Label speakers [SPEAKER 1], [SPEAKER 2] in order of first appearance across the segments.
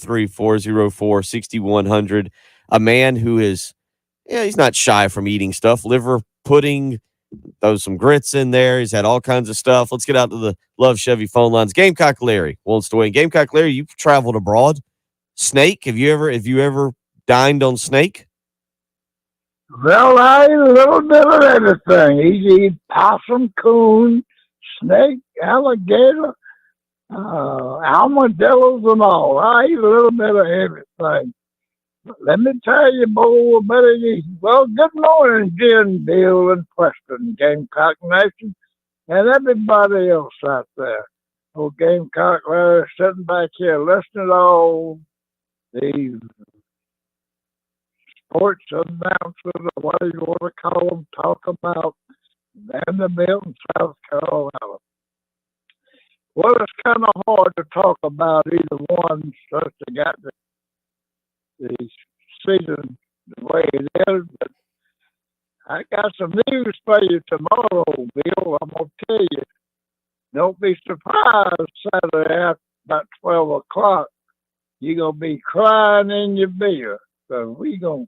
[SPEAKER 1] 3-404-6100. A man who is, he's not shy from eating stuff. Liver pudding, throw some grits in there. He's had all kinds of stuff. Let's get out to the Love Chevy phone lines. Gamecock Larry wants to win. Gamecock Larry, you've traveled abroad. Snake, have you ever dined on snake?
[SPEAKER 2] Well, I eat a little bit of everything. He eat possum, coon, snake, alligator, armadillos, and all. I eat a little bit of everything. Let me tell you, boy, better you. Well, good morning, Jim, Bill, and Preston, Gamecock Nation, and everybody else out there. Old Gamecock Larry sitting back here listening to all these sports announcers, or what do you want to call them, talk about Vanderbilt and South Carolina. Well, it's kind of hard to talk about either one since they got the season the way it is, but I got some news for you tomorrow, Bill. I'm going to tell you. Don't be surprised Saturday after about 12 o'clock. You're going to be crying in your beer. So you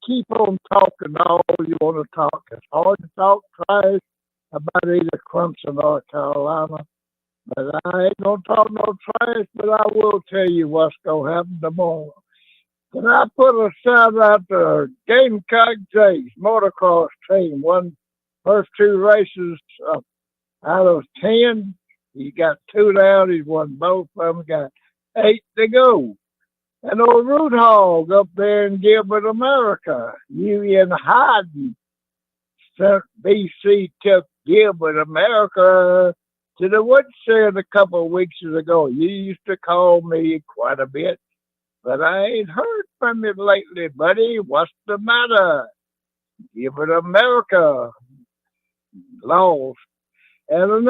[SPEAKER 2] keep on talking all you want to talk. It's hard to talk trash about either Clemson or Carolina. But I ain't going to talk no trash, but I will tell you what's going to happen tomorrow. Can I put a shout out to Gamecock Jays motocross team? Won first two races out of 10. He got 2 down. He's won both of them. Got 8 to go. And old Root Hog up there in Gilbert, America. Union Hyden sent BC took Gilbert, America to the woodshed a couple of weeks ago. You used to call me quite a bit, but I ain't heard from you lately, buddy. What's the matter? Gilbert, America lost. And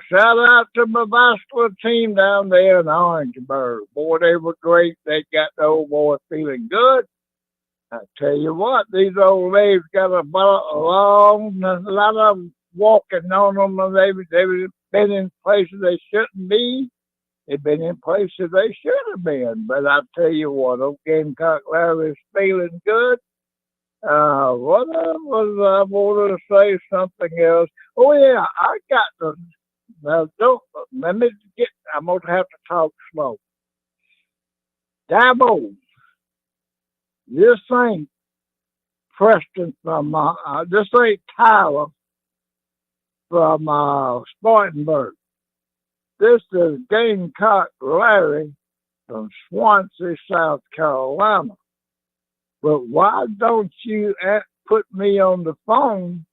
[SPEAKER 2] shout out to my basketball team down there in Orangeburg. Boy, they were great. They got the old boy feeling good. I tell you what, these old ladies got a lot of walking on them, and they've been in places they shouldn't be. They've been in places they should have been. But I tell you what, old Gamecock Larry is feeling good. What was I wanted to say something else? Oh yeah, I got the. Now don't let me get. I'm gonna have to talk slow. Dabo, this ain't Preston from. This ain't Tyler from Spartanburg. This is Gamecock Larry from Swansea, South Carolina. But why don't you put me on the phone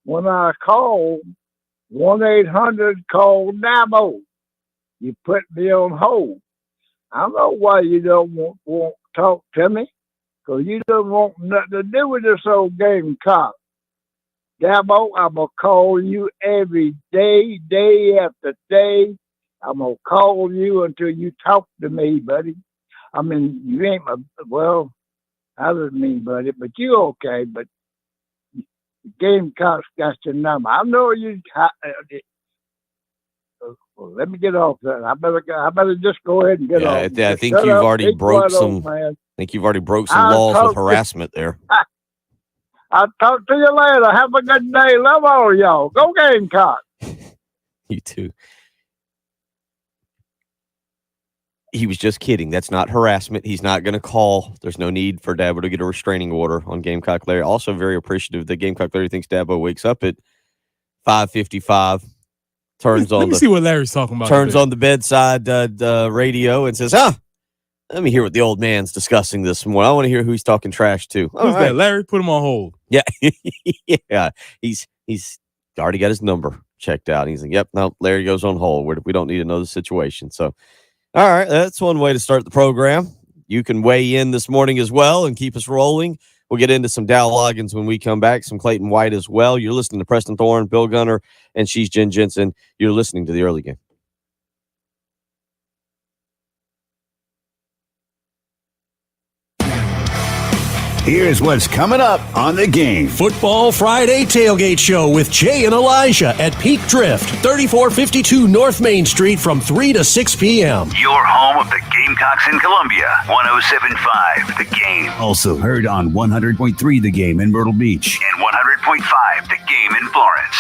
[SPEAKER 2] when I call 1-800 Dabo? You put me on hold. I don't know why you don't want to talk to me, because you don't want nothing to do with this old Gamecock. Dabo, I'm going to call you every day, day after day. I'm going to call you until you talk to me, buddy. I mean, you ain't I didn't mean, buddy, but you okay, but Gamecock's got your number. I know you. Well, let me get off that. I better just go ahead and get off.
[SPEAKER 1] I think you've already broke some. I think you've already broke some laws with harassment there.
[SPEAKER 2] I'll talk to you later. Have a good day. Love all y'all. Go Gamecock.
[SPEAKER 1] You too. He was just kidding. That's not harassment. He's not going to call. There's no need for Dabo to get a restraining order on Gamecock Larry. Also very appreciative that Gamecock Larry thinks Dabo wakes up at 5:55,
[SPEAKER 3] Let me see what Larry's talking about.
[SPEAKER 1] Turns on the bedside radio and says, let me hear what the old man's discussing this morning. I want to hear who he's talking trash to.
[SPEAKER 3] Who's that? Larry? Put him on hold.
[SPEAKER 1] Yeah. Yeah. He's already got his number checked out. He's like, yep, no, Larry goes on hold. We don't need to know the situation. So, all right, that's one way to start the program. You can weigh in this morning as well and keep us rolling. We'll get into some Dow Loggins when we come back, some Clayton White as well. You're listening to Preston Thorne, Bill Gunner, and she's Jen Jensen. You're listening to the early game.
[SPEAKER 4] Here's what's coming up on The Game.
[SPEAKER 5] Football Friday Tailgate Show with Jay and Elijah at Peak Drift, 3452 North Main Street from 3 to 6 p.m.
[SPEAKER 6] Your home of the Gamecocks in Columbia, 107.5 The Game.
[SPEAKER 4] Also heard on 100.3 The Game in Myrtle Beach.
[SPEAKER 6] And 100.5 The Game in Florence.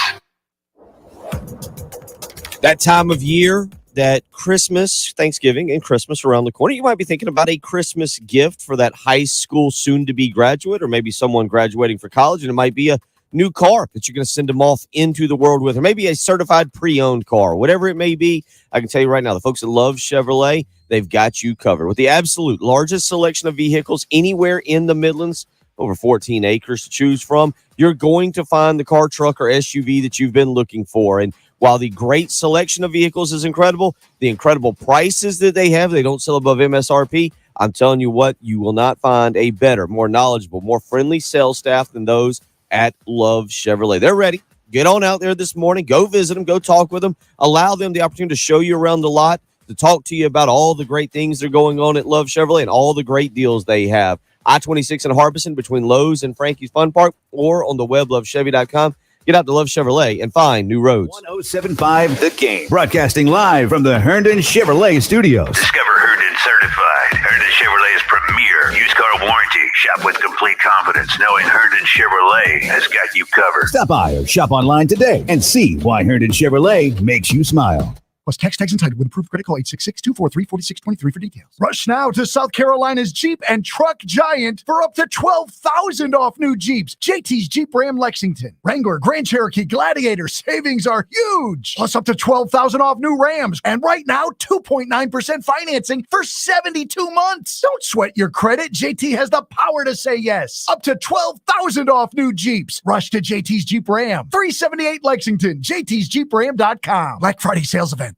[SPEAKER 1] That time of year, that Christmas, Thanksgiving, and Christmas around the corner, you might be thinking about a Christmas gift for that high school soon-to-be graduate, or maybe someone graduating for college, and it might be a new car that you're going to send them off into the world with, or maybe a certified pre-owned car, whatever it may be. I can tell you right now, the folks at Love Chevrolet, they've got you covered with the absolute largest selection of vehicles anywhere in the Midlands, over 14 acres to choose from. You're going to find the car, truck, or SUV that you've been looking for. And while the great selection of vehicles is incredible, the incredible prices that they have, they don't sell above MSRP. I'm telling you what, you will not find a better, more knowledgeable, more friendly sales staff than those at Love Chevrolet. They're ready. Get on out there this morning. Go visit them. Go talk with them. Allow them the opportunity to show you around the lot, to talk to you about all the great things that are going on at Love Chevrolet and all the great deals they have. I-26 in Harbison between Lowe's and Frankie's Fun Park, or on the web, lovechevy.com. Get out to Love Chevrolet and find new roads.
[SPEAKER 4] 107.5 The Game. Broadcasting live from the Herndon Chevrolet Studios.
[SPEAKER 6] Discover Herndon Certified. Herndon Chevrolet's premier used car warranty. Shop with complete confidence knowing Herndon Chevrolet has got you covered.
[SPEAKER 4] Stop by or shop online today and see why Herndon Chevrolet makes you smile.
[SPEAKER 7] Plus tax entitled with approved credit. Call 866-243-4623 for details. Rush now to South Carolina's Jeep and Truck Giant for up to $12,000 off new Jeeps. JT's Jeep Ram Lexington, Wrangler, Grand Cherokee, Gladiator. Savings are huge. Plus up to $12,000 off new Rams. And right now, 2.9% financing for 72 months. Don't sweat your credit. JT has the power to say yes. Up to $12,000 off new Jeeps. Rush to JT's Jeep Ram, 378 Lexington, jtsjeepram.com. Black Friday sales event.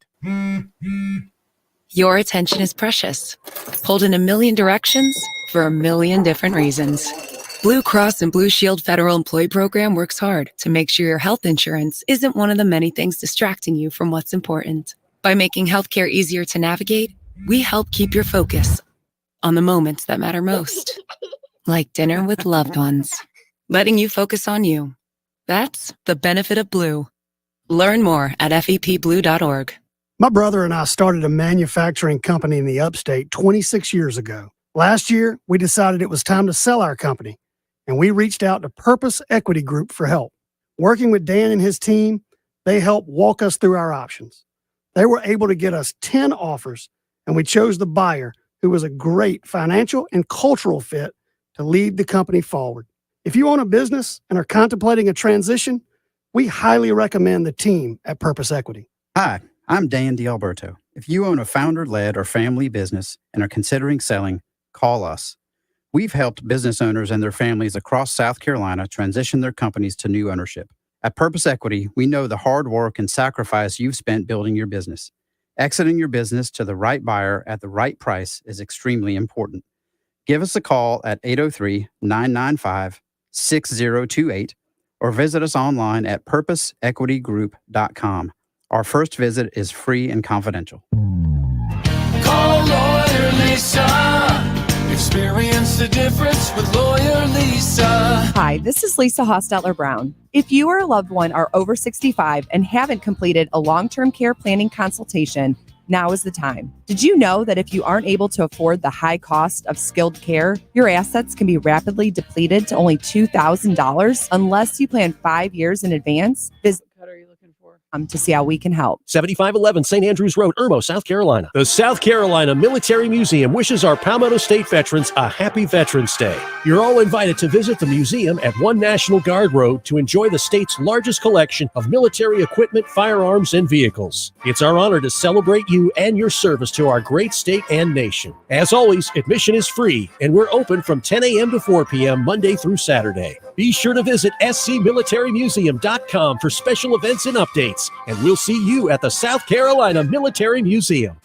[SPEAKER 8] Your attention is precious. Pulled in a million directions for a million different reasons. Blue Cross and Blue Shield Federal Employee Program works hard to make sure your health insurance isn't one of the many things distracting you from what's important. By making healthcare easier to navigate, we help keep your focus on the moments that matter most, like dinner with loved ones, letting you focus on you. That's the benefit of Blue. Learn more at fepblue.org.
[SPEAKER 9] My brother and I started a manufacturing company in the upstate 26 years ago. Last year, we decided it was time to sell our company, and we reached out to Purpose Equity Group for help. Working with Dan and his team, they helped walk us through our options. They were able to get us 10 offers, and we chose the buyer, who was a great financial and cultural fit to lead the company forward. If you own a business and are contemplating a transition, we highly recommend the team at Purpose Equity.
[SPEAKER 10] Hi, I'm Dan D'Alberto. If you own a founder-led or family business and are considering selling, call us. We've helped business owners and their families across South Carolina transition their companies to new ownership. At Purpose Equity, we know the hard work and sacrifice you've spent building your business. Exiting your business to the right buyer at the right price is extremely important. Give us a call at 803-995-6028 or visit us online at purposeequitygroup.com. Our first visit is free and confidential.
[SPEAKER 11] Call Lawyer Lisa. Experience the difference with Lawyer Lisa.
[SPEAKER 12] Hi, this is Lisa Hostetler Brown. If you or a loved one are over 65 and haven't completed a long-term care planning consultation, now is the time. Did you know that if you aren't able to afford the high cost of skilled care, your assets can be rapidly depleted to only $2,000 unless you plan 5 years in advance? Visit to see how we can help.
[SPEAKER 5] 7511 St. Andrews Road, Irmo, South Carolina. The South Carolina Military Museum wishes our Palmetto State veterans a happy Veterans Day. You're all invited to visit the museum at 1 National Guard Road to enjoy the state's largest collection of military equipment, firearms, and vehicles. It's our honor to celebrate you and your service to our great state and nation. As always, admission is free, and we're open from 10 a.m. to 4 p.m. Monday through Saturday. Be sure to visit scmilitarymuseum.com for special events and updates. And we'll see you at the South Carolina Military Museum.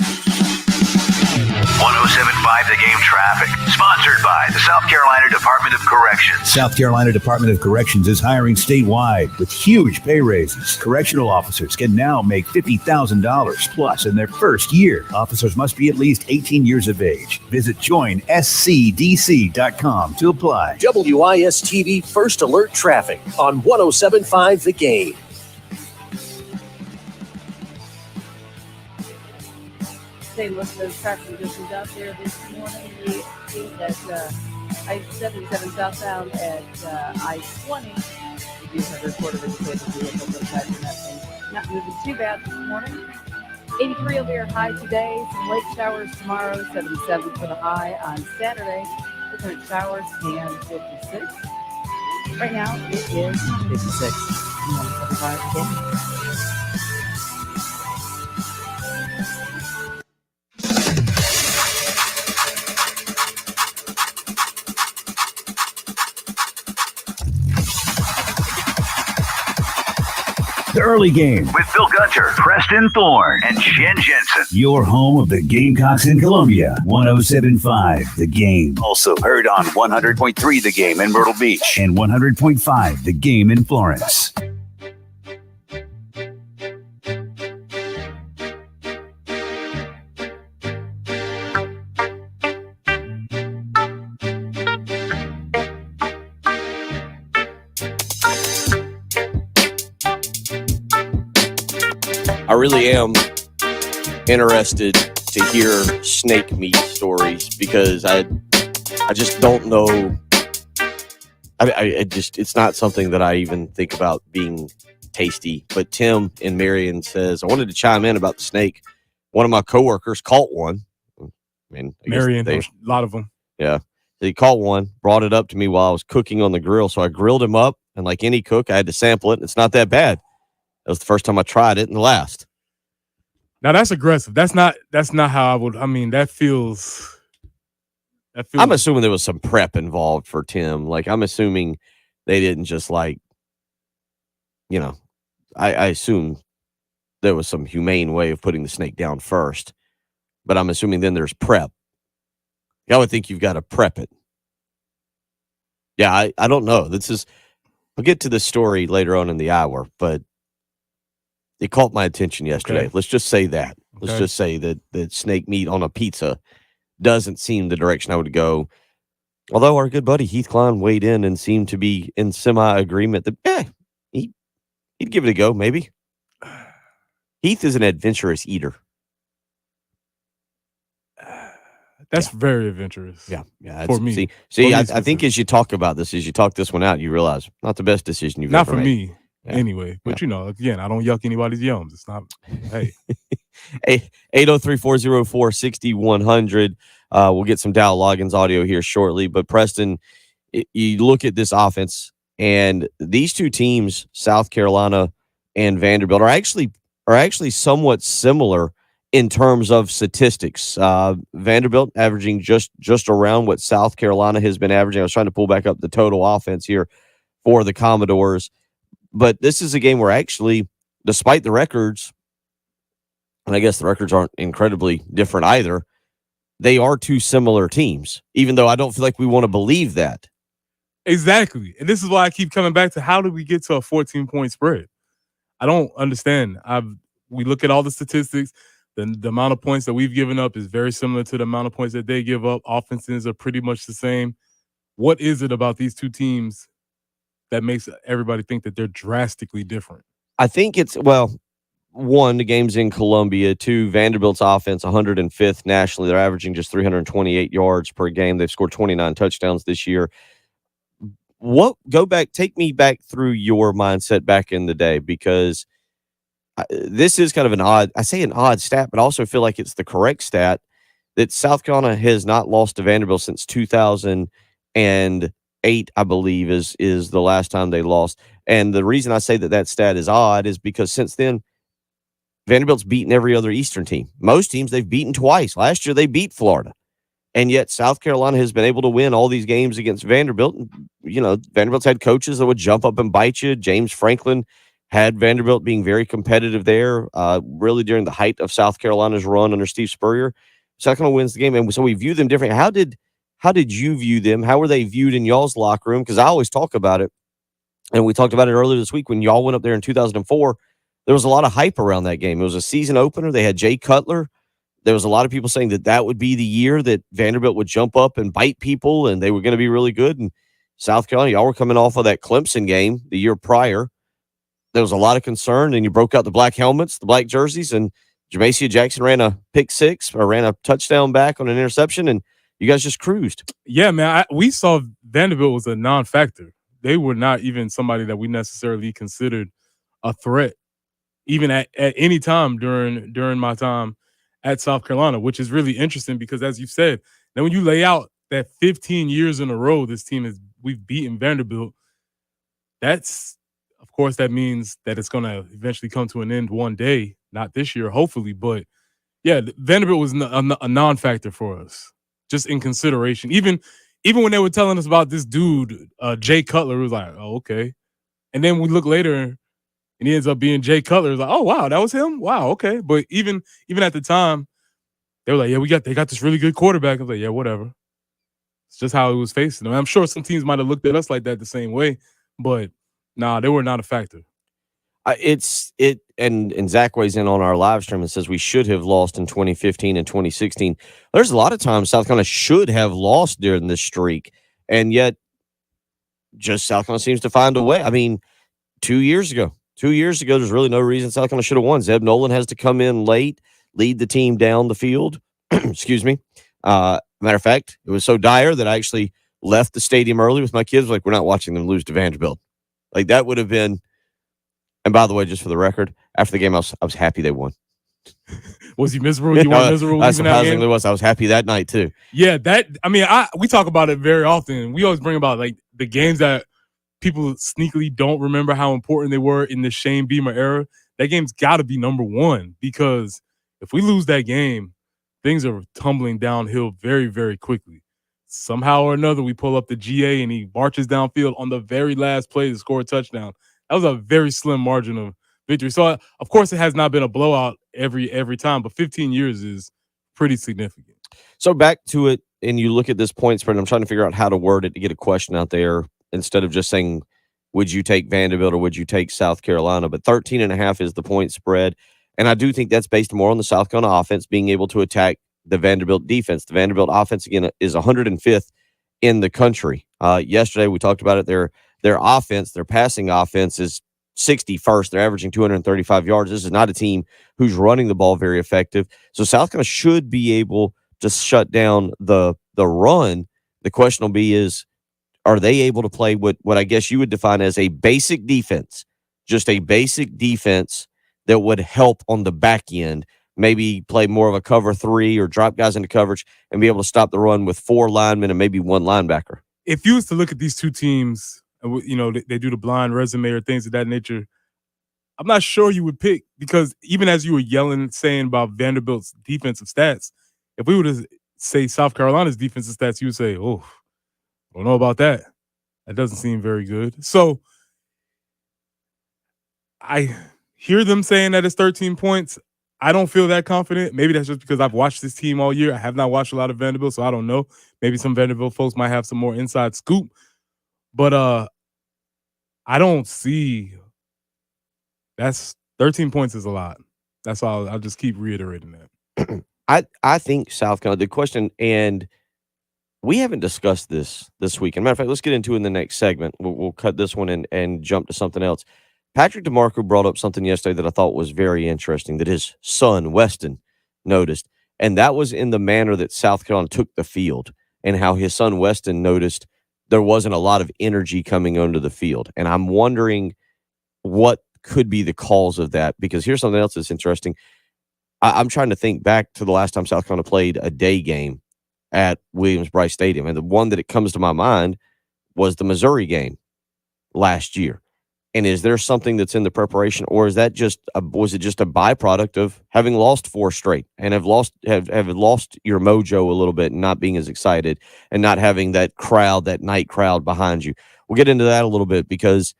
[SPEAKER 6] 107.5 The Game traffic. Sponsored by the South Carolina Department of Corrections.
[SPEAKER 4] South Carolina Department of Corrections is hiring statewide with huge pay raises. Correctional officers can now make $50,000 plus in their first year. Officers must be at least 18 years of age. Visit joinscdc.com to apply.
[SPEAKER 5] WIS-TV First Alert Traffic on 107.5 The Game.
[SPEAKER 13] Same list of traffic conditions out there this morning. We see that I-77 southbound at I-20. We do have a report of indicated vehicles inside from that thing. Not moving too bad this morning. 83 will be our high today. Some late showers tomorrow. 77 for the high on Saturday. Different showers and 56. Right now it is 56. 175 again.
[SPEAKER 4] The early game.
[SPEAKER 6] With Phil Gunter, Preston Thorne, and Jen Jensen.
[SPEAKER 4] Your home of the Gamecocks in Columbia. 107.5 The Game.
[SPEAKER 6] Also heard on 100.3 The Game in Myrtle Beach.
[SPEAKER 4] And 100.5 The Game in Florence.
[SPEAKER 1] I really am interested to hear snake meat stories because I just don't know. It's not something that I even think about being tasty. But Tim in Marion says, I wanted to chime in about the snake. One of my coworkers caught one. I mean,
[SPEAKER 3] Marion, a lot of them.
[SPEAKER 1] Yeah. He caught one, brought it up to me while I was cooking on the grill. So I grilled him up, and like any cook, I had to sample it. And it's not that bad. That was the first time I tried it and the last.
[SPEAKER 3] Now that's aggressive. That's not how I would. I mean, that feels.
[SPEAKER 1] I'm assuming there was some prep involved for Tim. Like, I'm assuming they didn't just I assume there was some humane way of putting the snake down first, but I'm assuming then there's prep. I would think you've got to prep it. Yeah, I don't know. I'll get to the story later on in the hour, but it caught my attention yesterday. Okay. Let's just say that. Let's just say that snake meat on a pizza doesn't seem the direction I would go. Although our good buddy Heath Klein weighed in and seemed to be in semi-agreement that he'd give it a go, maybe. Heath is an adventurous eater.
[SPEAKER 3] That's very adventurous.
[SPEAKER 1] Yeah.
[SPEAKER 3] For me.
[SPEAKER 1] See, I think as you talk about this, as you talk this one out, you realize not the best decision you've ever made.
[SPEAKER 3] Not for me. Yeah. Anyway, but again, I don't yuck anybody's yums. It's not, hey.
[SPEAKER 1] 803-404-6100. We'll get some Dow Loggins audio here shortly. But Preston, you look at this offense, and these two teams, South Carolina and Vanderbilt, are actually somewhat similar in terms of statistics. Vanderbilt averaging just around what South Carolina has been averaging. I was trying to pull back up the total offense here for the Commodores. But this is a game where actually, despite the records, and I guess the records aren't incredibly different either, they are two similar teams, even though I don't feel like we want to believe that.
[SPEAKER 3] Exactly. And this is why I keep coming back to how did we get to a 14-point spread? I don't understand. We look at all the statistics. The amount of points that we've given up is very similar to the amount of points that they give up. Offenses are pretty much the same. What is it about these two teams that makes everybody think that they're drastically different?
[SPEAKER 1] I think it's, one, the game's in Columbia. Two, Vanderbilt's offense, 105th nationally. They're averaging just 328 yards per game. They've scored 29 touchdowns this year. Take me back through your mindset back in the day, because this is kind of an odd stat, but I also feel like it's the correct stat that South Carolina has not lost to Vanderbilt since 2008, I believe, is the last time they lost. And the reason I say that stat is odd is because since then, Vanderbilt's beaten every other Eastern team. Most teams they've beaten twice. Last year they beat Florida. And yet South Carolina has been able to win all these games against Vanderbilt. Vanderbilt's had coaches that would jump up and bite you. James Franklin had Vanderbilt being very competitive there, really during the height of South Carolina's run under Steve Spurrier. South Carolina wins the game, and so we view them differently. How did you view them? How were they viewed in y'all's locker room? Because I always talk about it, and we talked about it earlier this week when y'all went up there in 2004. There was a lot of hype around that game. It was a season opener. They had Jay Cutler. There was a lot of people saying that would be the year that Vanderbilt would jump up and bite people, and they were going to be really good. And South Carolina, y'all were coming off of that Clemson game the year prior. There was a lot of concern, and you broke out the black helmets, the black jerseys, and Jamacia Jackson ran a pick six or ran a touchdown back on an interception, and you guys just cruised.
[SPEAKER 3] Yeah, man. We saw Vanderbilt was a non-factor. They were not even somebody that we necessarily considered a threat, even at any time during my time at South Carolina, which is really interesting because, as you've said, then when you lay out that 15 years in a row we've beaten Vanderbilt, of course, that means that it's going to eventually come to an end one day, not this year, hopefully. But yeah, Vanderbilt was a non-factor for us, just in consideration. Even when they were telling us about this dude, Jay Cutler, it was like, oh, okay. And then we look later, and he ends up being Jay Cutler. It's like, oh, wow, that was him? Wow, okay. But even at the time, they were like, yeah, they got this really good quarterback. I was like, yeah, whatever. It's just how it was facing them. I'm sure some teams might have looked at us like that the same way, but nah, they were not a factor.
[SPEAKER 1] And Zach weighs in on our live stream and says we should have lost in 2015 and 2016. There's a lot of times South Carolina should have lost during this streak, and yet just South Carolina seems to find a way. I mean, 2 years ago, there's really no reason South Carolina should have won. Zeb Nolan has to come in late, lead the team down the field. Excuse me. Matter of fact, it was so dire that I actually left the stadium early with my kids. Like, we're not watching them lose to Vanderbilt. Like, that would have been. And by the way, just for the record, after the game, I was happy they won.
[SPEAKER 3] Was you miserable? You weren't miserable.
[SPEAKER 1] I surprisingly was. I was happy that night too.
[SPEAKER 3] Yeah, we talk about it very often. We always bring about like the games that people sneakily don't remember how important they were in the Shane Beamer era. That game's got to be number one, because if we lose that game, things are tumbling downhill very, very quickly. Somehow or another, we pull up the GA and he marches downfield on the very last play to score a touchdown. That was a very slim margin of victory. So, of course, it has not been a blowout every time, but 15 years is pretty significant.
[SPEAKER 1] So back to it, and you look at this point spread, I'm trying to figure out how to word it to get a question out there instead of just saying, would you take Vanderbilt or would you take South Carolina? But 13.5 is the point spread, and I do think that's based more on the South Carolina offense being able to attack the Vanderbilt defense. The Vanderbilt offense, again, is 105th in the country. Yesterday, we talked about it. Their offense, their passing offense is 61st. They're averaging 235 yards. This is not a team who's running the ball very effective. So South Carolina should be able to shut down the run. The question will be is, are they able to play what I guess you would define as a basic defense, just a basic defense that would help on the back end, maybe play more of a cover three or drop guys into coverage and be able to stop the run with 4 linemen and maybe 1 linebacker?
[SPEAKER 3] If you was to look at these two teams, you know, they do the blind resume or things of that nature, I'm not sure you would pick, because even as you were saying about Vanderbilt's defensive stats, if we were to say South Carolina's defensive stats, you would say, oh, I don't know about that. That doesn't seem very good. So I hear them saying that it's 13 points. I don't feel that confident. Maybe that's just because I've watched this team all year. I have not watched a lot of Vanderbilt, so I don't know. Maybe some Vanderbilt folks might have some more inside scoop. But I don't see. That's 13 points is a lot. That's all. I'll just keep reiterating that.
[SPEAKER 1] I think South Carolina, the question, and we haven't discussed this week. As a matter of fact, let's get into it in the next segment. We'll cut this one and jump to something else. Patrick DeMarco brought up something yesterday that I thought was very interesting, that his son, Weston, noticed. And that was in the manner that South Carolina took the field, and how his son, Weston, noticed there wasn't a lot of energy coming onto the field. And I'm wondering what could be the cause of that, because here's something else that's interesting. I'm trying to think back to the last time South Carolina played a day game at Williams-Brice Stadium. And the one that it comes to my mind was the Missouri game last year. And is there something that's in the preparation, or is that was it just a byproduct of having lost 4 straight and have lost your mojo a little bit and not being as excited and not having that crowd, that night crowd behind you? We'll get into that a little bit, because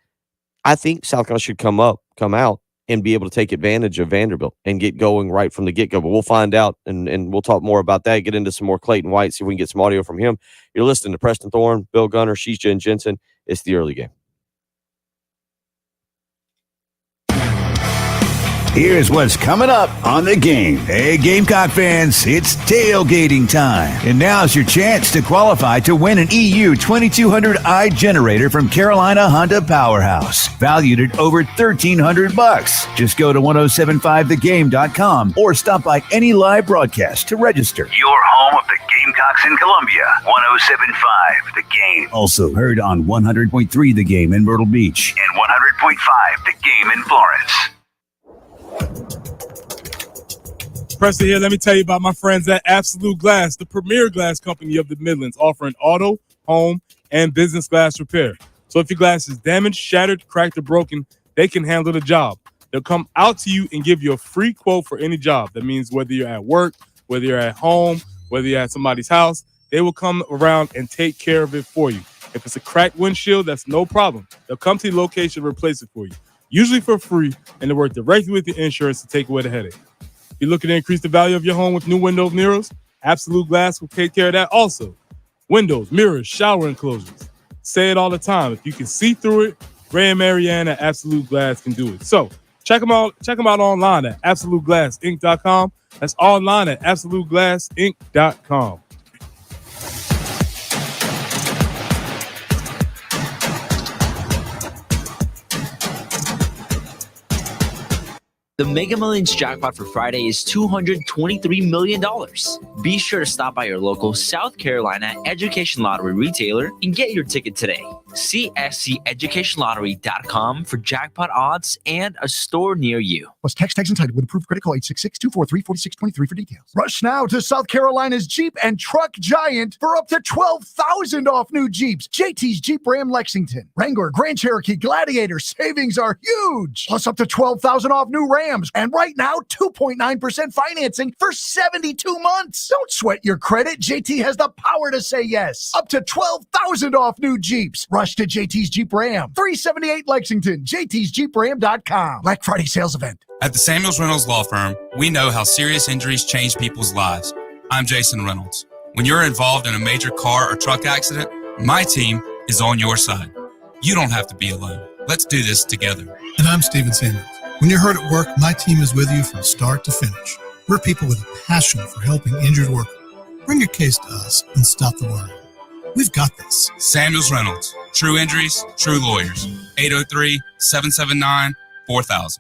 [SPEAKER 1] I think South Carolina should come out and be able to take advantage of Vanderbilt and get going right from the get-go. But we'll find out, and we'll talk more about that, get into some more Clayton White, see if we can get some audio from him. You're listening to Preston Thorne, Bill Gunner, she's Jen Jensen. It's the early game.
[SPEAKER 4] Here's what's coming up on the game. Hey, Gamecock fans, it's tailgating time. And now's your chance to qualify to win an EU 2200i generator from Carolina Honda Powerhouse, valued at over $1,300. Just go to 1075thegame.com or stop by any live broadcast to register.
[SPEAKER 6] Your home of the Gamecocks in Columbia, 1075 The Game.
[SPEAKER 4] Also heard on 100.3 The Game in Myrtle Beach
[SPEAKER 6] And 100.5 The Game in Florence.
[SPEAKER 3] Preston here. Let me tell you about my friends at Absolute Glass, the premier glass company of the Midlands, offering auto, home, and business glass repair. So if your glass is damaged, shattered, cracked, or broken, they can handle the job. They'll come out to you and give you a free quote for any job. That means whether you're at work, whether you're at home, whether you're at somebody's house, they will come around and take care of it for you. If it's a cracked windshield, that's no problem. They'll come to your location and replace it for you, usually for free, and they work directly with your insurance to take away the headache. If you're looking to increase the value of your home with new windows, mirrors, Absolute Glass will take care of that also. Windows, mirrors, shower enclosures. Say it all the time. If you can see through it, Ray and Marianne at Absolute Glass can do it. So check them out online at AbsoluteGlassInc.com. That's online at AbsoluteGlassInc.com.
[SPEAKER 14] The Mega Millions jackpot for Friday is $223 million. Be sure to stop by your local South Carolina Education Lottery retailer and get your ticket today. See SCEducationLottery.com for jackpot odds and a store near you.
[SPEAKER 7] Plus tax entitled with approved credit call 866-243-4623 for details. Rush now to South Carolina's Jeep and Truck Giant for up to $12,000 off new Jeeps. JT's Jeep Ram Lexington, Wrangler, Grand Cherokee, Gladiator. Savings are huge. Plus up to $12,000 off new Rams. And right now, 2.9% financing for 72 months. Don't sweat your credit. JT has the power to say yes. Up to $12,000 off new Jeeps. Rush to JT's Jeep Ram, 378 Lexington, jtsjeepram.com. Black Friday sales event.
[SPEAKER 15] At the Samuels Reynolds Law Firm, we know how serious injuries change people's lives. I'm Jason Reynolds. When you're involved in a major car or truck accident, my team is on your side. You don't have to be alone. Let's do this together.
[SPEAKER 16] And I'm Steven Samuels. When you're hurt at work, my team is with you from start to finish. We're people with a passion for helping injured workers. Bring your case to us and stop the worry. We've got this.
[SPEAKER 15] Samuels Reynolds. True injuries, true lawyers. 803-779-4000.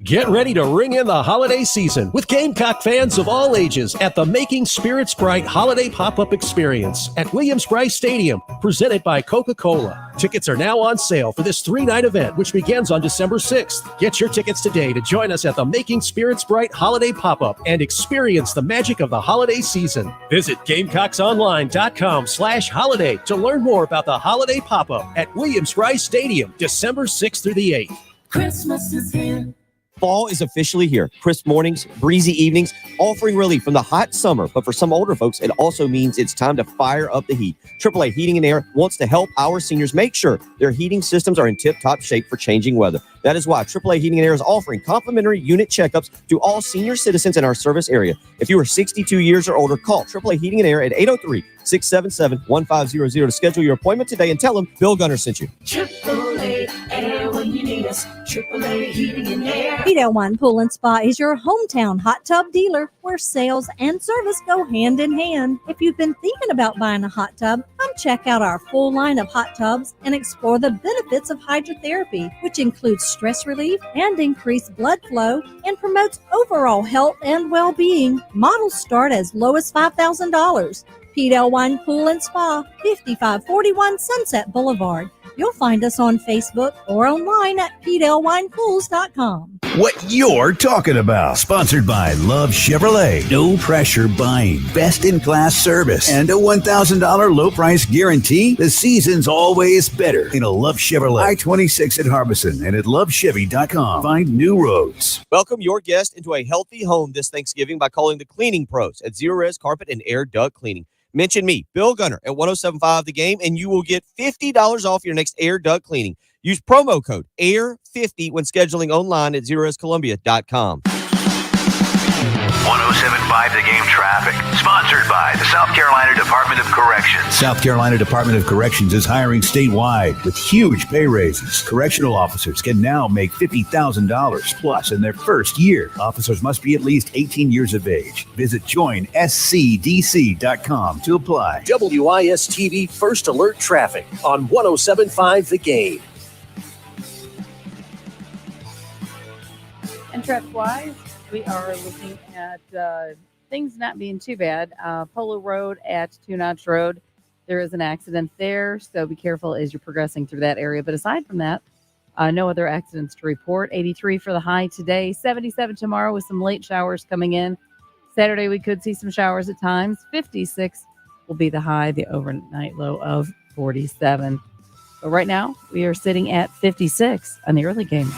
[SPEAKER 5] Get ready to ring in the holiday season with Gamecock fans of all ages at the Making Spirits Bright Holiday Pop-Up Experience at Williams-Brice Stadium, presented by Coca-Cola. Tickets are now on sale for this 3-night event, which begins on December 6th. Get your tickets today to join us at the Making Spirits Bright Holiday Pop-Up and experience the magic of the holiday season. Visit GamecocksOnline.com/holiday to learn more about the holiday pop-up at Williams-Brice Stadium, December 6th through the 8th.
[SPEAKER 13] Christmas is here.
[SPEAKER 1] Fall is officially here. Crisp mornings, breezy evenings, offering relief from the hot summer. But for some older folks, it also means it's time to fire up the heat. AAA Heating and Air wants to help our seniors make sure their heating systems are in tip-top shape for changing weather. That is why AAA Heating and Air is offering complimentary unit checkups to all senior citizens in our service area. If you are 62 years or older, call AAA Heating and Air at 803-677-1500 to schedule your appointment today and tell them Bill Gunner sent you.
[SPEAKER 13] AAA Air when you need us. AAA Heating and Air.
[SPEAKER 17] Pete Wine Pool and Spa is your hometown hot tub dealer where sales and service go hand in hand. If you've been thinking about buying a hot tub, come check out our full line of hot tubs and explore the benefits of hydrotherapy, which includes stress relief and increased blood flow and promotes overall health and well-being. Models start as low as $5,000. Pete Wine Pool and Spa, 5541 Sunset Boulevard. You'll find us on Facebook or online at PeteLWinePools.com.
[SPEAKER 4] What you're talking about. Sponsored by Love Chevrolet. No pressure buying. Best in class service. And a $1,000 low price guarantee. The season's always better in a Love Chevrolet. I-26 at Harbison and at LoveChevy.com. Find new roads.
[SPEAKER 1] Welcome your guest into a healthy home this Thanksgiving by calling the Cleaning Pros at Zero Res Carpet and Air Duct Cleaning. Mention me, Bill Gunner, at 1075 The Game, and you will get $50 off your next air duct cleaning. Use promo code AIR50 when scheduling online at ZeroScolumbia.com.
[SPEAKER 6] 1075 The Game traffic, sponsored by the South Carolina Department of Corrections.
[SPEAKER 4] South Carolina Department of Corrections is hiring statewide with huge pay raises. Correctional officers can now make $50,000 plus in their first year. Officers must be at least 18 years of age. Visit joinscdc.com to apply.
[SPEAKER 5] WIS-TV First Alert Traffic on 1075 The Game.
[SPEAKER 13] And traffic-wise, we are looking at things not being too bad. Polo Road at Two Notch Road, there is an accident there, so be careful as you're progressing through that area. But aside from that, no other accidents to report. 83 for the high today, 77 tomorrow with some late showers coming in. Saturday, we could see some showers at times. 56 will be the high, the overnight low of 47. But right now, we are sitting at 56 on the early game.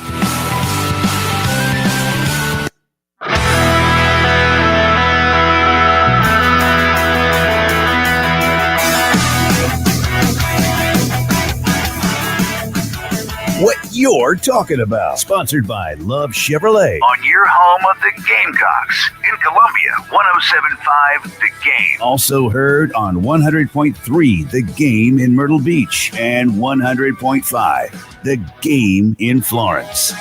[SPEAKER 4] What you're talking about. Sponsored by Love Chevrolet.
[SPEAKER 6] On your home of the Gamecocks in Columbia, 1075 The Game.
[SPEAKER 4] Also heard on 100.3 The Game in Myrtle Beach and 100.5 The Game in Florence.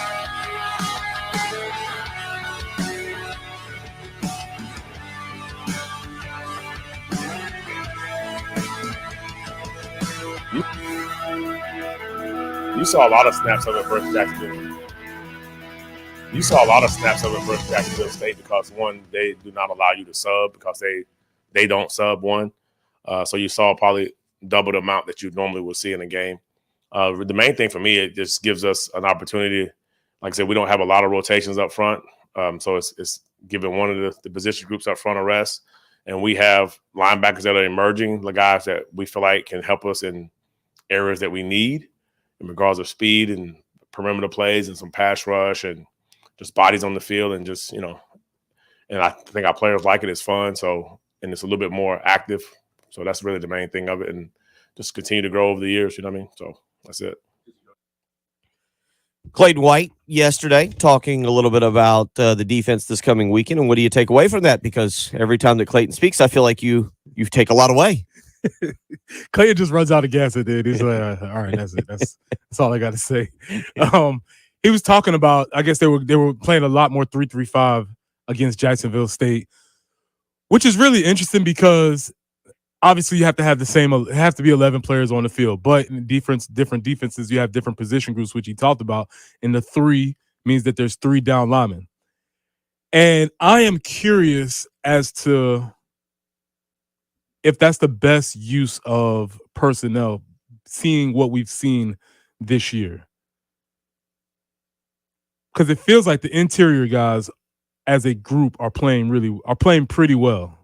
[SPEAKER 18] You saw a lot of snaps of it versus Jacksonville. You saw a lot of snaps of it versus Jacksonville State because, one, they do not allow you to sub because they don't sub one. So you saw probably double the amount that you normally would see in a game. The main thing for me, it just gives us an opportunity. Like I said, we don't have a lot of rotations up front. So it's giving one of the position groups up front a rest. And we have linebackers that are emerging, the guys that we feel like can help us in areas that we need in regards of speed and perimeter plays and some pass rush and just bodies on the field and just, and I think our players like it. It's fun. So, and it's a little bit more active. So that's really the main thing of it, and just continue to grow over the years. You know what I mean? So that's it.
[SPEAKER 1] Clayton White yesterday talking a little bit about the defense this coming weekend. And what do you take away from that? Because every time that Clayton speaks, I feel like you take a lot away.
[SPEAKER 3] Clayton just runs out of gas at the end. He's like, all right, that's it. That's all I got to say. He was talking about, I guess they were playing a lot more 3-3-5 against Jacksonville State, which is really interesting because obviously you have to have it have to be 11 players on the field, but in different defenses, you have different position groups, which he talked about. And the 3 means that there's 3 down linemen. And I am curious as to if that's the best use of personnel, seeing what we've seen this year. Because it feels like the interior guys as a group are playing pretty well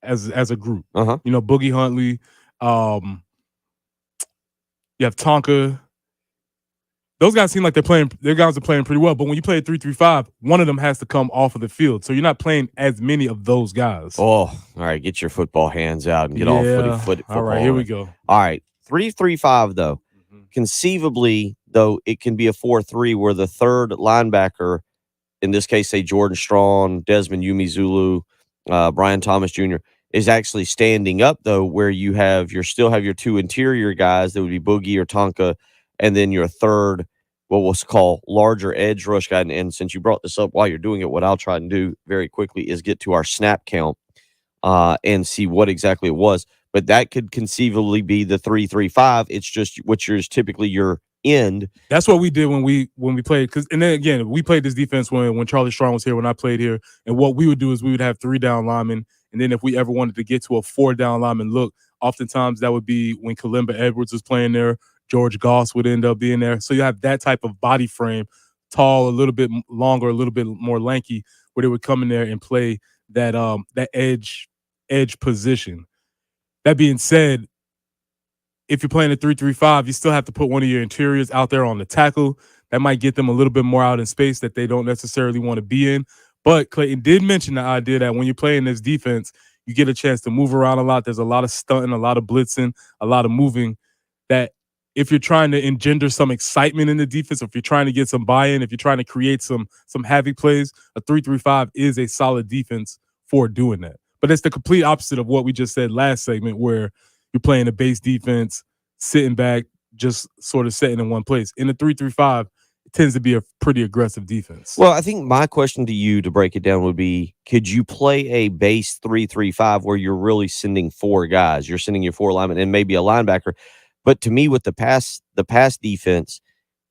[SPEAKER 3] as a group.
[SPEAKER 1] Uh-huh.
[SPEAKER 3] Boogie Huntley, you have Tonka. Those guys seem like their guys are playing pretty well, but when you play a 3-3-5, one of them has to come off of the field. So you're not playing as many of those guys.
[SPEAKER 1] Oh, all right. Get your football hands out and get off footy football.
[SPEAKER 3] All right, here we go.
[SPEAKER 1] All right. 3-3-5, though. Conceivably, though, it can be a 4-3 where the third linebacker, in this case, say Jordan Strong, Desmond Umizulu, Brian Thomas Jr., is actually standing up, though, where you still have your 2 interior guys that would be Boogie or Tonka, and then your third, what we'll call larger edge rush guy. And since you brought this up while you're doing it, what I'll try and do very quickly is get to our snap count and see what exactly it was. But that could conceivably be the 3-3-5. It's just which is typically your end.
[SPEAKER 3] That's what we did when we played. And then again, we played this defense when Charlie Strong was here, when I played here. And what we would do is we would have 3 down linemen. And then if we ever wanted to get to a 4 down lineman look, oftentimes that would be when Kalimba Edwards was playing there. George Goss would end up being there. So you have that type of body frame, tall, a little bit longer, a little bit more lanky, where they would come in there and play that edge position. That being said, if you're playing a 3-3-5, you still have to put one of your interiors out there on the tackle. That might get them a little bit more out in space that they don't necessarily want to be in. But Clayton did mention the idea that when you're playing this defense, You get a chance to move around a lot. There's a lot of stunting, a lot of blitzing, a lot of moving that if you're trying to engender some excitement in the defense, if you're trying to get some buy-in, if you're trying to create some havoc plays, a 3-3-5 is a solid defense for doing that. But it's the complete opposite of what we just said last segment, where you're playing a base defense, sitting back, just sort of sitting in one place. In the 3-3-5, it tends to be a pretty aggressive defense.
[SPEAKER 1] Well, I think my question to you to break it down would be, could you play a base 3-3-5 where you're really sending 4 guys? You're sending your 4 linemen and maybe a linebacker. But to me, with the pass defense,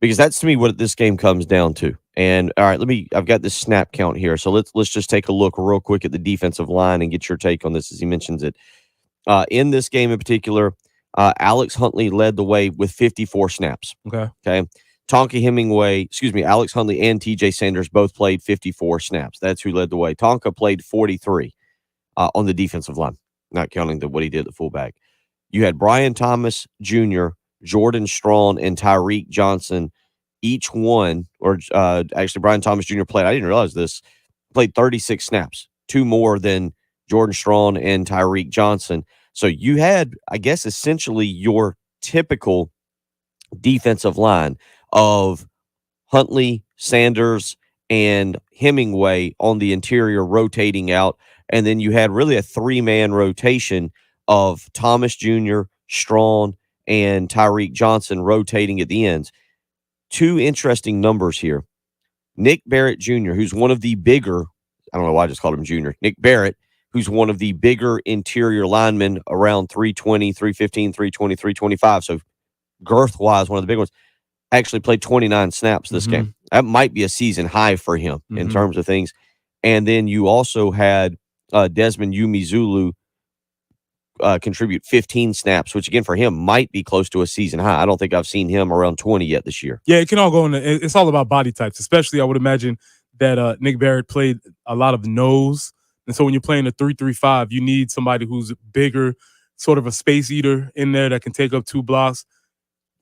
[SPEAKER 1] because that's to me what this game comes down to. And all right, I've got this snap count here. So let's just take a look real quick at the defensive line and get your take on this as he mentions it. In this game in particular, Alex Huntley led the way with 54 snaps.
[SPEAKER 3] Okay.
[SPEAKER 1] Alex Huntley and TJ Sanders both played 54 snaps. That's who led the way. Tonka played 43 on the defensive line, not counting what he did at the fullback. You had Brian Thomas Jr., Jordan Strachan, and Tyreek Johnson, each one, or actually Brian Thomas Jr. played, I didn't realize this, played 36 snaps, 2 more than Jordan Strachan and Tyreek Johnson. So you had, I guess, essentially your typical defensive line of Huntley, Sanders, and Hemingway on the interior rotating out. And then you had really a 3-man rotation of Thomas Jr., Strachan, and Tyreek Johnson rotating at the ends. 2 interesting numbers here. Nick Barrett Jr., who's one of the bigger, I don't know why I just called him Jr., Nick Barrett, who's one of the bigger interior linemen around 320, 315, 320, 325. So girth-wise, one of the big ones, actually played 29 snaps this game. That might be a season high for him in terms of things. And then you also had Desmond Umizulu contribute 15 snaps, which again for him might be close to a season high. I don't think I've seen him around 20 yet this year.
[SPEAKER 3] Yeah, it can all go in. It's all about body types, especially I would imagine that Nick Barrett played a lot of nose. And so when you're playing a 3-3-5, you need somebody who's bigger, sort of a space eater in there that can take up 2 blocks,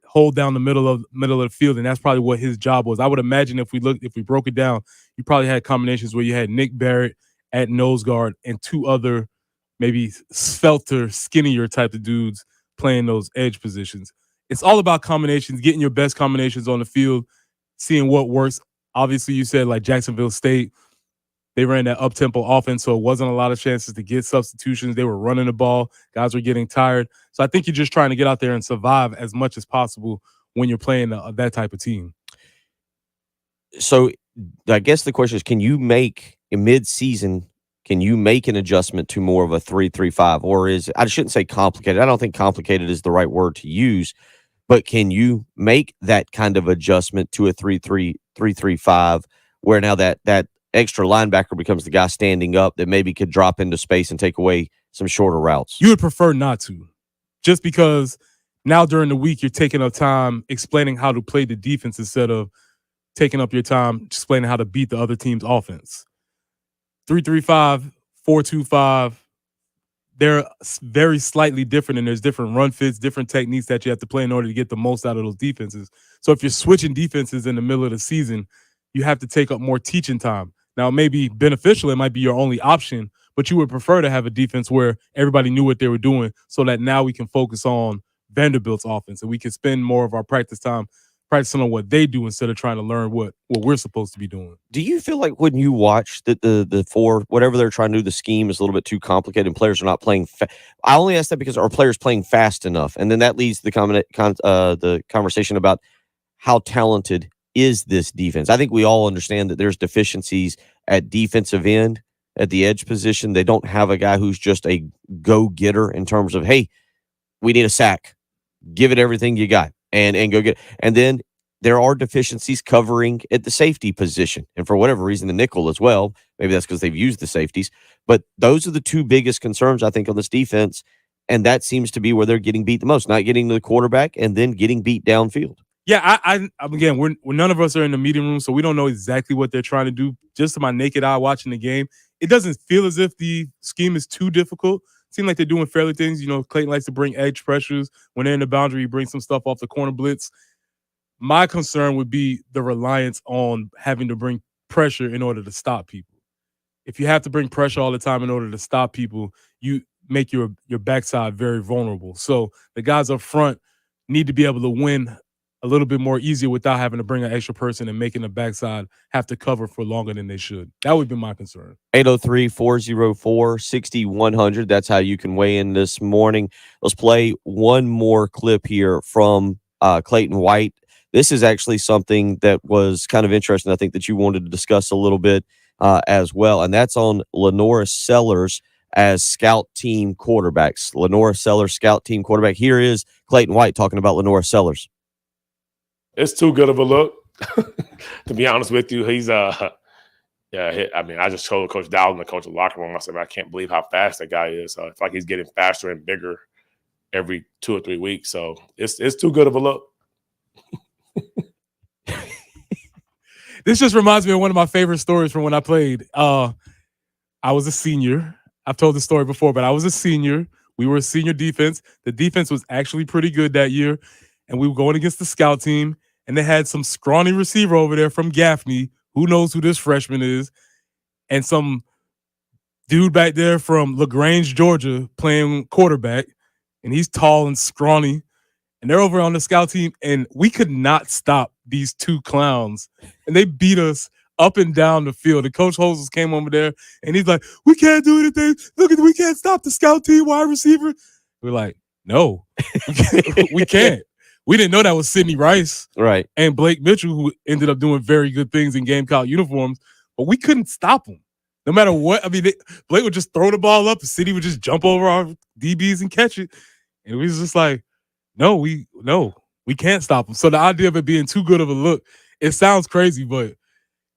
[SPEAKER 3] hold down the middle of the field, and that's probably what his job was. I would imagine if we broke it down, you probably had combinations where you had Nick Barrett at nose guard and 2 other maybe svelter, skinnier type of dudes playing those edge positions. It's all about combinations, getting your best combinations on the field, seeing what works. Obviously, you said like Jacksonville State, they ran that up-tempo offense, so it wasn't a lot of chances to get substitutions. They were running the ball. Guys were getting tired. So I think you're just trying to get out there and survive as much as possible when you're playing that type of team.
[SPEAKER 1] So I guess the question is, can you make in mid-season, can you make an adjustment to more of a 3-3-5? Or I shouldn't say complicated. I don't think complicated is the right word to use, but can you make that kind of adjustment to a 3-3-5 where now that extra linebacker becomes the guy standing up that maybe could drop into space and take away some shorter routes?
[SPEAKER 3] You would prefer not to, just because now during the week you're taking up time explaining how to play the defense instead of taking up your time explaining how to beat the other team's offense. 3-3-5, 4-2-5, they're very slightly different, and there's different run fits, different techniques that you have to play in order to get the most out of those defenses. So if you're switching defenses in the middle of the season, you have to take up more teaching time. Now, it may be beneficial. It might be your only option, but you would prefer to have a defense where everybody knew what they were doing so that now we can focus on Vanderbilt's offense and we can spend more of our practice time practicing on what they do instead of trying to learn what we're supposed to be doing.
[SPEAKER 1] Do you feel like when you watch that the 4, whatever they're trying to do, the scheme is a little bit too complicated and players are not playing I only ask that because our players playing fast enough? And then that leads to the conversation about how talented is this defense. I think we all understand that there's deficiencies at defensive end, at the edge position. They don't have a guy who's just a go-getter in terms of, hey, we need a sack. Give it everything you got and go get it. And then there are deficiencies covering at the safety position. And for whatever reason, the nickel as well. Maybe that's because they've used the safeties. But those are the 2 biggest concerns, I think, on this defense. And that seems to be where they're getting beat the most, not getting to the quarterback and then getting beat downfield.
[SPEAKER 3] Yeah, I again, we're none of us are in the meeting room, so we don't know exactly what they're trying to do. Just to my naked eye watching the game, it doesn't feel as if the scheme is too difficult. It seems like they're doing fairly things. You know, Clayton likes to bring edge pressures. When they're in the boundary, he brings some stuff off the corner blitz. My concern would be the reliance on having to bring pressure in order to stop people. If you have to bring pressure all the time in order to stop people, you make your backside very vulnerable. So the guys up front need to be able to win a little bit more easier without having to bring an extra person and making the backside have to cover for longer than they should. That would be my concern.
[SPEAKER 1] 803-404-6100. That's how you can weigh in this morning. Let's play one more clip here from Clayton White. This is actually something that was kind of interesting, I think, that you wanted to discuss a little bit as well, and that's on Lenora Sellers as scout team quarterbacks. Lenora Sellers, scout team quarterback. Here is Clayton White talking about Lenora Sellers.
[SPEAKER 18] It's too good of a look, to be honest with you. He's I just told Coach Dowling, the coach of the locker room, I said, I can't believe how fast that guy is. It's like he's getting faster and bigger every 2 or 3 weeks. So it's too good of a look.
[SPEAKER 3] This just reminds me of one of my favorite stories from when I played. I was a senior. I've told this story before, but I was a senior. We were a senior defense. The defense was actually pretty good that year. And we were going against the scout team, and they had some scrawny receiver over there from Gaffney. Who knows who this freshman is? And some dude back there from LaGrange, Georgia, playing quarterback. And he's tall and scrawny. And they're over on the scout team, and we could not stop these two clowns. And they beat us up and down the field. And Coach Hoses came over there, and he's like, we can't do anything. Look, we can't stop the scout team wide receiver. We're like, no, we can't. We didn't know that was Sidney Rice,
[SPEAKER 1] right,
[SPEAKER 3] and Blake Mitchell, who ended up doing very good things in Gamecock uniforms, but we couldn't stop them. No matter what, I mean, Blake would just throw the ball up, the City would just jump over our DBs and catch it, and we was just like, no, we can't stop them. So the idea of it being too good of a look, it sounds crazy, but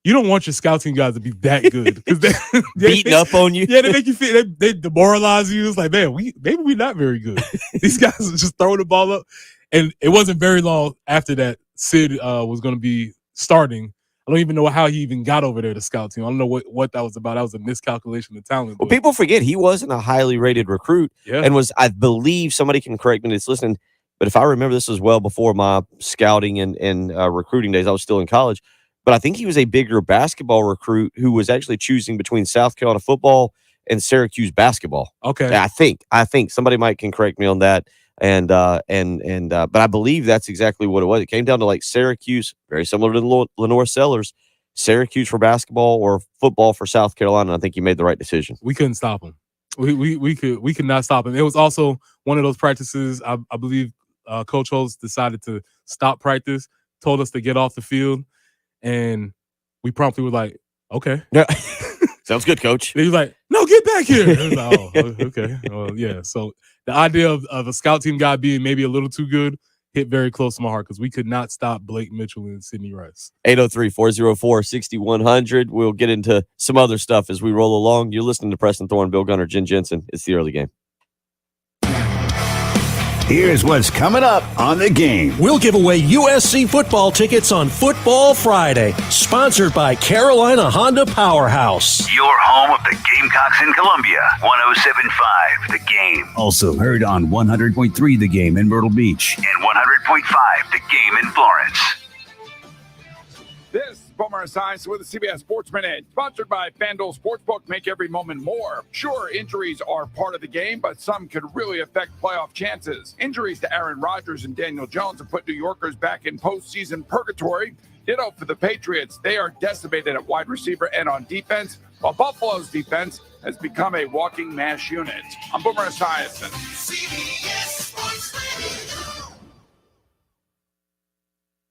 [SPEAKER 3] you don't want your scout team guys to be that good because they
[SPEAKER 1] beating up on you.
[SPEAKER 3] Yeah, they make you feel they demoralize you. It's like, man, maybe we're not very good. These guys are just throwing the ball up. And it wasn't very long after that Sid was going to be starting. I don't even know how he even got over there to scout team. I don't know what that was about. That was a miscalculation of talent.
[SPEAKER 1] Well, people forget he wasn't a highly rated recruit and was, I believe, somebody can correct me that's listening, but if I remember, this was well before my scouting and recruiting days. I was still in college. But I think he was a bigger basketball recruit who was actually choosing between South Carolina football and Syracuse basketball.
[SPEAKER 3] Okay.
[SPEAKER 1] I think somebody can correct me on that. But I believe that's exactly what it was. It came down to like Syracuse, very similar to Lenore Sellers, Syracuse for basketball or football for South Carolina. I think you made the right decision.
[SPEAKER 3] We couldn't stop him. We could not stop him. It was also one of those practices. I believe Coach Holtz decided to stop practice, told us to get off the field, and we promptly were like, okay.
[SPEAKER 1] Yeah. Sounds good, Coach.
[SPEAKER 3] He was like, no, get back here. I was like, oh, okay. Well, yeah. So the idea of a scout team guy being maybe a little too good hit very close to my heart because we could not stop Blake Mitchell and Sidney Rice.
[SPEAKER 1] 803-404-6100. We'll get into some other stuff as we roll along. You're listening to Preston Thorne, Bill Gunner, Jen Jensen. It's the early game.
[SPEAKER 4] Here's what's coming up on the game.
[SPEAKER 5] We'll give away USC football tickets on Football Friday, sponsored by Carolina Honda Powerhouse.
[SPEAKER 6] Your home of the Gamecocks in Columbia. 107.5 The Game.
[SPEAKER 4] Also heard on 100.3 The Game in Myrtle Beach.
[SPEAKER 6] And 100.5 The Game in Florence.
[SPEAKER 19] This is Boomer Esiason with the CBS Sports Minute, sponsored by FanDuel Sportsbook. Make every moment more. Sure, injuries are part of the game, but some could really affect playoff chances. Injuries to Aaron Rodgers and Daniel Jones have put New Yorkers back in postseason purgatory. Ditto for the Patriots. They are decimated at wide receiver and on defense, while Buffalo's defense has become a walking mass unit. I'm Boomer Esiason. CBS Sports Radio.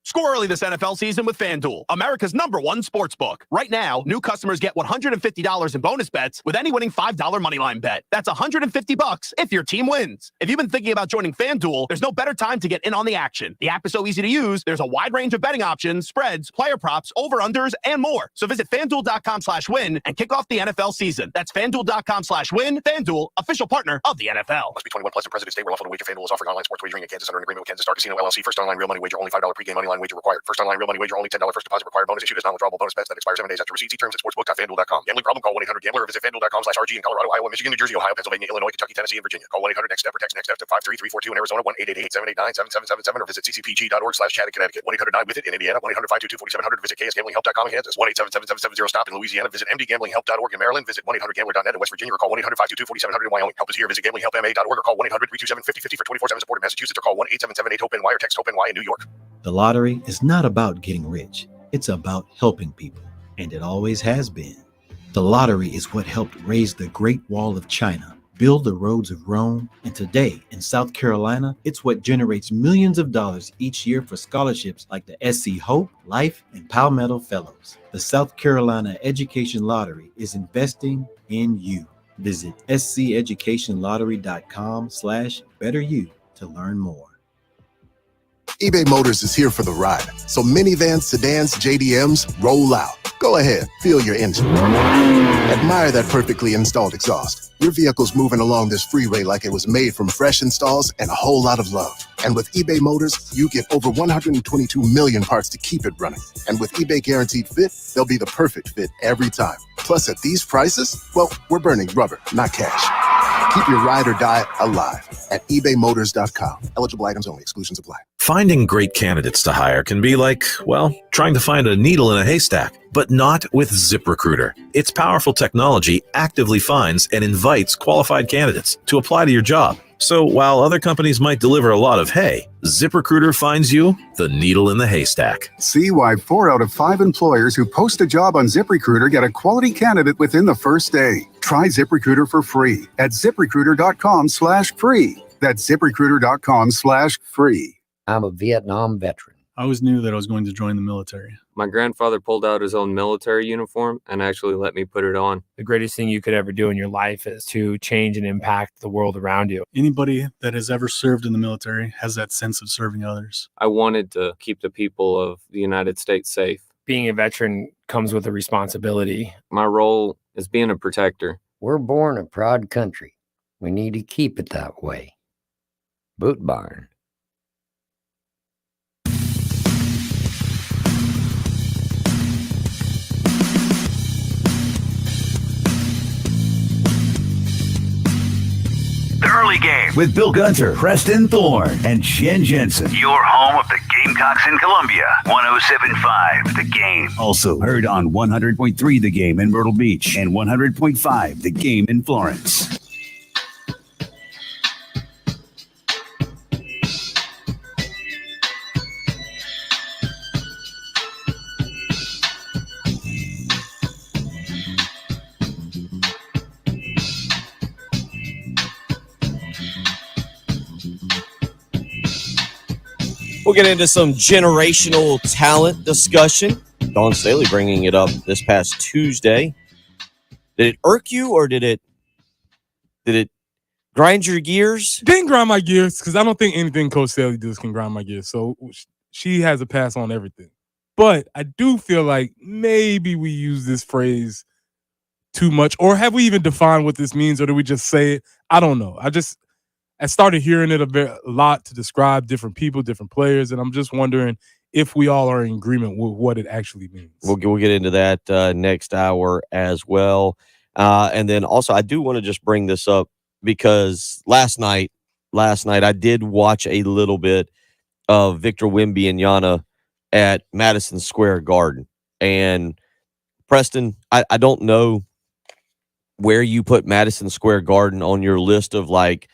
[SPEAKER 20] Score early this NFL season with FanDuel, America's #1 sportsbook. Right now, new customers get $150 in bonus bets with any winning $5 moneyline bet. That's $150 if your team wins. If you've been thinking about joining FanDuel, there's no better time to get in on the action. The app is so easy to use. There's a wide range of betting options, spreads, player props, over-unders, and more. So visit FanDuel.com/win and kick off the NFL season. That's FanDuel.com/win. FanDuel, official partner of the NFL.
[SPEAKER 21] Must be 21 plus and present state where lawful to wager. FanDuel is offering online sports wagering in Kansas under an agreement with Kansas Star Casino LLC. First online real money wager, only $5 pregame moneyline wager required. First online real money wager only. $10 first deposit required. Bonus issued as non-withdrawable bonus bets that expire 7 days after receipt. See terms at sportsbook.fanduel.com. Gambling problem? Call 1-800-GAMBLER or visit fanduel.com/RG in Colorado, Iowa, Michigan, New Jersey, Ohio, Pennsylvania, Illinois, Kentucky, Tennessee, and Virginia. Call 1-800-NEXT-STEP or text NEXT-STEP to 53342 in Arizona, 1-888-789-7777 or visit ccpg.org/chat in Connecticut. 1-800-9-WITH-IT in Indiana, 1-800-522-4700. Visit KSGamblingHelp.com in Kansas, 1-877-770-STOP in Louisiana. Visit mdgamblinghelp.org in Maryland. Visit 1-800-GAMBLER.net in West Virginia or call 1-800-522-4700 in Wyoming. Help is here. Visit gamblinghelpma.org or call 1-800-327-5050 for 24/7 support in Massachusetts or call 1-877-8-HOPE-NY or text HOPE-NY in New York.
[SPEAKER 22] The lottery is not about getting rich. It's about helping people, and it always has been. The lottery is what helped raise the Great Wall of China, build the roads of Rome, and today in South Carolina, it's what generates millions of dollars each year for scholarships like the SC Hope, Life, and Palmetto Fellows. The South Carolina Education Lottery is investing in you. Visit sceducationlottery.com/betteryou to learn more.
[SPEAKER 23] eBay Motors is here for the ride. So minivans, sedans, JDMs, roll out. Go ahead, feel your engine. Admire that perfectly installed exhaust. Your vehicle's moving along this freeway like it was made from fresh installs and a whole lot of love. And with eBay Motors, you get over 122 million parts to keep it running. And with eBay Guaranteed Fit, they'll be the perfect fit every time. Plus, at these prices, well, we're burning rubber, not cash. Keep your ride or die alive at ebaymotors.com. Eligible items only. Exclusions apply.
[SPEAKER 24] Finding great candidates to hire can be like, well, trying to find a needle in a haystack, but not with ZipRecruiter. Its powerful technology actively finds and invites qualified candidates to apply to your job. So while other companies might deliver a lot of hay, ZipRecruiter finds you the needle in the haystack.
[SPEAKER 25] See why 4 out of 5 employers who post a job on ZipRecruiter get a quality candidate within the first day. Try ZipRecruiter for free at ZipRecruiter.com/free. That's ZipRecruiter.com/free.
[SPEAKER 26] I'm a Vietnam veteran.
[SPEAKER 27] I always knew that I was going to join the military.
[SPEAKER 28] My grandfather pulled out his own military uniform and actually let me put it on.
[SPEAKER 29] The greatest thing you could ever do in your life is to change and impact the world around you.
[SPEAKER 27] Anybody that has ever served in the military has that sense of serving others.
[SPEAKER 28] I wanted to keep the people of the United States safe.
[SPEAKER 29] Being a veteran comes with a responsibility.
[SPEAKER 28] My role is being a protector.
[SPEAKER 26] We're born a proud country. We need to keep it that way. Boot Barn.
[SPEAKER 6] The early game
[SPEAKER 4] With Bill Gunter, Preston Thorne, and Jen Jensen.
[SPEAKER 6] Your home of the Gamecocks in Columbia. 107.5 The Game.
[SPEAKER 4] Also heard on 100.3 The Game in Myrtle Beach and 100.5 The Game in Florence.
[SPEAKER 1] We'll get into some generational talent discussion. Dawn Staley bringing it up this past Tuesday. Did it irk you or did it grind your gears?
[SPEAKER 3] It didn't grind my gears because I don't think anything Coach Staley does can grind my gears. So she has a pass on everything. But I do feel like maybe we use this phrase too much. Or have we even defined what this means? Or do we just say it? I don't know. I started hearing it a lot to describe different people, different players, and I'm just wondering if we all are in agreement with what it actually means.
[SPEAKER 1] We'll get into that next hour as well. And then also, I do want to just bring this up because last night I did watch a little bit of Victor Wembanyama at Madison Square Garden. And Preston, I don't know where you put Madison Square Garden on your list of like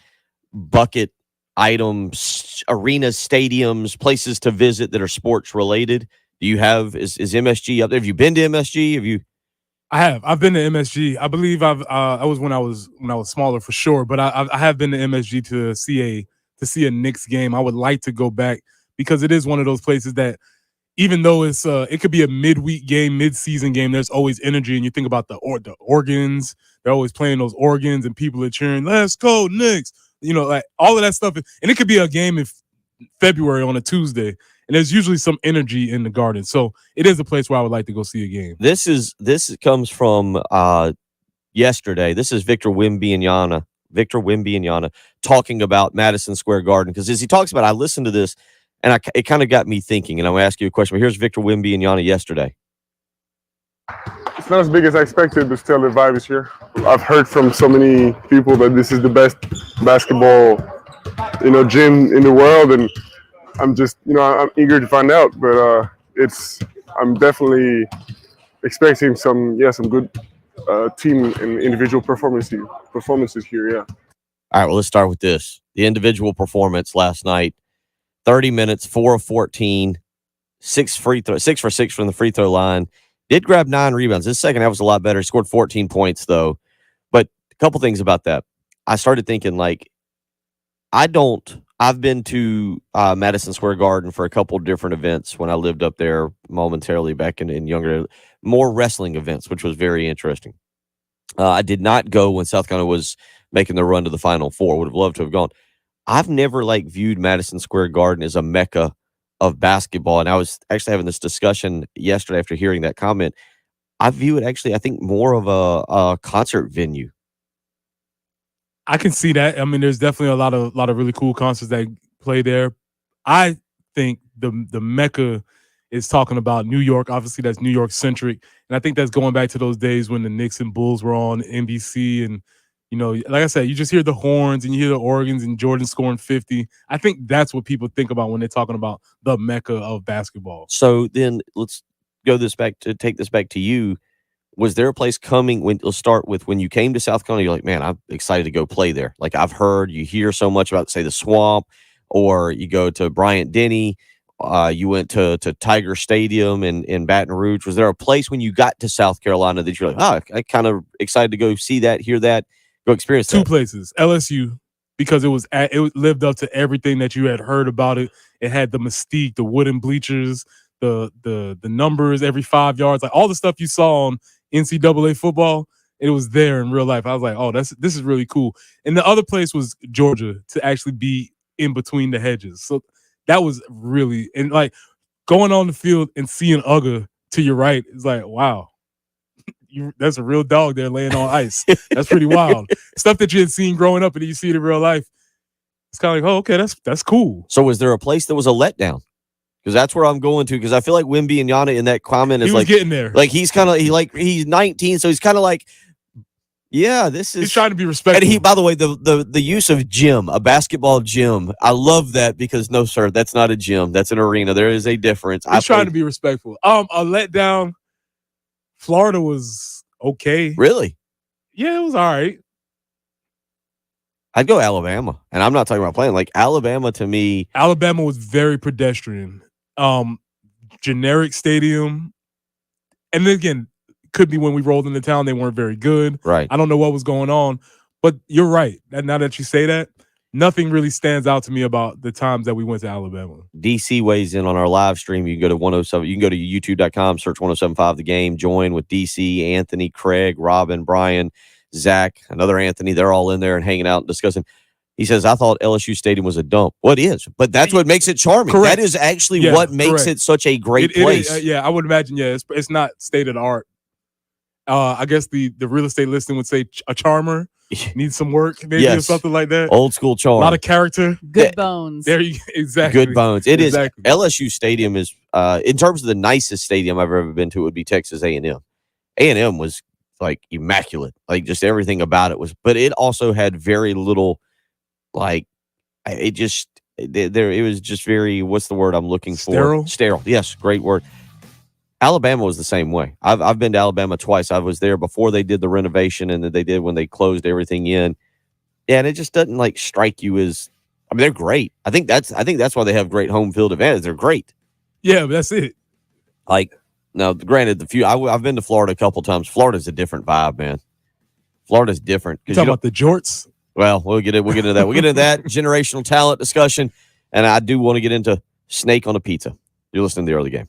[SPEAKER 1] bucket items, arenas, stadiums, places to visit that are sports related. Do you have is MSG up there? Have you been to MSG? Have you?
[SPEAKER 3] I have. I've been to MSG. I believe I was when I was smaller for sure, but I have been to MSG to see a Knicks game. I would like to go back because it is one of those places that even though it's it could be a midweek game, mid-season game, there's always energy. And you think about the organs, they're always playing those organs and people are cheering, "Let's go Knicks." You know, like all of that stuff. And it could be a game in February on a Tuesday. And there's usually some energy in the Garden. So it is a place where I would like to go see a game.
[SPEAKER 1] This comes from yesterday. This is Victor Wembanyama talking about Madison Square Garden. Because as he talks about, I listened to this And it kind of got me thinking, and I'm going to ask you a question. But here's Victor Wembanyama yesterday.
[SPEAKER 2] It's not as big as I expected, but still the vibe is here. I've heard from so many people that this is the best basketball, gym in the world, and I'm just, I'm eager to find out. But I'm definitely expecting some good team and individual performances here. Yeah.
[SPEAKER 1] All right, well, let's start with this. The individual performance last night, 30 minutes, 4 of 14, 6 for 6 from the free throw line. Did grab 9 rebounds. This second half was a lot better. He scored 14 points, though. But a couple things about that. I started thinking, I've been to Madison Square Garden for a couple different events when I lived up there momentarily back in younger, more wrestling events, which was very interesting. I did not go when South Carolina was making the run to the Final Four. Would have loved to have gone. I've never viewed Madison Square Garden as a mecca of basketball. And I was actually having this discussion yesterday after hearing that comment. I view it actually, I think, more of a concert venue.
[SPEAKER 3] I can see that. I mean, there's definitely a lot of really cool concerts that play there. I think the mecca is talking about New York. Obviously, that's New York centric, and I think that's going back to those days when the Knicks and Bulls were on NBC. And like I said, you just hear the horns and you hear the organs and Jordan scoring 50. I think that's what people think about when they're talking about the mecca of basketball.
[SPEAKER 1] So then let's take this back to you. Was there a place coming let's start with when you came to South Carolina, you're like, man, I'm excited to go play there. Like I've heard, you hear so much about, say, the Swamp, or you go to Bryant-Denny, you went to Tiger Stadium in Baton Rouge. Was there a place when you got to South Carolina that you're like, I kind of excited to go see that, hear that, go experience that?
[SPEAKER 3] 2 places. LSU, because it lived up to everything that you had heard about it. It had the mystique, the wooden bleachers, the numbers every 5 yards, like all the stuff you saw on NCAA football. It was there in real life. I was like, oh, this is really cool. And the other place was Georgia, to actually be in between the hedges. So that was really, and like going on the field and seeing Uga to your right, it's like, wow, that's a real dog there laying on ice. That's pretty wild. Stuff that you had seen growing up and you see it in real life. It's kind of like, oh, okay, that's cool.
[SPEAKER 1] So was there a place that was a letdown? Because that's where I'm going to. Because I feel like Wembanyama in that comment is
[SPEAKER 3] he was getting there.
[SPEAKER 1] Like he's kind of he's 19, so he's kind of like, yeah, this is.
[SPEAKER 3] He's trying to be respectful.
[SPEAKER 1] And by the way, the use of gym, a basketball gym, I love that, because no, sir, that's not a gym. That's an arena. There is a difference.
[SPEAKER 3] He's trying to be respectful. A letdown. Florida was okay.
[SPEAKER 1] Really?
[SPEAKER 3] Yeah, it was all right.
[SPEAKER 1] I'd go Alabama, and I'm not talking about playing. Like Alabama, to me,
[SPEAKER 3] Alabama was very pedestrian. Generic stadium, and then again, could be when we rolled into town they weren't very good.
[SPEAKER 1] Right.
[SPEAKER 3] I don't know what was going on, but you're right. And now that you say that, nothing really stands out to me about the times that we went to Alabama.
[SPEAKER 1] DC weighs in on our live stream. You can go to 107. You can go to youtube.com, search 1075 The Game. Join with DC, Anthony, Craig, Robin, Brian, Zach, another Anthony. They're all in there and hanging out and discussing. He says, I thought LSU Stadium was a dump. Well, it is, but that's what makes it charming.
[SPEAKER 3] Correct.
[SPEAKER 1] That is actually what makes it such a great place.
[SPEAKER 3] Yeah, I would imagine, it's not state of the art. I guess the real estate listing would say a charmer. Needs some work, maybe, or something like that.
[SPEAKER 1] Old school charm.
[SPEAKER 3] A lot of character.
[SPEAKER 13] Good bones.
[SPEAKER 3] There you exactly.
[SPEAKER 1] Good bones. It is. LSU Stadium is, in terms of the nicest stadium I've ever been to, it would be Texas A&M. A&M was like immaculate. Like just everything about it was, but it also had very little, like, it was just very, what's the word I'm looking for? Sterile. Yes, great word. Alabama was the same way. I've been to Alabama twice. I was there before they did the renovation, and that they did when they closed everything in. Yeah, and it just doesn't like strike you as. I mean, they're great. I think that's why they have great home field advantage. They're great.
[SPEAKER 3] Yeah, but that's it.
[SPEAKER 1] Like, now, granted, I've been to Florida a couple times. Florida's a different vibe, man. Florida's different.
[SPEAKER 3] You talking about the jorts?
[SPEAKER 1] Well, we'll get into that. We'll get into that generational talent discussion, and I do want to get into Snake on a Pizza. You're listening to the early game.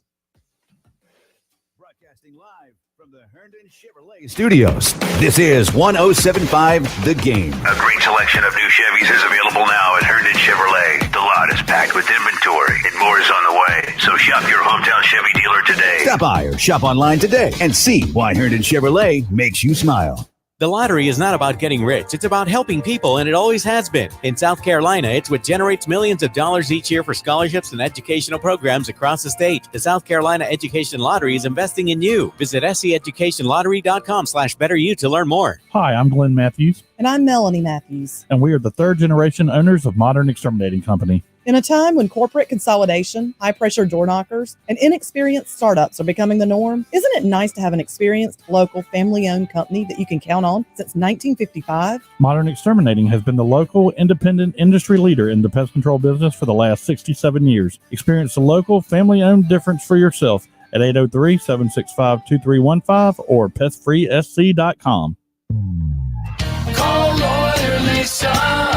[SPEAKER 4] Broadcasting live from the Herndon Chevrolet Studios. This is 1075 The Game.
[SPEAKER 6] A great selection of new Chevys is available now at Herndon Chevrolet. The lot is packed with inventory, and more is on the way. So shop your hometown Chevy dealer today.
[SPEAKER 4] Stop by or shop online today and see why Herndon Chevrolet makes you smile.
[SPEAKER 7] The lottery is not about getting rich. It's about helping people, and it always has been. In South Carolina, it's what generates millions of dollars each year for scholarships and educational programs across the state. The South Carolina Education Lottery is investing in you. Visit seeducationlottery.com/betteryou to learn more.
[SPEAKER 8] Hi, I'm Glenn Matthews.
[SPEAKER 9] And I'm Melanie Matthews.
[SPEAKER 8] And we are the third-generation owners of Modern Exterminating Company.
[SPEAKER 9] In a time when corporate consolidation, high-pressure door knockers, and inexperienced startups are becoming the norm, isn't it nice to have an experienced, local, family-owned company that you can count on since 1955?
[SPEAKER 8] Modern Exterminating has been the local, independent industry leader in the pest control business for the last 67 years. Experience the local, family-owned difference for yourself at 803-765-2315 or pestfreesc.com.
[SPEAKER 10] Call Lawyer Lisa.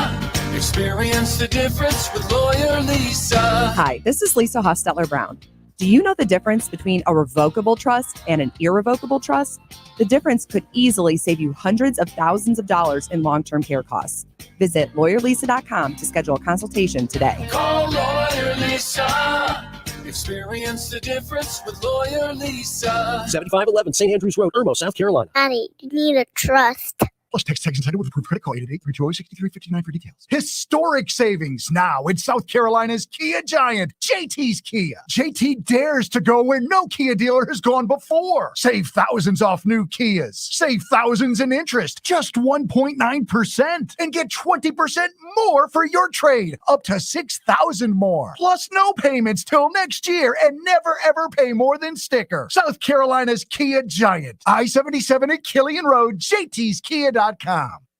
[SPEAKER 10] Experience the difference with Lawyer Lisa.
[SPEAKER 11] Hi, this is Lisa Hostetler Brown. Do you know the difference between a revocable trust and an irrevocable trust? The difference could easily save you hundreds of thousands of dollars in long-term care costs. Visit lawyerlisa.com to schedule a consultation today.
[SPEAKER 10] Call Lawyer Lisa. Experience the difference with Lawyer Lisa.
[SPEAKER 5] 7511 St. Andrews Road, Irmo, South Carolina.
[SPEAKER 12] Honey, you need a trust.
[SPEAKER 14] Plus, text entitled with approved credit call 888-320-6359 for details. Historic savings now in South Carolina's Kia Giant, JT's Kia. JT dares to go where no Kia dealer has gone before. Save thousands off new Kias. Save thousands in interest, just 1.9%. And get 20% more for your trade, up to $6,000 more. Plus, no payments till next year and never ever pay more than sticker. South Carolina's Kia Giant. I-77 at Killian Road, JT's Kia.com.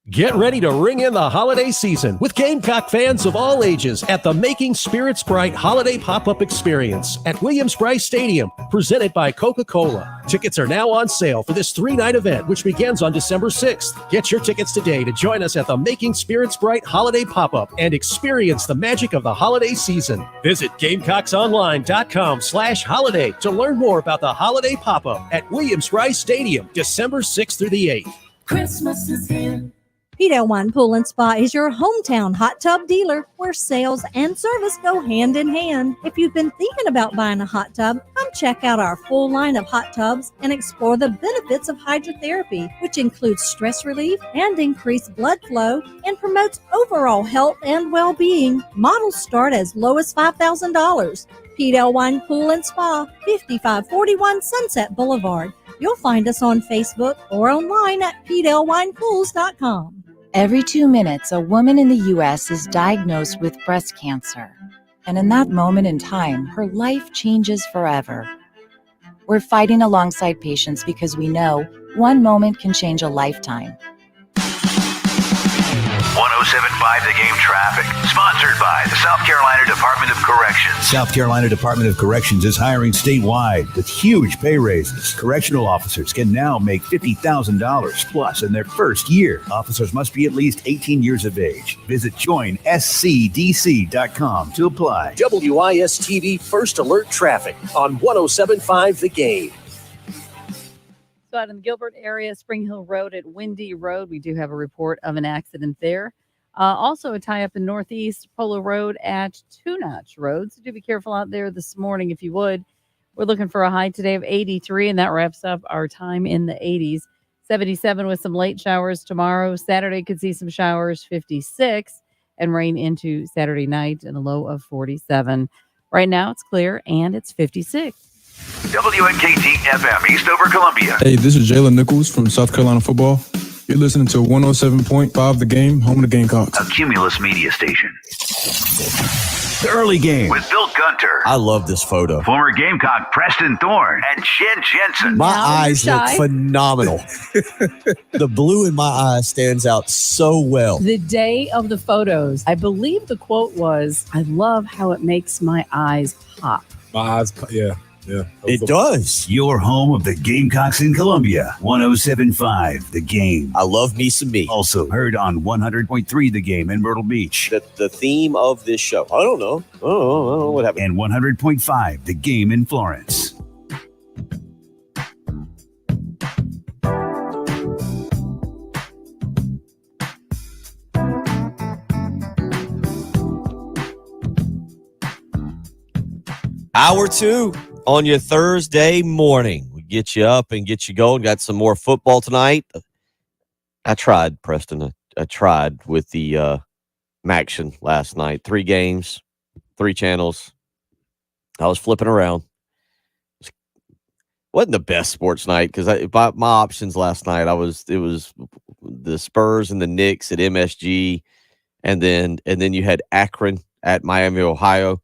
[SPEAKER 5] Get ready to ring in the holiday season with Gamecock fans of all ages at the Making Spirits Bright Holiday Pop-Up Experience at Williams-Brice Stadium, presented by Coca-Cola. Tickets are now on sale for this 3-night event, which begins on December 6th. Get your tickets today to join us at the Making Spirits Bright Holiday Pop-Up and experience the magic of the holiday season. Visit GamecocksOnline.com/holiday to learn more about the Holiday Pop-Up at Williams-Brice Stadium, December 6th through the 8th.
[SPEAKER 10] Christmas is here.
[SPEAKER 17] Pete Wine Pool and Spa is your hometown hot tub dealer where sales and service go hand in hand. If you've been thinking about buying a hot tub, come check out our full line of hot tubs and explore the benefits of hydrotherapy, which includes stress relief and increased blood flow and promotes overall health and well-being. Models start as low as $5,000. Pete Wine Pool and Spa, 5541 Sunset Boulevard. You'll find us on Facebook or online at PeteLWinePools.com.
[SPEAKER 15] Every 2 minutes, a woman in the U.S. is diagnosed with breast cancer. And in that moment in time, her life changes forever. We're fighting alongside patients because we know one moment can change a lifetime.
[SPEAKER 6] 1075 The Game traffic, sponsored by the South Carolina Department of Corrections.
[SPEAKER 4] South Carolina Department of Corrections is hiring statewide with huge pay raises. Correctional officers can now make $50,000 plus in their first year. Officers must be at least 18 years of age. Visit joinscdc.com to apply.
[SPEAKER 5] WIS-TV First Alert Traffic on 1075 The Game.
[SPEAKER 13] So out in the Gilbert area, Spring Hill Road at Windy Road, we do have a report of an accident there. Also a tie-up in Northeast Polo Road at Two Notch Road. So do be careful out there this morning if you would. We're looking for a high today of 83, and that wraps up our time in the 80s. 77 with some late showers tomorrow. Saturday could see some showers, 56, and rain into Saturday night and a low of 47. Right now it's clear, and it's 56.
[SPEAKER 6] WNKT FM, Eastover, Columbia.
[SPEAKER 16] Hey, this is Jalen Nichols from South Carolina Football. You're listening to 107.5 The Game, home of the Gamecocks.
[SPEAKER 6] A Cumulus media station.
[SPEAKER 4] The early game.
[SPEAKER 6] With Bill Gunter.
[SPEAKER 1] I love this photo.
[SPEAKER 6] Former Gamecock Preston Thorne and Jen Jensen.
[SPEAKER 1] My eyes look phenomenal. The blue in my eyes stands out so well.
[SPEAKER 13] The day of the photos, I believe the quote was, "I love how it makes my eyes pop."
[SPEAKER 16] My eyes, yeah.
[SPEAKER 1] It does.
[SPEAKER 4] Your home of the Gamecocks in Columbia. 107.5 The Game.
[SPEAKER 1] I love me some me.
[SPEAKER 4] Also heard on 100.3 The Game in Myrtle Beach.
[SPEAKER 1] The theme of this show. I don't know what happened.
[SPEAKER 4] And 100.5 The Game in Florence.
[SPEAKER 1] Hour 2 on your Thursday morning. We get you up and get you going. Got some more football tonight. I tried, Preston. I tried with the Maction last night. 3 games, 3 channels. I was flipping around. Wasn't the best sports night because my options last night. It was the Spurs and the Knicks at MSG, and then you had Akron at Miami, Ohio.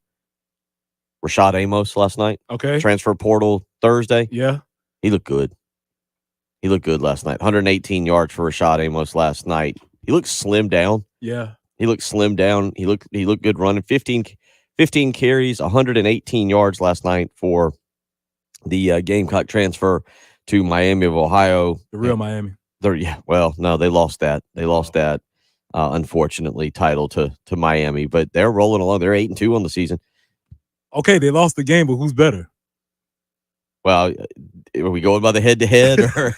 [SPEAKER 1] Rashad Amos last night.
[SPEAKER 3] Okay.
[SPEAKER 1] Transfer portal Thursday.
[SPEAKER 3] Yeah.
[SPEAKER 1] He looked good. He looked good last night. 118 yards for Rashad Amos last night. He looked slimmed down.
[SPEAKER 3] Yeah.
[SPEAKER 1] He looked slimmed down. He looked good running. 15 carries, 118 yards last night for the Gamecock transfer to Miami of Ohio.
[SPEAKER 3] The real Miami.
[SPEAKER 1] No, they lost that. They lost that, unfortunately, title to Miami. But they're rolling along. They're 8-2 on the season.
[SPEAKER 3] Okay, they lost the game, but who's better?
[SPEAKER 1] Well, are we going by the head-to-head? Or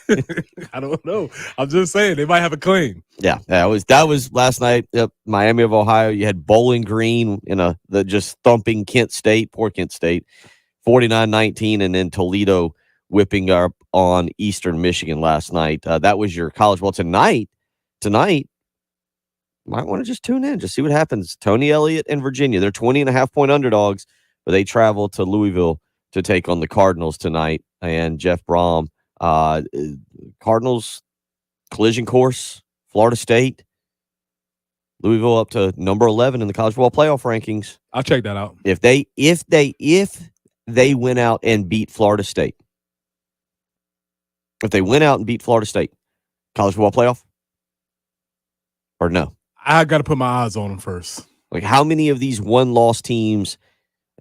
[SPEAKER 3] I don't know. I'm just saying they might have a claim.
[SPEAKER 1] Yeah, that was last night. Yep, Miami of Ohio. You had Bowling Green in the just thumping Kent State, poor Kent State, 49-19, and then Toledo whipping up on Eastern Michigan last night. That was your college. Well, tonight, might want to just tune in, just see what happens. Tony Elliott and Virginia. They're 20.5-point underdogs, but they travel to Louisville to take on the Cardinals tonight. And Jeff Brom, Cardinals collision course, Florida State, Louisville up to number 11 in the college football playoff rankings.
[SPEAKER 3] I'll check that out.
[SPEAKER 1] If they went out and beat Florida State, college football playoff, or no?
[SPEAKER 3] I got to put my eyes on them first.
[SPEAKER 1] Like, how many of these one-loss teams?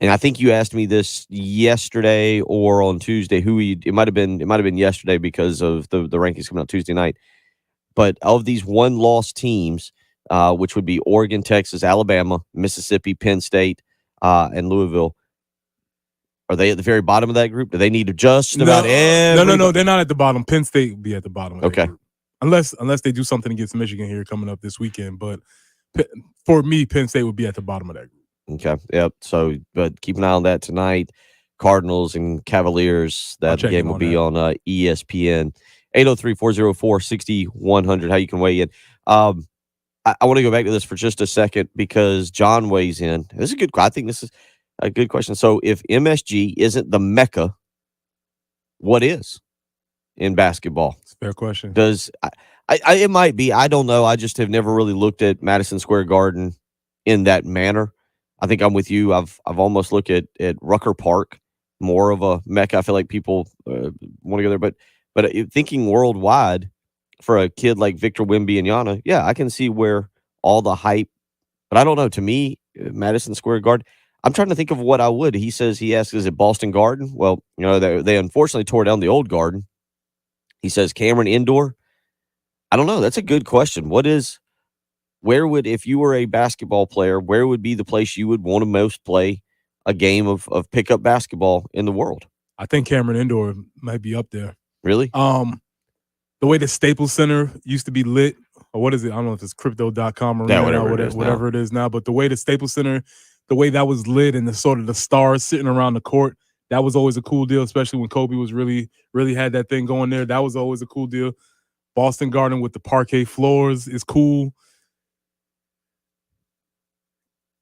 [SPEAKER 1] And I think you asked me this yesterday or on Tuesday. It might have been yesterday because of the rankings coming out Tuesday night. But of these one-loss teams, which would be Oregon, Texas, Alabama, Mississippi, Penn State, and Louisville, are they at the very bottom of that group? Do they need to just about everybody?
[SPEAKER 3] No. They're not at the bottom. Penn State would be at the bottom of that
[SPEAKER 1] Okay.
[SPEAKER 3] group. Unless they do something against Michigan here coming up this weekend. But for me, Penn State would be at the bottom of that group.
[SPEAKER 1] Okay. Yep. So, but keep an eye on that tonight. Cardinals and Cavaliers. That game will be on ESPN. 803-404-6100. How you can weigh in. I want to go back to this for just a second because John weighs in. This is a good. I think this is a good question. So, if MSG isn't the Mecca, what is in basketball?
[SPEAKER 3] It's a fair question.
[SPEAKER 1] It might be. I don't know. I just have never really looked at Madison Square Garden in that manner. I think I'm with you. I've almost looked at Rucker Park, more of a Mecca. I feel like people want to go there, but thinking worldwide for a kid like Victor Wembanyama, yeah, I can see where all the hype. But I don't know. To me, Madison Square Garden. I'm trying to think of what I would. He asks, is it Boston Garden? Well, they unfortunately tore down the old Garden. He says Cameron Indoor. I don't know. That's a good question. If you were a basketball player, where would be the place you would want to most play a game of pickup basketball in the world?
[SPEAKER 3] I think Cameron Indoor might be up there.
[SPEAKER 1] Really?
[SPEAKER 3] The way the Staples Center used to be lit, or what is it? I don't know if it's crypto.com or whatever it is now, but the way the Staples Center, the way that was lit and the sort of the stars sitting around the court, that was always a cool deal, especially when Kobe was really had that thing going there. That was always a cool deal. Boston Garden with the parquet floors is cool.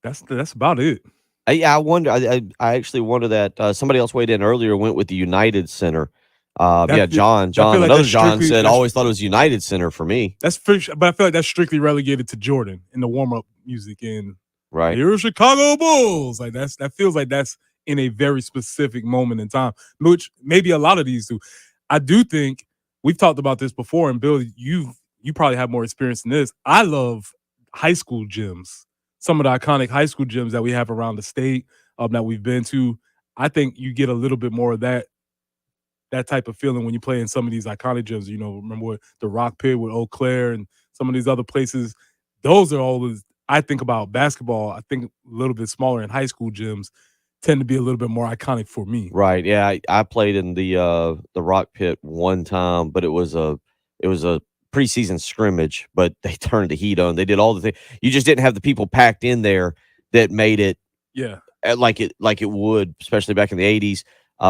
[SPEAKER 3] That's about it.
[SPEAKER 1] I wonder. I actually wonder that somebody else weighed in earlier. Went with the United Center. John. Another John said always thought it was United Center for me.
[SPEAKER 3] But I feel like that's strictly relegated to Jordan in the warm up music and
[SPEAKER 1] right.
[SPEAKER 3] You're Chicago Bulls. Like that feels like that's in a very specific moment in time, which maybe a lot of these do. I do think we've talked about this before, and Bill, you probably have more experience in this. I love high school gyms. Some of the iconic high school gyms that we have around the state that we've been to, I think you get a little bit more of that type of feeling when you play in some of these iconic gyms. Remember the Rock Pit with Eau Claire and some of these other places. Those are always, I think about basketball, I think a little bit smaller in high school gyms tend to be a little bit more iconic for me.
[SPEAKER 1] Right. Yeah. I played in the Rock Pit one time, but it was a preseason scrimmage, but they turned the heat on. They did all the things. You just didn't have the people packed in there that made it
[SPEAKER 3] like
[SPEAKER 1] it would, especially back in the 80s.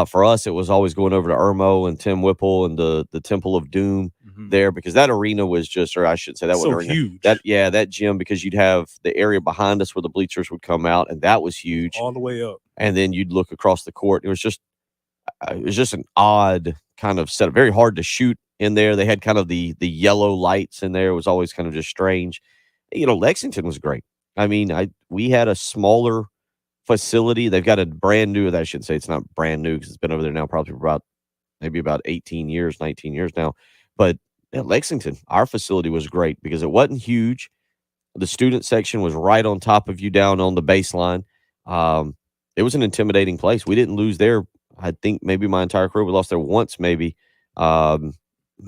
[SPEAKER 1] For us, it was always going over to Irmo and Tim Whipple and the Temple of Doom there, because that arena was just, or I should say that
[SPEAKER 3] So
[SPEAKER 1] was
[SPEAKER 3] huge.
[SPEAKER 1] that gym, because you'd have the area behind us where the bleachers would come out, and that was huge.
[SPEAKER 3] all the way up.
[SPEAKER 1] And then you'd look across the court. It was just an odd kind of setup. Very hard to shoot in there. They had kind of the yellow lights in there. It was always kind of just strange. Lexington was great. I mean, we had a smaller facility. They've got a brand new, I shouldn't say it's not brand new because it's been over there now probably for maybe about 18 years, 19 years now. But Lexington, our facility was great because it wasn't huge. The student section was right on top of you down on the baseline. It was an intimidating place. We didn't lose there. I think maybe my entire career. We lost there once, maybe.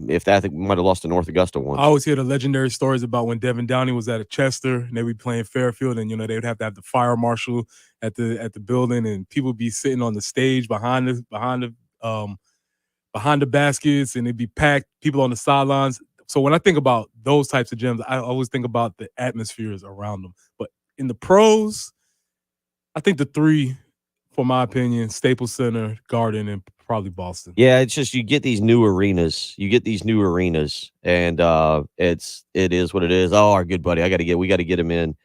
[SPEAKER 1] If that, I think we might have lost to North Augusta once.
[SPEAKER 3] I always hear the legendary stories about when Devin Downey was at a Chester and they would be playing Fairfield, and they would have to have the fire marshal at the building, and people would be sitting on the stage behind the baskets, and it'd be packed, people on the sidelines. So when I think about those types of gyms, I always think about the atmospheres around them. But in the pros, I think the three, for my opinion, Staples Center, Garden, and probably Boston.
[SPEAKER 1] Yeah, it's just you get these new arenas. And it is what it is. Oh, our good buddy, we got to get him in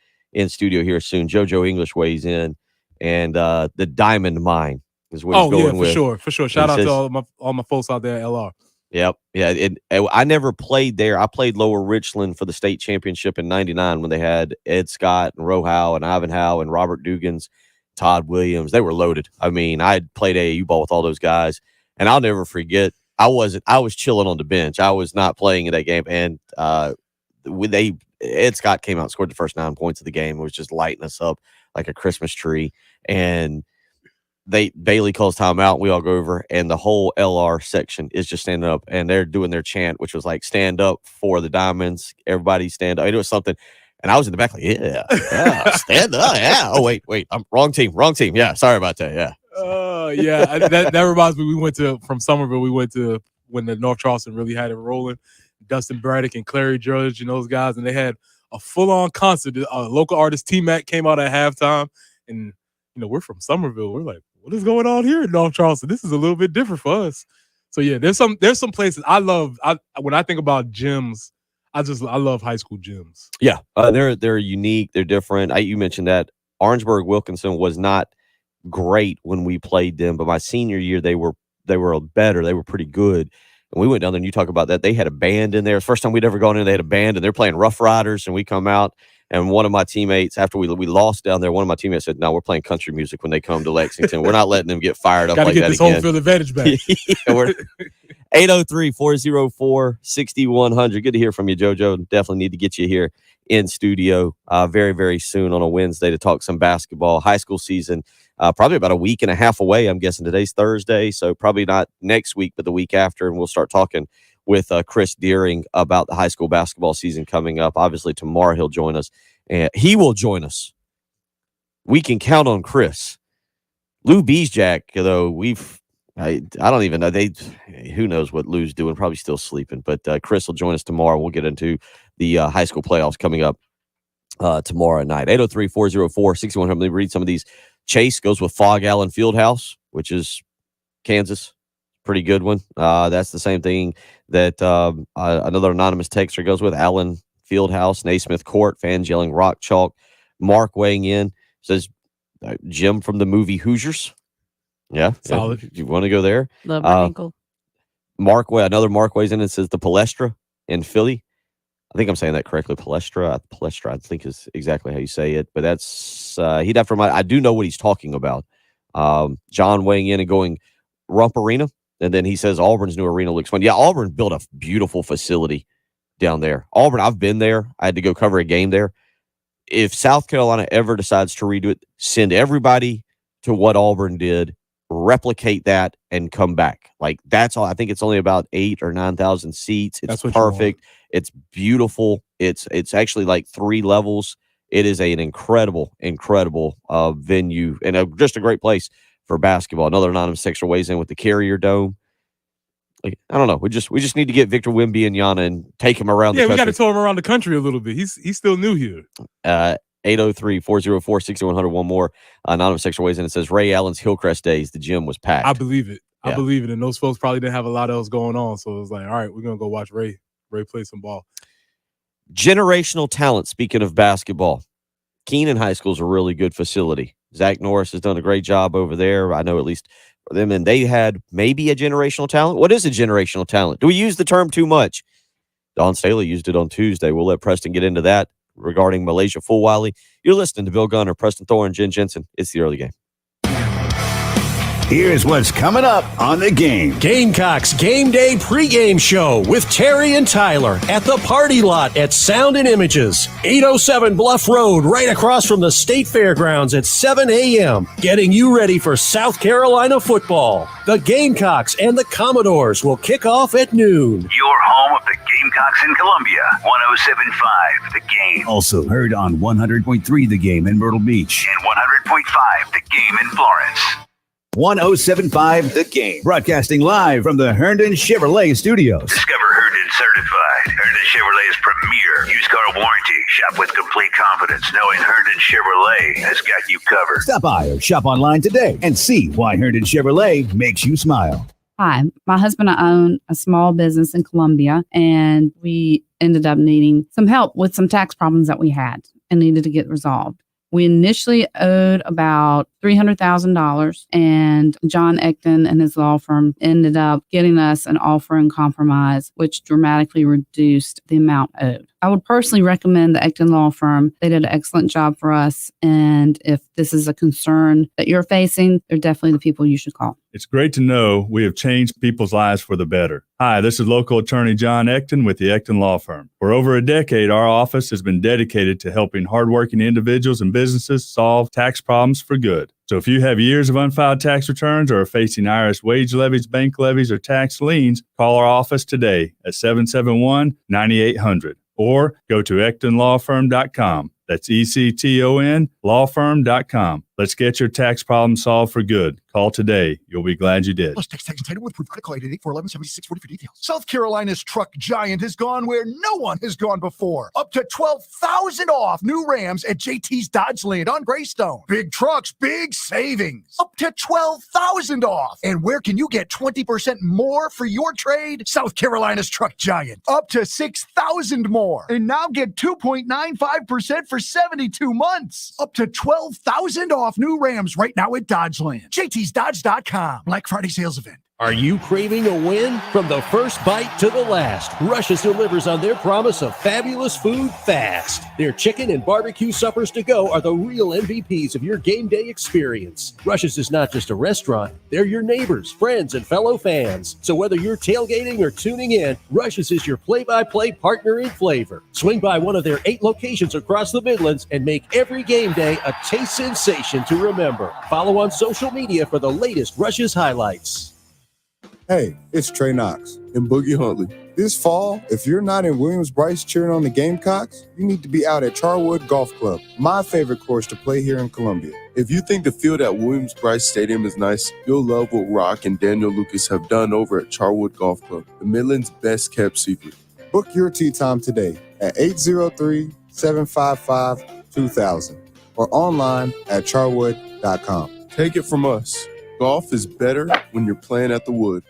[SPEAKER 1] studio here soon. JoJo English weighs in, and the Diamond Mine is what he's going with.
[SPEAKER 3] For sure. Shout out to all my folks out there at LR.
[SPEAKER 1] Yep. Yeah. I never played there. I played Lower Richland for the state championship in '99 when they had Ed Scott and Roe Howe and Ivan Howe and Robert Dugans, Todd Williams. They were loaded. I mean, I had played AAU ball with all those guys, and I'll never forget. I was chilling on the bench. I was not playing in that game, and Ed Scott came out and scored the first 9 points of the game. It was just lighting us up like a Christmas tree, and Bailey calls timeout, and we all go over, and the whole LR section is just standing up, and they're doing their chant, which was like "Stand up for the Diamonds." Everybody stand up. It was something, and I was in the back like, "Yeah, stand up, yeah." Oh wait, I'm wrong team. Yeah, sorry about that. Yeah.
[SPEAKER 3] That reminds me. From Somerville. We went to when the North Charleston really had it rolling. Dustin Braddock and Clary Judge and those guys, and they had a full-on concert. Local artist T-Mac came out at halftime, and we're from Somerville. We're like, what is going on here in North Charleston? This is a little bit different for us. So yeah, there's some places I love. When I think about gyms, I love high school gyms.
[SPEAKER 1] Yeah, they're unique. They're different. You mentioned that Orangeburg Wilkinson was not great when we played them, but my senior year they were better. They were pretty good. And we went down there, and you talk about that. They had a band in there. It's the first time we'd ever gone in. They had a band, and they're playing Rough Riders, and we come out. And one of my teammates, after we lost down there, one of my teammates said, "No, we're playing country music when they come to Lexington. We're not letting them get fired up like that again."
[SPEAKER 3] Got to get this home field advantage back.
[SPEAKER 1] We're 803-404-6100. Good to hear from you, JoJo. Definitely need to get you here in studio very, very soon on a Wednesday to talk some basketball. High school season, probably about a week and a half away. I'm guessing today's Thursday, so probably not next week, but the week after, and we'll start talking with Chris Deering about the high school basketball season coming up. Obviously, tomorrow he'll join us, and he will join us. We can count on Chris. Lou Beesjack, though, I don't even know. Who knows what Lou's doing? Probably still sleeping. But Chris will join us tomorrow. We'll get into the high school playoffs coming up tomorrow night. 803-404-6100. Let me read some of these. Chase goes with Fog Allen Fieldhouse, which is Kansas. Pretty good one. That's the same thing that another anonymous texter goes with. Allen Fieldhouse, Naismith Court, fans yelling Rock Chalk. Mark weighing in says Jim from the movie Hoosiers. Yeah,
[SPEAKER 3] solid.
[SPEAKER 1] You want to go there?
[SPEAKER 13] Love my ankle.
[SPEAKER 1] Another Mark weighs in and says the Palestra in Philly. I think I'm saying that correctly. Palestra, I think is exactly how you say it. But that's he'd have to remind. I do know what he's talking about. John weighing in and going Rump Arena. And then he says Auburn's new arena looks fun. Yeah, Auburn built a beautiful facility down there. Auburn, I've been there. I had to go cover a game there. If South Carolina ever decides to redo it, send everybody to what Auburn did, replicate that, and come back. Like, that's all. I think it's only about 8,000 or 9,000 seats. It's perfect. It's beautiful. It's actually like 3 levels. It is an incredible venue and just a great place for basketball. Another anonymous texter weighs in with the Carrier Dome. Like, I don't know. We just need to get Victor Wimby and Yana and take him around the country.
[SPEAKER 3] We got to tour him around the country a little bit. He's still new here.
[SPEAKER 1] 803-404-6100. One more anonymous extra ways in. It says Ray Allen's Hillcrest days. The gym was packed.
[SPEAKER 3] I believe it.
[SPEAKER 1] Yeah.
[SPEAKER 3] I believe it. And those folks probably didn't have a lot else going on. So it was like, all right, we're going to go watch Ray play some ball.
[SPEAKER 1] Generational talent. Speaking of basketball, Keenan High School is a really good facility. Zach Norris has done a great job over there. I know at least for them, and they had maybe a generational talent. What is a generational talent? Do we use the term too much? Don Staley used it on Tuesday. We'll let Preston get into that regarding Malaysia Fulwiley. You're listening to Bill Gunner, Preston Thorne, Jen Jensen. It's the early game.
[SPEAKER 4] Here's what's coming up on the game.
[SPEAKER 5] Gamecocks Game Day pregame show with Terry and Tyler at the party lot at Sound and Images, 807 Bluff Road, right across from the State Fairgrounds at 7 a.m., getting you ready for South Carolina football. The Gamecocks and the Commodores will kick off at noon.
[SPEAKER 6] Your home of the Gamecocks in Columbia, 107.5 The Game.
[SPEAKER 4] Also heard on 100.3 The Game in Myrtle Beach.
[SPEAKER 6] And 100.5 The Game in Florence.
[SPEAKER 4] 107.5 The Game. Broadcasting live from the Herndon Chevrolet Studios.
[SPEAKER 6] Discover Herndon Certified. Herndon Chevrolet's premier used car warranty. Shop with complete confidence knowing Herndon Chevrolet has got you covered.
[SPEAKER 4] Stop by or shop online today and see why Herndon Chevrolet makes you smile.
[SPEAKER 18] Hi, my husband and I own a small business in Columbia, and we ended up needing some help with some tax problems that we had and needed to get resolved. We initially owed about $300,000, and John Ecton and his law firm ended up getting us an offer in compromise, which dramatically reduced the amount owed. I would personally recommend the Ecton law firm. They did an excellent job for us, and if this is a concern that you're facing, they're definitely the people you should call.
[SPEAKER 19] It's great to know we have changed people's lives for the better. Hi, this is local attorney John Ecton with the Ecton Law Firm. For over a decade, our office has been dedicated to helping hardworking individuals and businesses solve tax problems for good. So if you have years of unfiled tax returns or are facing IRS wage levies, bank levies, or tax liens, call our office today at 771-9800 or go to EctonLawFirm.com. That's ECTON lawfirm.com. Let's get your tax problem solved for good. Call today. You'll be glad you did.
[SPEAKER 14] Plus, text entitled with proof critical 888-411-7640 for details. South Carolina's truck giant has gone where no one has gone before. Up to $12,000 off new Rams at JT's Dodge Land on Greystone. Big trucks, big savings. Up to $12,000 off. And where can you get 20% more for your trade? South Carolina's truck giant. Up to $6,000 more. And now get 2.95% for 72 months. Up to $12,000 off new Rams right now at Dodgeland. JT'sDodge.com. Black Friday sales event.
[SPEAKER 5] Are you craving a win? From the first bite to the last, Rush's delivers on their promise of fabulous food fast. Their chicken and barbecue suppers to go are the real MVPs of your game day experience. Rush's is not just a restaurant, they're your neighbors, friends, and fellow fans. So whether you're tailgating or tuning in, Rush's is your play-by-play partner in flavor. Swing by one of their 8 locations across the Midlands and make every game day a taste sensation to remember. Follow on social media for the latest Rush's highlights.
[SPEAKER 20] Hey, it's Trey Knox and Boogie Huntley. This fall, if you're not in Williams-Brice cheering on the Gamecocks, you need to be out at Charwood Golf Club, my favorite course to play here in Columbia.
[SPEAKER 21] If you think the field at Williams-Brice Stadium is nice, you'll love what Rock and Daniel Lucas have done over at Charwood Golf Club, the Midland's best-kept secret.
[SPEAKER 20] Book your tee time today at 803-755-2000 or online at charwood.com.
[SPEAKER 21] Take it from us. Golf is better when you're playing at the Wood.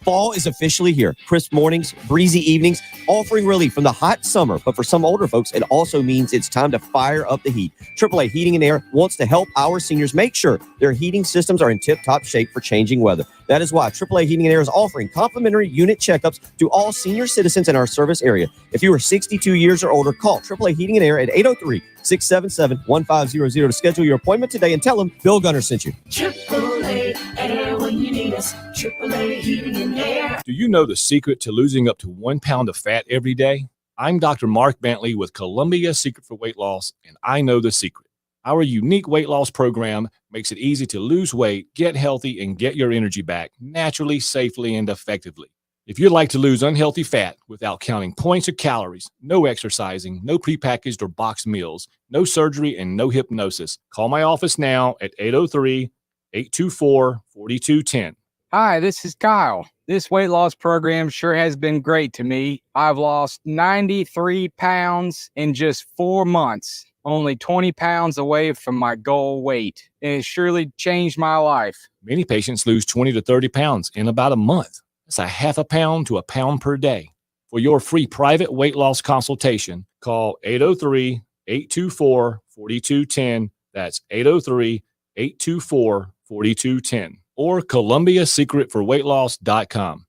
[SPEAKER 1] Fall is officially here. Crisp mornings, breezy evenings, offering relief from the hot summer. But for some older folks, it also means it's time to fire up the heat. AAA Heating and Air wants to help our seniors make sure their heating systems are in tip-top shape for changing weather. That is why AAA Heating and Air is offering complimentary unit checkups to all senior citizens in our service area. If you are 62 years or older, call AAA Heating and Air at 803-677-1500 to schedule your appointment today and tell them Bill Gunner sent you.
[SPEAKER 10] AAA Air when you need us. AAA Heating and Air.
[SPEAKER 22] Do you know the secret to losing up to 1 pound of fat every day? I'm Dr. Mark Bentley with Columbia Secret for Weight Loss, and I know the secret. Our unique weight loss program makes it easy to lose weight, get healthy, and get your energy back naturally, safely, and effectively. If you'd like to lose unhealthy fat without counting points or calories, no exercising, no prepackaged or boxed meals, no surgery, and no hypnosis, call my office now at 803-824-4210.
[SPEAKER 23] Hi, this is Kyle. This weight loss program sure has been great to me. I've lost 93 pounds in just 4 months. only 20 pounds away from my goal weight. It has surely changed my life.
[SPEAKER 22] Many patients lose 20 to 30 pounds in about a month. That's a half a pound to a pound per day. For your free private weight loss consultation, call 803-824-4210. That's 803-824-4210 or ColumbiaSecretForWeightLoss.com.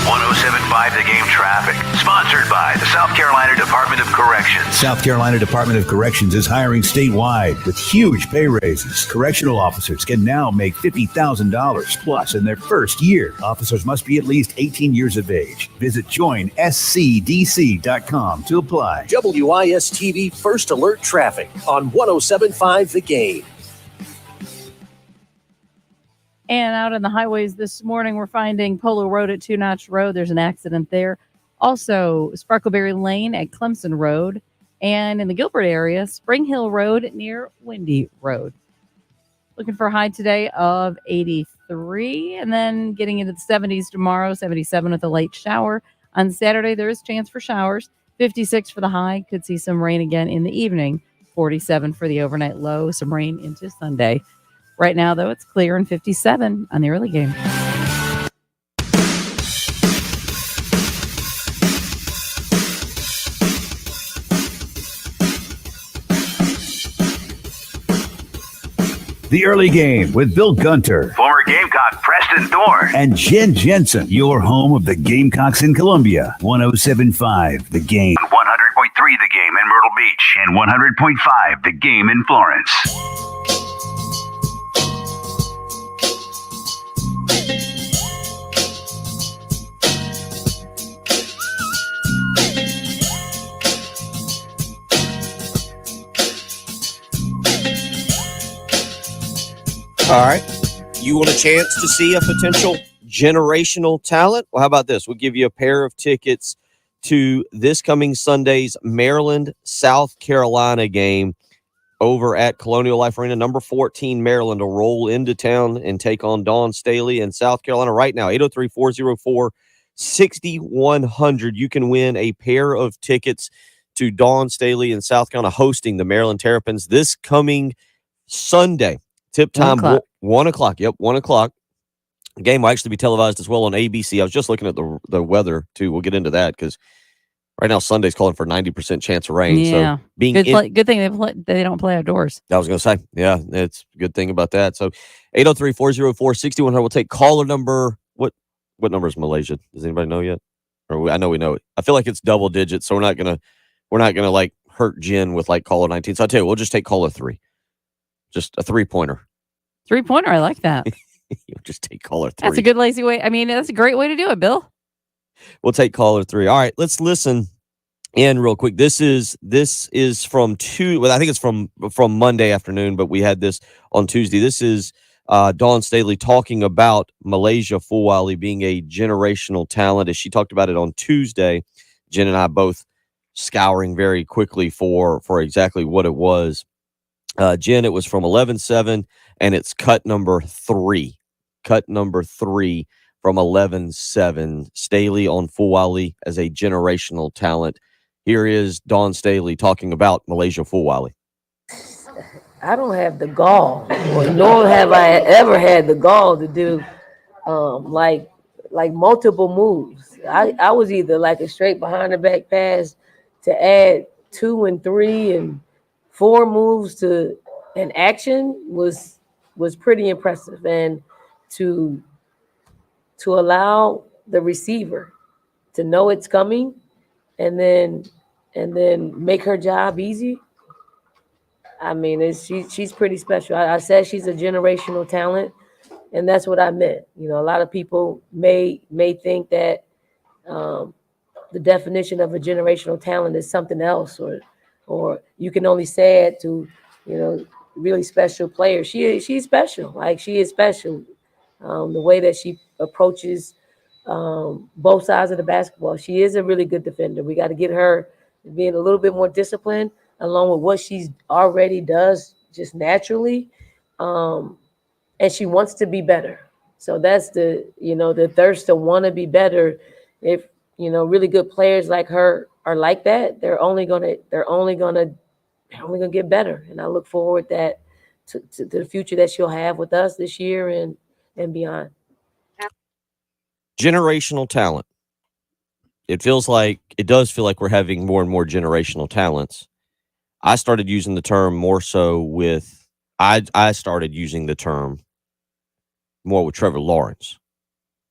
[SPEAKER 6] 1075 The Game traffic. Sponsored by the South Carolina Department of Corrections.
[SPEAKER 4] South Carolina Department of Corrections is hiring statewide with huge pay raises. Correctional officers can now make $50,000 plus in their first year. Officers must be at least 18 years of age. Visit joinscdc.com to apply.
[SPEAKER 5] WIS TV First Alert Traffic on 1075 The Game.
[SPEAKER 2] And out on the highways this morning, we're finding Polo Road at Two Notch Road. There's an accident there. Also, Sparkleberry Lane at Clemson Road. And in the Gilbert area, Spring Hill Road near Windy Road. Looking for a high today of 83. And then getting into the 70s tomorrow, 77 with a late shower. On Saturday, there is chance for showers. 56 for the high. Could see some rain again in the evening. 47 for the overnight low. Some rain into Sunday. Right now, though, it's clear and 57 on the early game.
[SPEAKER 4] The early game with Bill Gunter.
[SPEAKER 6] Former Gamecock Preston Thorne.
[SPEAKER 4] And Jen Jensen, your home of the Gamecocks in Columbia. 1075 The Game.
[SPEAKER 6] 100.3 The Game in Myrtle Beach. And 100.5 The Game in Florence.
[SPEAKER 1] All right. You want a chance to see a potential generational talent? Well, how about this? We'll give you a pair of tickets to this coming Sunday's Maryland, South Carolina game over at Colonial Life Arena. Number 14, Maryland will roll into town and take on Dawn Staley in South Carolina right now. 803-404-6100. You can win a pair of tickets to Dawn Staley in South Carolina hosting the Maryland Terrapins this coming Sunday. Tip time, 1 o'clock. Yep, 1 o'clock. The game will actually be televised as well on ABC. I was just looking at the weather, too. We'll get into that because right now Sunday's calling for 90% chance of rain.
[SPEAKER 2] Yeah.
[SPEAKER 1] So being
[SPEAKER 2] good thing they don't play outdoors.
[SPEAKER 1] I was going to say, yeah, it's a good thing about that. So 803-404-6100. We'll take caller number. What number is Malaysia? Does anybody know yet? I know we know it. I feel like it's double digits, so we're not gonna like hurt Jen with like caller 19. So I'll tell you, we'll just take caller 3. Just a 3-pointer.
[SPEAKER 2] 3-pointer, I like that.
[SPEAKER 1] You'll just take caller 3.
[SPEAKER 2] That's a good lazy way. I mean, that's a great way to do it, Bill.
[SPEAKER 1] We'll take caller 3. All right, let's listen in real quick. This is from I think it's from Monday afternoon, but we had this on Tuesday. This is Dawn Staley talking about Malaysia Fulwiley being a generational talent, as she talked about it on Tuesday. Jen and I both scouring very quickly for exactly what it was. Jen, it was from 11-7, and it's cut number 3. Cut number 3 from 11-7. Staley on Fulwiley as a generational talent. Here is Dawn Staley talking about Malaysia Fulwiley.
[SPEAKER 7] I don't have the gall, nor have I ever had the gall to do like multiple moves. I was either like a straight behind the back pass to add 2 and 3 and 4 moves to an action was pretty impressive, and to allow the receiver to know it's coming and then make her job easy. I mean, she's pretty special. I said she's a generational talent, and that's what I meant. You know, a lot of people may think that the definition of a generational talent is something else, or you can only say it to, really special players. She's special. Like, she is special. The way that she approaches both sides of the basketball. She is a really good defender. We got to get her being a little bit more disciplined, along with what she's already does just naturally. And she wants to be better. So that's the thirst to want to be better. If really good players like her are like that, they're only gonna get better. And I look forward to the future that she'll have with us this year and beyond.
[SPEAKER 1] Generational talent. It does feel like we're having more and more generational talents. I started using the term more so with, I started using the term more with Trevor Lawrence.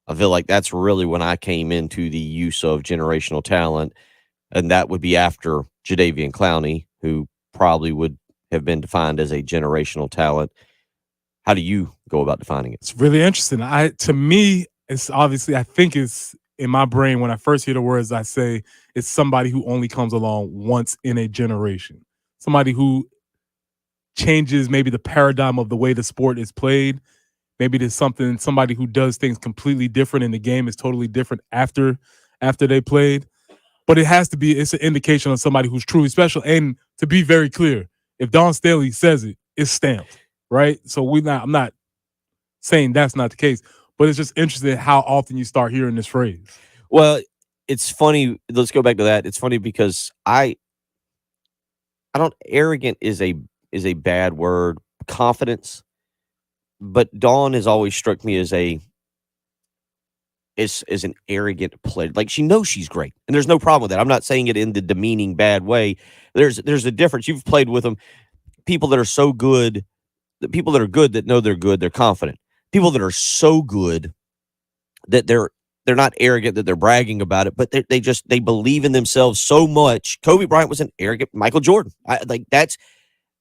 [SPEAKER 1] I feel like that's really when I came into the use of generational talent, and that would be after Jadeveon Clowney, who probably would have been defined as a generational talent. How do you go about defining it?
[SPEAKER 3] It's really interesting. To me, it's obviously, I think it's in my brain when I first hear the words, I say it's somebody who only comes along once in a generation. Somebody who changes maybe the paradigm of the way the sport is played. Maybe there's somebody who does things completely different and the game is totally different after they played. But it's an indication of somebody who's truly special. And to be very clear, if Dawn Staley says it, it's stamped, right? So I'm not saying that's not the case, but it's just interesting how often you start hearing this phrase.
[SPEAKER 1] Well, it's funny. Let's go back to that. It's funny because arrogant is a bad word. Confidence. But Dawn has always struck me as an arrogant player. Like, she knows she's great, and there's no problem with that. I'm not saying it in the demeaning bad way. There's a difference. You've played with them. People that are so good, the people that are good that know they're good, they're confident. People that are so good that they're not arrogant, that they're bragging about it, but they believe in themselves so much. Kobe Bryant was an arrogant Michael Jordan.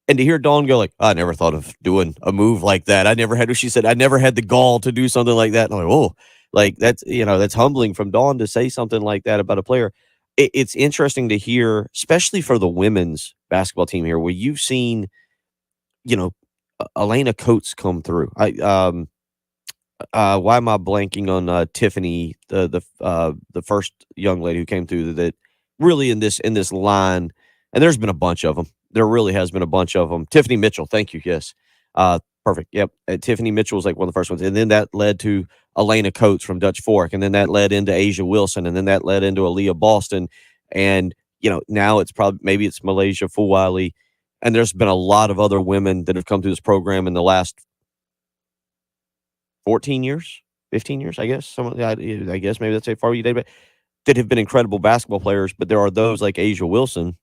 [SPEAKER 1] And to hear Dawn go like, I never thought of doing a move like that. She said, I never had the gall to do something like that. And I'm like, oh, like that's humbling from Dawn to say something like that about a player. It's interesting to hear, especially for the women's basketball team here, where you've seen, Elena Coates come through. Why am I blanking on Tiffany, the first young lady who came through that really in this line, and there's been a bunch of them. There really has been a bunch of them. Tiffany Mitchell, thank you. Yes. Perfect. Yep. Tiffany Mitchell was like one of the first ones. And then that led to Elena Coates from Dutch Fork. And then that led into Asia Wilson. And then that led into Aaliyah Boston. And, now maybe it's Malaysia Fulwiley. And there's been a lot of other women that have come through this program in the last 14 years, 15 years, I guess. I guess maybe that's a far you date, but that have been incredible basketball players. But there are those like Asia Wilson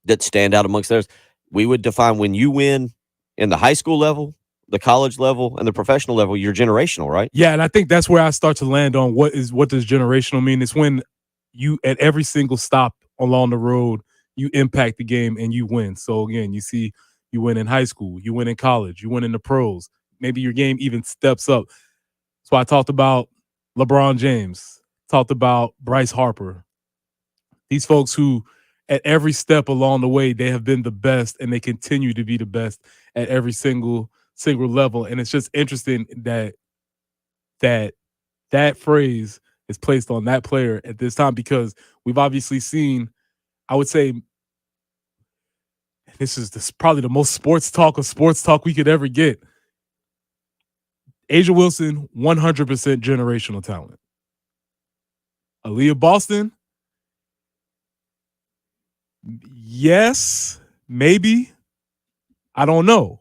[SPEAKER 1] that stand out amongst theirs. We would define when you win in the high school level, the college level, and the professional level, you're generational, right?
[SPEAKER 3] Yeah, and I think that's where I start to land on what does generational mean? It's when you, at every single stop along the road, you impact the game and you win. So again, you win in high school, you win in college, you win in the pros. Maybe your game even steps up. So I talked about LeBron James, talked about Bryce Harper. These folks who, at every step along the way, they have been the best, and they continue to be the best at every single level. And it's just interesting that phrase is placed on that player at this time, because we've obviously seen, I would say, this is probably the most sports talk we could ever get. Asia Wilson, 100% generational talent. Aaliyah Boston, yes, maybe. I don't know.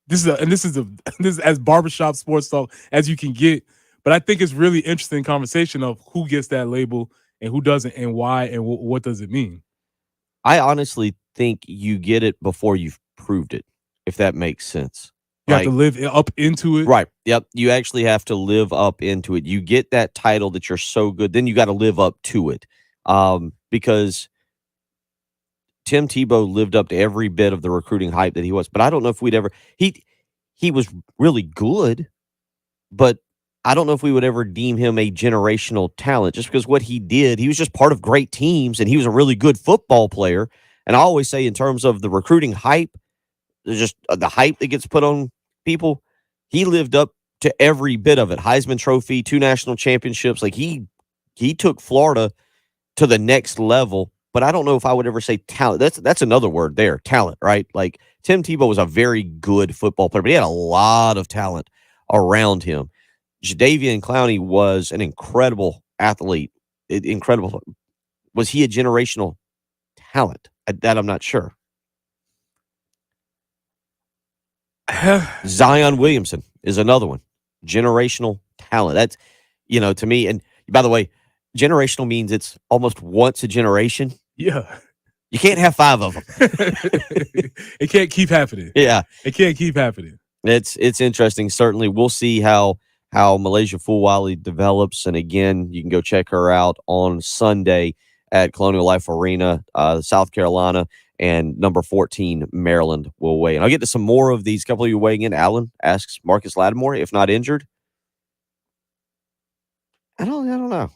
[SPEAKER 3] This is as barbershop sports talk as you can get. But I think it's really interesting conversation of who gets that label and who doesn't, and why, and what does it mean.
[SPEAKER 1] I honestly think you get it before you've proved it, if that makes sense.
[SPEAKER 3] You have to live up into it.
[SPEAKER 1] Right. Yep. You actually have to live up into it. You get that title that you're so good, then you got to live up to it. Because Tim Tebow lived up to every bit of the recruiting hype that he was. But I don't know if we'd ever he was really good, but I don't know if we would ever deem him a generational talent, just because what he did, he was just part of great teams, and he was a really good football player. And I always say, in terms of the recruiting hype, there's just the hype that gets put on people, he lived up to every bit of it. Heisman Trophy, 2 national championships. Like he took Florida to the next level. But I don't know if I would ever say talent. That's another word there, talent, right? Like Tim Tebow was a very good football player, but he had a lot of talent around him. Jadeveon Clowney was an incredible athlete incredible. Was he a generational talent? That I'm not sure. Zion Williamson is another one. Generational talent. That's, to me, and by the way, generational means it's almost once a generation.
[SPEAKER 3] Yeah.
[SPEAKER 1] You can't have 5 of them.
[SPEAKER 3] It can't keep happening.
[SPEAKER 1] Yeah.
[SPEAKER 3] It can't keep happening.
[SPEAKER 1] It's interesting. Certainly, we'll see how Malaysia Fulwiley develops. And again, you can go check her out on Sunday at Colonial Life Arena, South Carolina, and number 14, Maryland will weigh in. I'll get to some more of these. Couple of you weighing in. Alan asks Marcus Lattimore, if not injured. I don't know.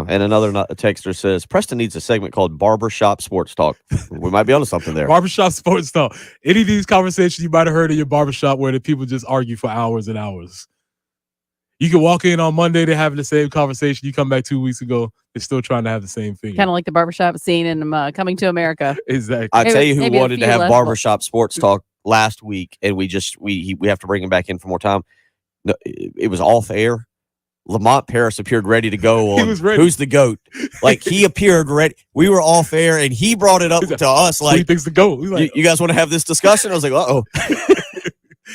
[SPEAKER 1] And another texter says, Preston needs a segment called Barbershop Sports Talk. We might be onto something there.
[SPEAKER 3] Barbershop Sports Talk. Any of these conversations you might have heard in your barbershop where the people just argue for hours and hours. You can walk in on Monday, they're having the same conversation. You come back 2 weeks ago, they're still trying to have the same thing.
[SPEAKER 2] Kind of like the barbershop scene in Coming to America.
[SPEAKER 3] Exactly.
[SPEAKER 1] I tell you who wanted to have Barbershop Sports Talk last week, and we have to bring him back in for more time. No, it was off air. Lamont Paris appeared ready to go on
[SPEAKER 3] He was ready.
[SPEAKER 1] Who's the GOAT. Like, he appeared ready. We were off air, and he brought it up to us. Like,
[SPEAKER 3] he thinks the GOAT. He's like,
[SPEAKER 1] you guys want to have this discussion? I was like, uh-oh.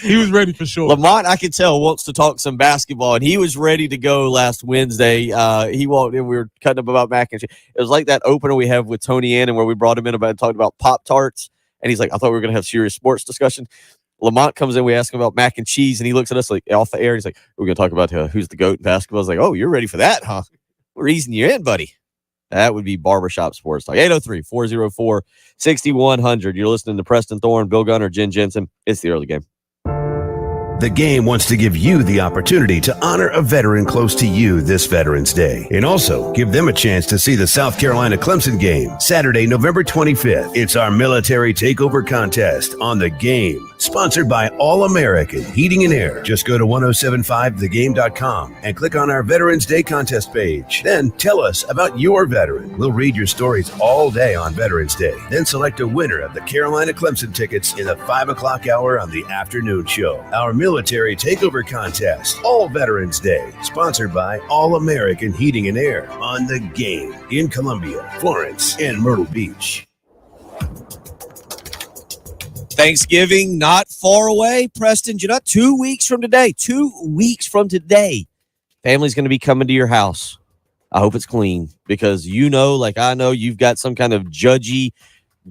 [SPEAKER 3] He was ready for sure.
[SPEAKER 1] Lamont, I could tell, wants to talk some basketball, and he was ready to go last Wednesday. He walked in. We were cutting up about mac and cheese. It was like that opener we have with Tony Annan where we brought him in and talked about Pop-Tarts, and he's like, I thought we were going to have serious sports discussion. Lamont comes in, we ask him about mac and cheese, and he looks at us like off the air. He's like, we're going to talk about who's the GOAT in basketball. I was like, oh, you're ready for that, huh? We're easing you in, buddy. That would be Barbershop Sports Talk. 803-404-6100. You're listening to Preston Thorne, Bill Gunner, Jen Jensen. It's the early game.
[SPEAKER 4] The Game wants to give you the opportunity to honor a veteran close to you this Veterans Day, and also give them a chance to see the South Carolina Clemson game Saturday, November 25th. It's our military takeover contest on The Game, sponsored by All American Heating and Air. Just go to 1075thegame.com and click on our Veterans Day contest page. Then tell us about your veteran. We'll read your stories all day on Veterans Day. Then select a winner of the Carolina Clemson tickets in the 5 o'clock hour on the afternoon show. Our military takeover contest, all Veterans Day, sponsored by All American Heating and Air on The Game in Columbia, Florence, and Myrtle Beach.
[SPEAKER 1] Thanksgiving not far away, Preston. You know, 2 weeks from today. 2 weeks from today, family's going to be coming to your house. I hope it's clean because like I know, you've got some kind of judgy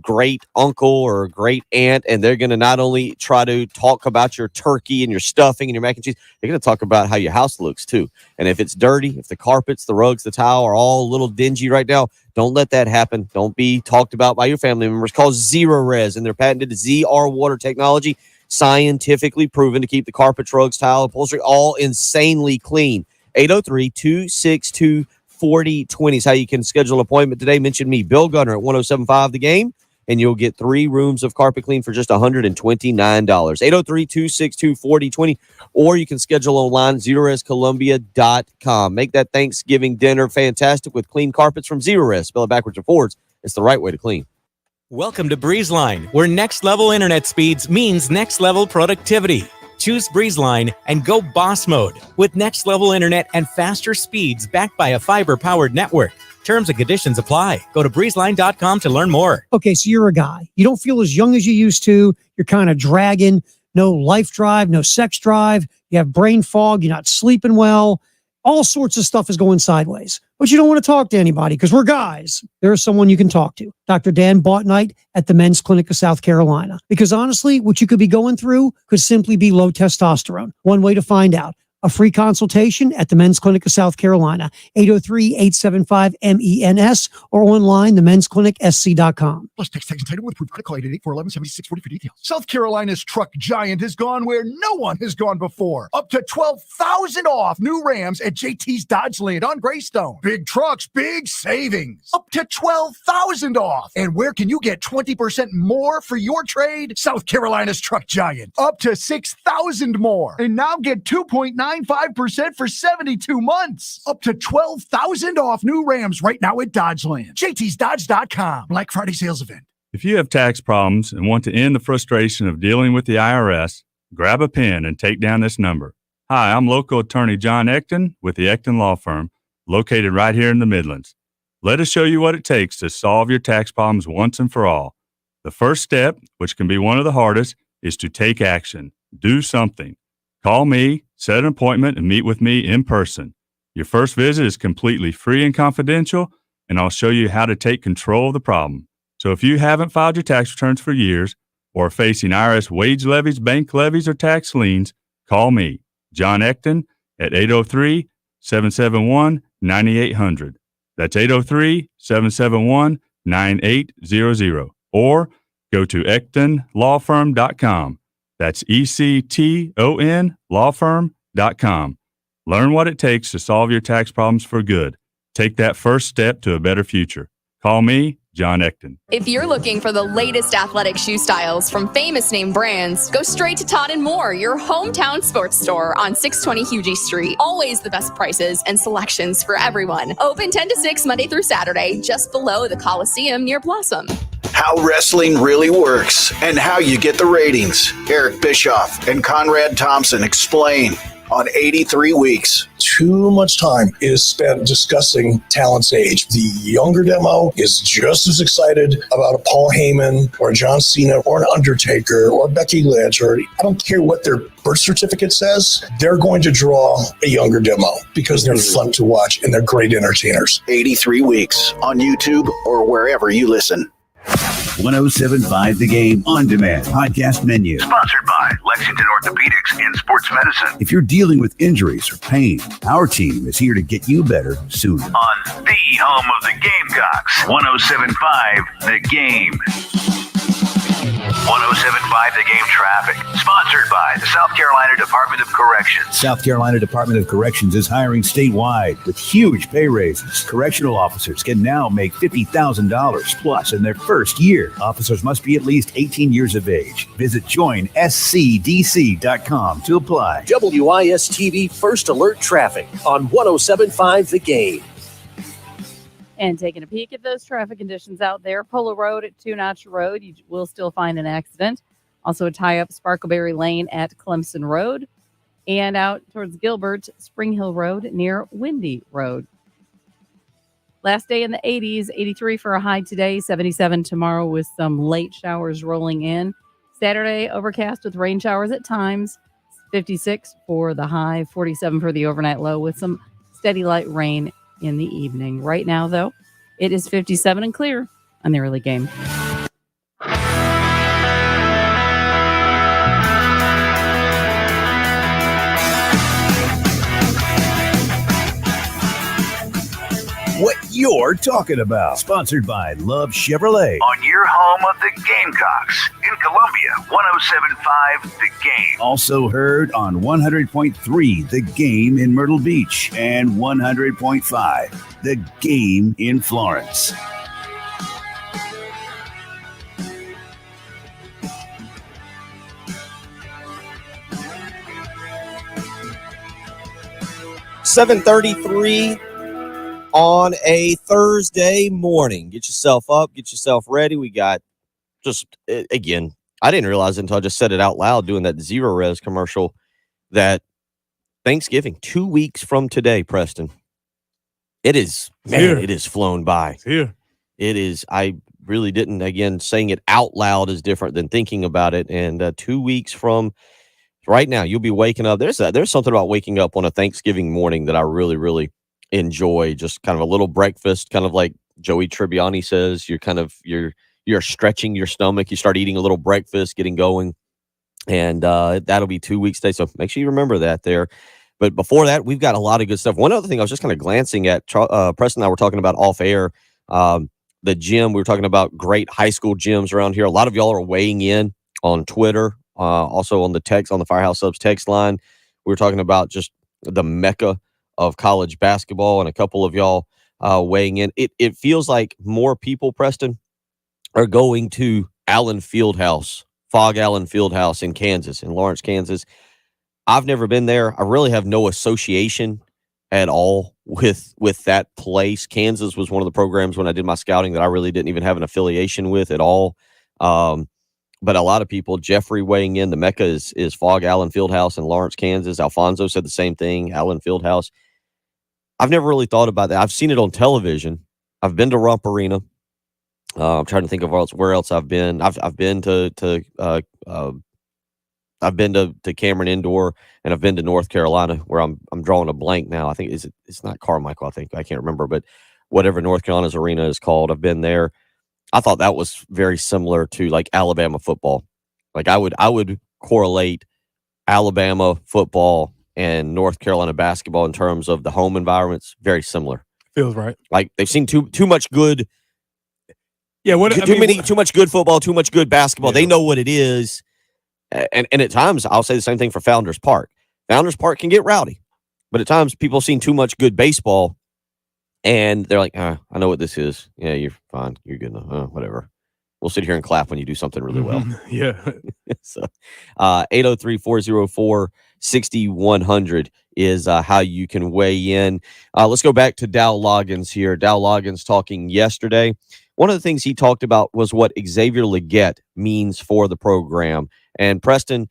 [SPEAKER 1] great uncle or great aunt, and they're going to not only try to talk about your turkey and your stuffing and your mac and cheese, they're going to talk about how your house looks too. And if it's dirty, if the carpets, the rugs, the tile are all a little dingy right now, don't let that happen. Don't be talked about by your family members. Call Zerorez and their patented ZR water technology, scientifically proven to keep the carpets, rugs, tile, upholstery all insanely clean. 803-262-4020 is how you can schedule an appointment today. Mention me, Bill Gunner, at 1075 The Game, and you'll get 3 rooms of carpet clean for just $129. 803-262-4020, or you can schedule online at ZerorezColumbia.com. Make that Thanksgiving dinner fantastic with clean carpets from Zerorez. Spell it backwards or forwards. It's the right way to clean.
[SPEAKER 8] Welcome to BreezeLine, where next level internet speeds means next level productivity. Choose BreezeLine and go boss mode with next level internet and faster speeds backed by a fiber powered network. Terms and conditions apply. Go to breezeline.com to learn more.
[SPEAKER 9] Okay, so you're a guy. You don't feel as young as you used to. You're kind of dragging. No life drive, no sex drive. You have brain fog. You're not sleeping well. All sorts of stuff is going sideways. But you don't want to talk to anybody because we're guys. There's someone you can talk to. Dr. Dan Botnight at the Men's Clinic of South Carolina. Because honestly, what you could be going through could simply be low testosterone. One way to find out. A free consultation at the Men's Clinic of South Carolina, 803-875-MENS, or online, themensclinicsc.com.
[SPEAKER 14] Plus, text entitled with proof. Call 888-411-7640 for details. South Carolina's truck giant has gone where no one has gone before. Up to $12,000 off new Rams at JT's Dodgeland on Greystone. Big trucks, big savings. Up to $12,000 off. And where can you get 20% more for your trade? South Carolina's truck giant. Up to $6,000 more. And now get 2.95% for 72 months. Up to $12,000 off new Rams right now at Dodgeland. JT'sDodge.com. Black Friday sales event.
[SPEAKER 19] If you have tax problems and want to end the frustration of dealing with the IRS, grab a pen and take down this number. Hi, I'm local attorney John Ecton with the Ecton Law Firm, located right here in the Midlands. Let us show you what it takes to solve your tax problems once and for all. The first step, which can be one of the hardest, is to take action. Do something. Call me, set an appointment, and meet with me in person. Your first visit is completely free and confidential, and I'll show you how to take control of the problem. So if you haven't filed your tax returns for years or are facing IRS wage levies, bank levies, or tax liens, call me, John Ecton, at 803-771-9800. That's 803-771-9800. Or go to EctonLawFirm.com. That's ECTON lawfirm.com. Learn what it takes to solve your tax problems for good. Take that first step to a better future. Call me, John Ecton.
[SPEAKER 11] If you're looking for the latest athletic shoe styles from famous name brands, go straight to Todd & Moore, your hometown sports store on 620 Hugie Street. Always the best prices and selections for everyone. Open 10 to 6 Monday through Saturday, just below the Coliseum near Blossom.
[SPEAKER 12] How wrestling really works and how you get the ratings. Eric Bischoff and Conrad Thompson explain on 83 Weeks.
[SPEAKER 17] Too much time is spent discussing talent's age. The younger demo is just as excited about a Paul Heyman or a John Cena or an Undertaker or Becky Lynch, or I don't care what their birth certificate says, they're going to draw a younger demo because they're fun to watch and they're great entertainers.
[SPEAKER 12] 83 Weeks on YouTube or wherever you listen.
[SPEAKER 4] 1075 The Game On Demand podcast menu.
[SPEAKER 6] Sponsored by Lexington Orthopedics and Sports Medicine.
[SPEAKER 4] If you're dealing with injuries or pain, our team is here to get you better sooner.
[SPEAKER 6] On the home of the Gamecocks, 1075 The Game. 1075 The Game traffic. Sponsored by the South Carolina Department of Corrections.
[SPEAKER 4] South Carolina Department of Corrections is hiring statewide with huge pay raises. Correctional officers can now make $50,000 plus in their first year. Officers must be at least 18 years of age. Visit joinscdc.com to apply.
[SPEAKER 5] WIS-TV First Alert Traffic on 1075 The Game.
[SPEAKER 2] And taking a peek at those traffic conditions out there, Polo Road at Two Notch Road, you will still find an accident. Also a tie-up Sparkleberry Lane at Clemson Road. And out towards Gilbert, Spring Hill Road near Windy Road. Last day in the 80s, 83 for a high today, 77 tomorrow with some late showers rolling in. Saturday, overcast with rain showers at times, 56 for the high, 47 for the overnight low with some steady light rain in the evening. Right now, though, it is 57 and clear on the early game.
[SPEAKER 4] What you're talking about. Sponsored by Love Chevrolet.
[SPEAKER 6] On your home of the Gamecocks in Columbia, 1075 The Game.
[SPEAKER 4] Also heard on 100.3 The Game in Myrtle Beach and 100.5 The Game in Florence.
[SPEAKER 1] $7:33 on a Thursday morning. Get yourself up, get yourself ready. We got again, I didn't realize it until I just said it out loud doing that Zero Res commercial that Thanksgiving, 2 weeks from today, Preston. It is, man, it has flown by.
[SPEAKER 3] It's here.
[SPEAKER 1] It is. I really didn't, again, saying it out loud is different than thinking about it. And 2 weeks from right now, you'll be waking up. There's something about waking up on a Thanksgiving morning that I really, really enjoy. Just kind of a little breakfast, kind of like Joey Tribbiani says, you're stretching your stomach. You start eating a little breakfast, getting going. And that'll be 2 weeks today. So make sure you remember that there. But before that, we've got a lot of good stuff. One other thing I was just kind of glancing at, Preston and I were talking about off air, the gym. We were talking about great high school gyms around here. A lot of y'all are weighing in on Twitter, also on the text, on the Firehouse Subs text line. We were talking about just the mecca of college basketball, and a couple of y'all weighing in. It feels like more people, Preston, are going to Allen Fieldhouse, Fog Allen Fieldhouse in Kansas, in Lawrence, Kansas. I've never been there. I really have no association at all with that place. Kansas was one of the programs when I did my scouting that I really didn't even have an affiliation with at all. But a lot of people, Jeffrey weighing in, the mecca is Fog Allen Fieldhouse in Lawrence, Kansas. Alfonso said the same thing, Allen Fieldhouse. I've never really thought about that. I've seen it on television, I've been to Rump Arena. I'm trying to think of where else I've been. I've been I've been to Cameron Indoor, and I've been to North Carolina, where I'm drawing a blank now. I think it's not Carmichael. I can't remember, but whatever North Carolina's arena is called, I've been there. I thought that was very similar to like Alabama football. Like I would correlate Alabama football and North Carolina basketball in terms of the home environments. Very similar.
[SPEAKER 3] Feels right.
[SPEAKER 1] Like they've seen too much good.
[SPEAKER 3] Yeah,
[SPEAKER 1] too much good football, too much good basketball. Yeah. They know what it is. And at times, I'll say the same thing for Founders Park. Founders Park can get rowdy, but at times people have seen too much good baseball, and they're like, I know what this is. Yeah, you're fine. You're good enough. Whatever. We'll sit here and clap when you do something really well.
[SPEAKER 3] Yeah.
[SPEAKER 1] So 803-404-6100 is how you can weigh in. Let's go back to Dow Loggins here. Dow Loggins talking yesterday. One of the things he talked about was what Xavier Legette means for the program. And Preston,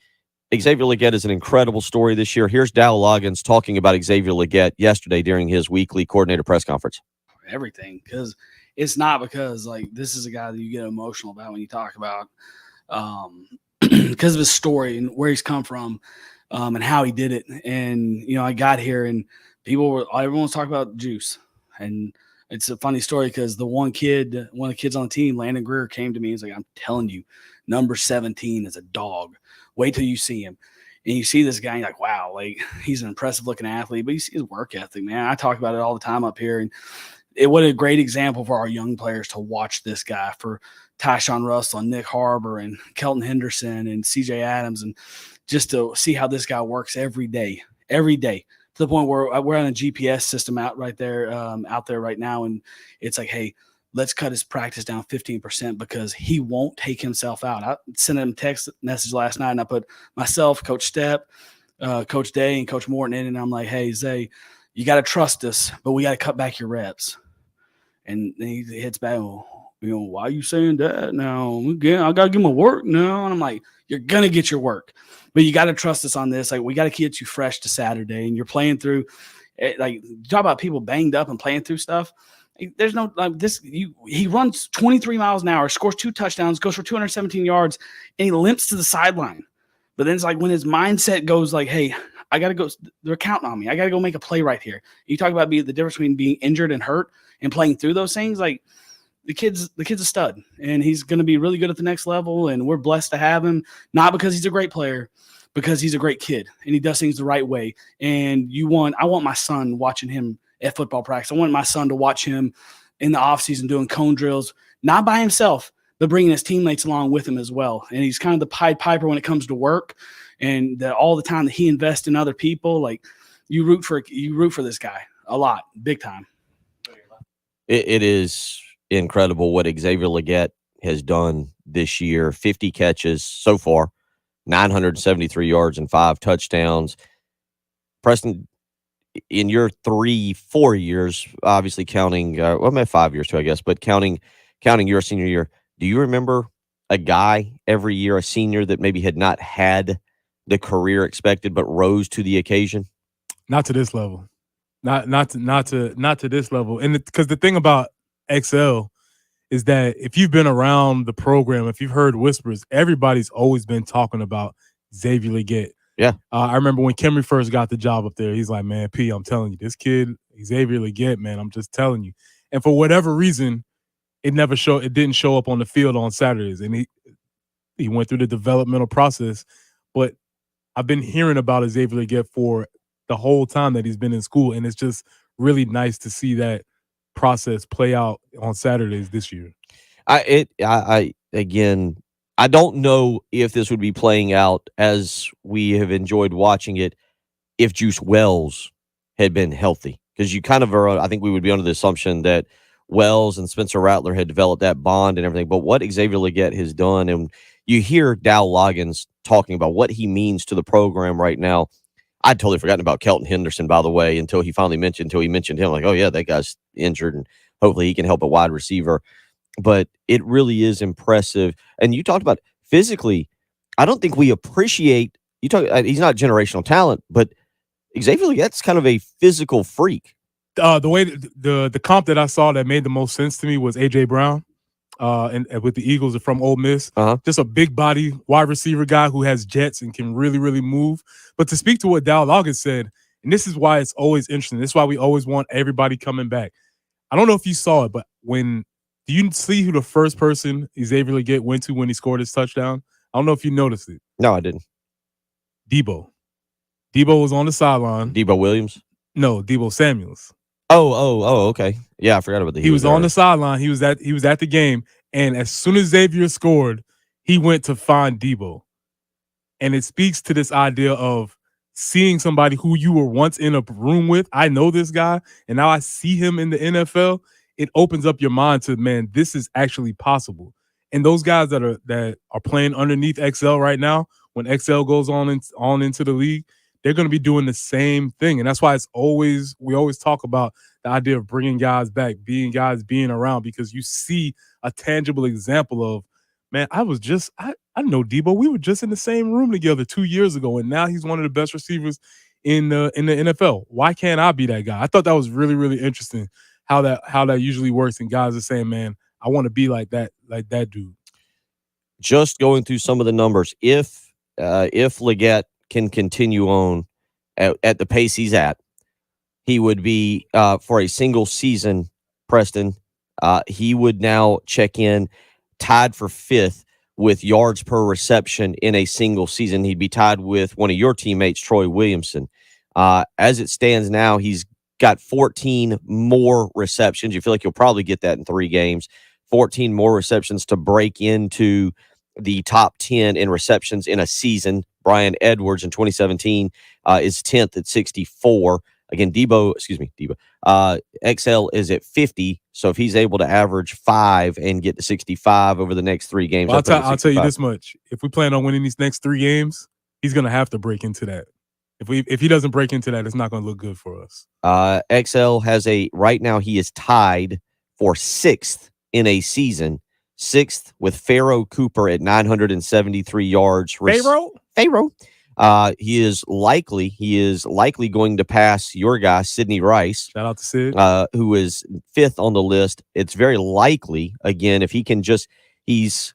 [SPEAKER 1] Xavier Legette is an incredible story this year. Here's Dow Loggins talking about Xavier Legette yesterday during his weekly coordinator press conference.
[SPEAKER 13] Everything, because it's not because like this is a guy that you get emotional about when you talk about because of his story and where he's come from and how he did it. And I got here and everyone was talking about Juice, and it's a funny story because one of the kids on the team, Landon Greer, came to me. He's like, I'm telling you, number 17 is a dog. Wait till you see him. And you see this guy, and you're like, wow, like he's an impressive looking athlete, but you see his work ethic, man. I talk about it all the time up here. And what a great example for our young players to watch this guy, for Tyshawn Russell and Nick Harbor and Kelton Henderson and CJ Adams, and just to see how this guy works every day. To the point where we're on a GPS system out there right now. And it's like, hey, let's cut his practice down 15% because he won't take himself out. I sent him a text message last night, and I put myself, Coach Stepp, Coach Day, and Coach Morton in, and I'm like, hey, Zay, you got to trust us, but we got to cut back your reps. And then he hits back, why are you saying that now? I got to give him a work now. And I'm like, you're going to get your work, but you got to trust us on this. Like, we got to get you fresh to Saturday, and you're playing through, like, talk about people banged up and playing through stuff. There's no like this. He runs 23 miles an hour, scores 2 touchdowns, goes for 217 yards, and he limps to the sideline. But then it's like when his mindset goes like, hey, I got to go. They're counting on me. I got to go make a play right here. You talk about the difference between being injured and hurt and playing through those things. Like the kid's a stud, and he's going to be really good at the next level. And we're blessed to have him, not because he's a great player, because he's a great kid and he does things the right way. And I want my son watching him at football practice. I want my son to watch him in the offseason doing cone drills, not by himself, but bringing his teammates along with him as well. And he's kind of the Pied Piper when it comes to work, and all the time that he invests in other people. Like you root for this guy a lot, big time.
[SPEAKER 1] It is incredible what Xavier Legette has done this year. 50 catches so far, 973 yards and 5 touchdowns. Preston, in your 3-4 years, obviously counting, maybe 5 years too, I guess, but counting your senior year, do you remember a guy every year, a senior that maybe had not had the career expected but rose to the occasion?
[SPEAKER 3] Not to this level, not to this level. And because the thing about XL is that if you've been around the program, if you've heard whispers, everybody's always been talking about Xavier Legette.
[SPEAKER 1] Yeah.
[SPEAKER 3] I remember when Kimry first got the job up there, he's like, man, P, I'm telling you, this kid, Xavier Legette, man, I'm just telling you. And for whatever reason, it didn't show up on the field on Saturdays. And he went through the developmental process. But I've been hearing about Xavier Legette for the whole time that he's been in school. And it's just really nice to see that process play out on Saturdays this year.
[SPEAKER 1] I don't know if this would be playing out as we have enjoyed watching it if Juice Wells had been healthy. Because you kind of I think we would be under the assumption that Wells and Spencer Rattler had developed that bond and everything. But what Xavier Legette has done, and you hear Dow Loggins talking about what he means to the program right now. I'd totally forgotten about Kelton Henderson, by the way, until he mentioned him. Like, oh, yeah, that guy's injured, and hopefully he can help a wide receiver. But it really is impressive. And you talked about physically, I don't think we appreciate, he's not generational talent, but Xavier Legette's kind of a physical freak.
[SPEAKER 3] The way the comp that I saw that made the most sense to me was A.J. Brown, and with the Eagles from Ole Miss. Just a big body wide receiver guy who has jets and can really, really move. But to speak to what Dowell August said, and this is why it's always interesting. This is why we always want everybody coming back. I don't know if you saw it, but do you see who the first person Xavier Legette went to when he scored his touchdown? I don't know if you noticed it.
[SPEAKER 1] No, I didn't.
[SPEAKER 3] Debo. Debo was on the sideline.
[SPEAKER 1] Debo Williams?
[SPEAKER 3] No, Debo Samuels.
[SPEAKER 1] Oh, okay. Yeah, I forgot about that.
[SPEAKER 3] He was on the sideline. He was at the game, and as soon as Xavier scored, he went to find Debo. And it speaks to this idea of seeing somebody who you were once in a room with. I know this guy, and now I see him in the NFL. It opens up your mind to, man, this is actually possible. And those guys that are playing underneath XL right now, when XL goes on into the league, they're going to be doing the same thing. And that's why we always talk about the idea of bringing guys back, being around, because you see a tangible example of, man, I know Debo. We were just in the same room together 2 years ago, and now he's one of the best receivers in the NFL. Why can't I be that guy? I thought that was really, really interesting how that usually works. And guys are saying, man, I want to be like that dude.
[SPEAKER 1] Just going through some of the numbers, if Legette can continue on at the pace he's at, he would be for a single season, Preston, he would now check in tied for 5th with yards per reception in a single season. He'd be tied with one of your teammates, Troy Williamson. As it stands now, he's got 14 more receptions. You feel like you'll probably get that in 3 games. 14 more receptions to break into the top 10 in receptions in a season. Brian Edwards in 2017 is 10th at 64. Again, Debo, XL is at 50. So if he's able to average 5 and get to 65 over the next 3 games,
[SPEAKER 3] I'll tell you this much. If we plan on winning these next 3 games, he's going to have to break into that. If he doesn't break into that, it's not going to look good for us.
[SPEAKER 1] XL has right now he is tied for 6th in a season. 6th with Pharaoh Cooper at 973 yards. Pharaoh. He is likely going to pass your guy, Sidney Rice.
[SPEAKER 3] Shout out to Sid.
[SPEAKER 1] Who is 5th on the list. It's very likely, again, if he can he's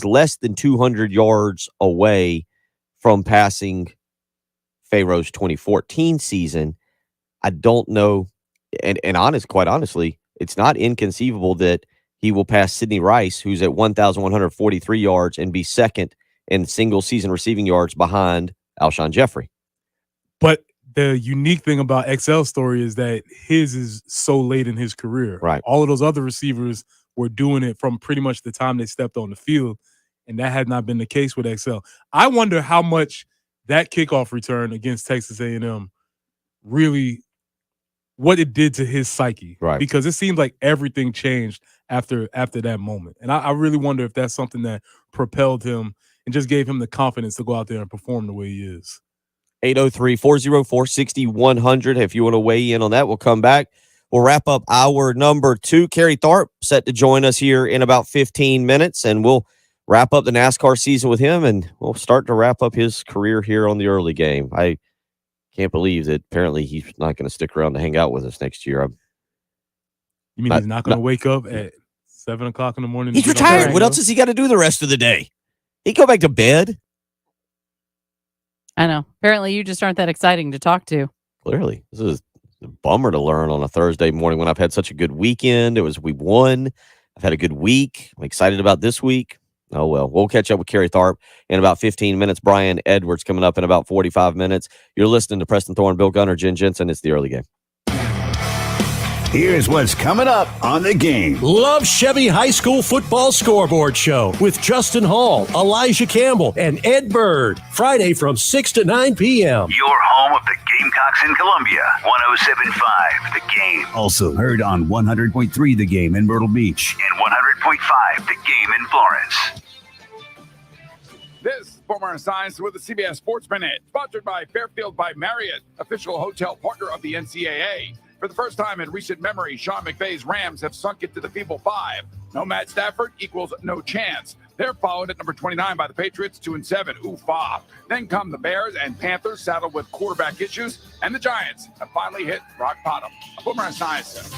[SPEAKER 1] less than 200 yards away from passing Pharaoh's 2014 season. I don't know, and quite honestly, it's not inconceivable that he will pass Sidney Rice, who's at 1,143 yards, and be 2nd in single season receiving yards behind Alshon Jeffrey.
[SPEAKER 3] But the unique thing about XL's story is that his is so late in his career.
[SPEAKER 1] Right.
[SPEAKER 3] All of those other receivers were doing it from pretty much the time they stepped on the field, and that had not been the case with XL. I wonder how much that kickoff return against Texas A&M really, what it did to his psyche.
[SPEAKER 1] Right.
[SPEAKER 3] Because it seemed like everything changed after that moment. And I really wonder if that's something that propelled him and just gave him the confidence to go out there and perform the way he is.
[SPEAKER 1] 803-404-6100. If you want to weigh in on that, we'll come back. We'll wrap up hour number 2. Kerry Tharp set to join us here in about 15 minutes, and we'll wrap up the NASCAR season with him, and we'll start to wrap up his career here on the early game. I can't believe that apparently he's not going to stick around to hang out with us next year.
[SPEAKER 3] You mean he's not going to wake up at 7 o'clock in the morning?
[SPEAKER 1] He's retired. What else has he got to do the rest of the day? He'd go back to bed.
[SPEAKER 2] I know. Apparently you just aren't that exciting to talk to.
[SPEAKER 1] Clearly. This is a bummer to learn on a Thursday morning when I've had such a good weekend. We won. I've had a good week. I'm excited about this week. Oh, well, we'll catch up with Kerry Tharp in about 15 minutes. Brian Edwards coming up in about 45 minutes. You're listening to Preston Thorne, Bill Gunner, Jen Jensen. It's the early game.
[SPEAKER 4] Here's what's coming up on the game.
[SPEAKER 5] Love Chevy High School Football Scoreboard Show with Justin Hall, Elijah Campbell, and Ed Bird. Friday from 6 to 9 p.m.
[SPEAKER 6] Your home of the Gamecocks in Columbia. 107.5 The Game.
[SPEAKER 4] Also heard on 100.3 The Game in Myrtle Beach.
[SPEAKER 6] And 100.5 The Game in Florence.
[SPEAKER 15] This is Former Science with the CBS Sports Minute, sponsored by Fairfield by Marriott, official hotel partner of the NCAA. For the first time in recent memory, Sean McVay's Rams have sunk into the feeble 5. No Matt Stafford equals no chance. They're followed at number 29 by the Patriots, 2-7. Oof-ah. Then come the Bears and Panthers, saddled with quarterback issues, and the Giants have finally hit rock bottom. I'm Boomer Esiason.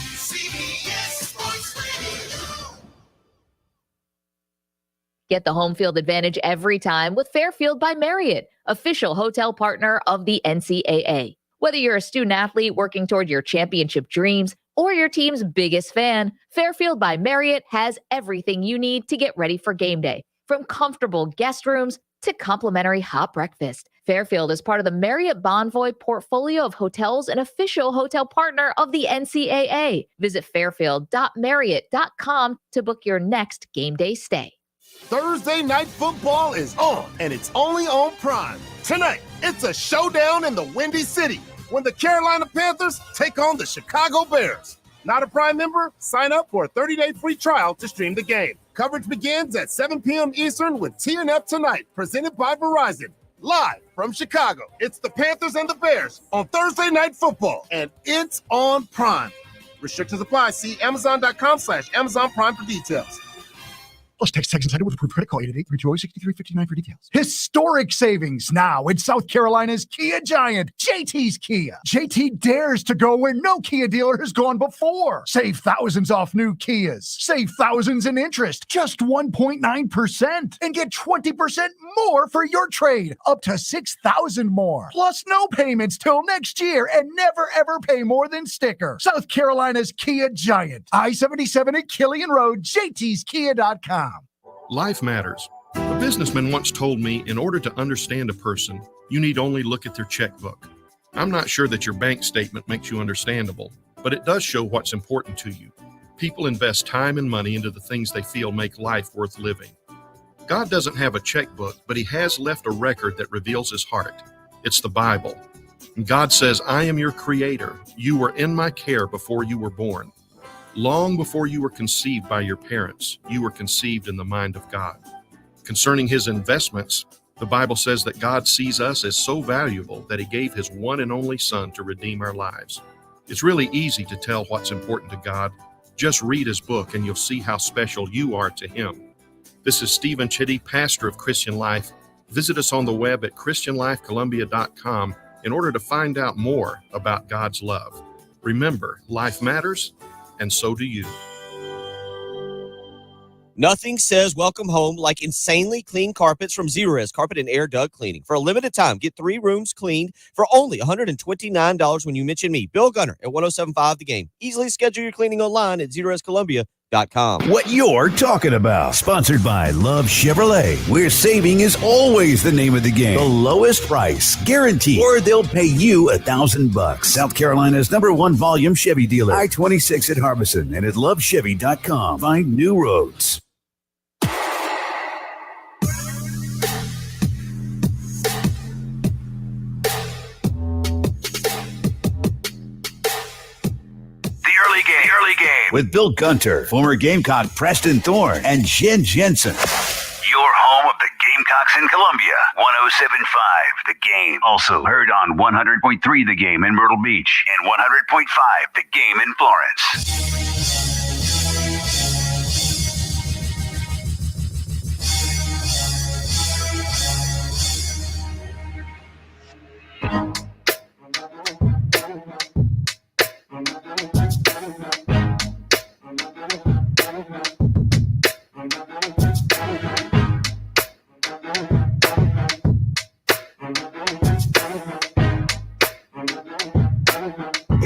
[SPEAKER 16] Get the home field advantage every time with Fairfield by Marriott, official hotel partner of the NCAA. Whether you're a student athlete working toward your championship dreams or your team's biggest fan, Fairfield by Marriott has everything you need to get ready for game day. From comfortable guest rooms to complimentary hot breakfast, Fairfield is part of the Marriott Bonvoy portfolio of hotels and official hotel partner of the NCAA. Visit fairfield.marriott.com to book your next game day stay.
[SPEAKER 18] Thursday Night Football is on, and it's only on Prime. Tonight, it's a showdown in the Windy City when the Carolina Panthers take on the Chicago Bears. Not a Prime member? Sign up for a 30-day free trial to stream the game. Coverage begins at 7 p.m. Eastern with TNF Tonight, presented by Verizon. Live from Chicago, it's the Panthers and the Bears on Thursday Night Football, and it's on Prime. Restrictions apply. See Amazon.com/Amazon Prime for details.
[SPEAKER 14] Plus, text Insider with approved credit call 888-320-6359 for details. Historic savings now in South Carolina's Kia Giant, JT's Kia. JT dares to go where no Kia dealer has gone before. Save thousands off new Kias. Save thousands in interest, just 1.9%. And get 20% more for your trade, up to $6,000 more. Plus, no payments till next year and never ever pay more than sticker. South Carolina's Kia Giant. I-77 at Killian Road, jtskia.com.
[SPEAKER 20] Life matters. A businessman once told me, in order to understand a person, you need only look at their checkbook. I'm not sure that your bank statement makes you understandable, but it does show what's important to you. People invest time and money into the things they feel make life worth living. God doesn't have a checkbook, but he has left a record that reveals his heart. It's the Bible. And God says, I am your creator. You were in my care before you were born. Long before you were conceived by your parents, you were conceived in the mind of God. Concerning his investments, the Bible says that God sees us as so valuable that he gave his one and only Son to redeem our lives. It's really easy to tell what's important to God. Just read his book and you'll see how special you are to him. This is Stephen Chitty, pastor of Christian Life. Visit us on the web at christianlifecolumbia.com in order to find out more about God's love. Remember, life matters, and so do you.
[SPEAKER 1] Nothing says welcome home like insanely clean carpets from Zerorez Carpet and Air Duct Cleaning. For a limited time, get 3 rooms cleaned for only $129 when you mention me, Bill Gunner, at 107.5 The Game. Easily schedule your cleaning online at ZerorezColumbia.com.
[SPEAKER 4] What you're talking about. Sponsored by Love Chevrolet, where saving is always the name of the game. The lowest price, guaranteed, or they'll pay you $1,000. South Carolina's #1 volume Chevy dealer. I-26 at Harbison and at lovechevy.com. Find new roads.
[SPEAKER 6] Early game.
[SPEAKER 4] With Bill Gunter, former Gamecock Preston Thorne, and Jen Jensen.
[SPEAKER 6] Your home of the Gamecocks in Columbia. 107.5 The Game. Also heard on 100.3 The Game in Myrtle Beach and 100.5 The Game in Florence.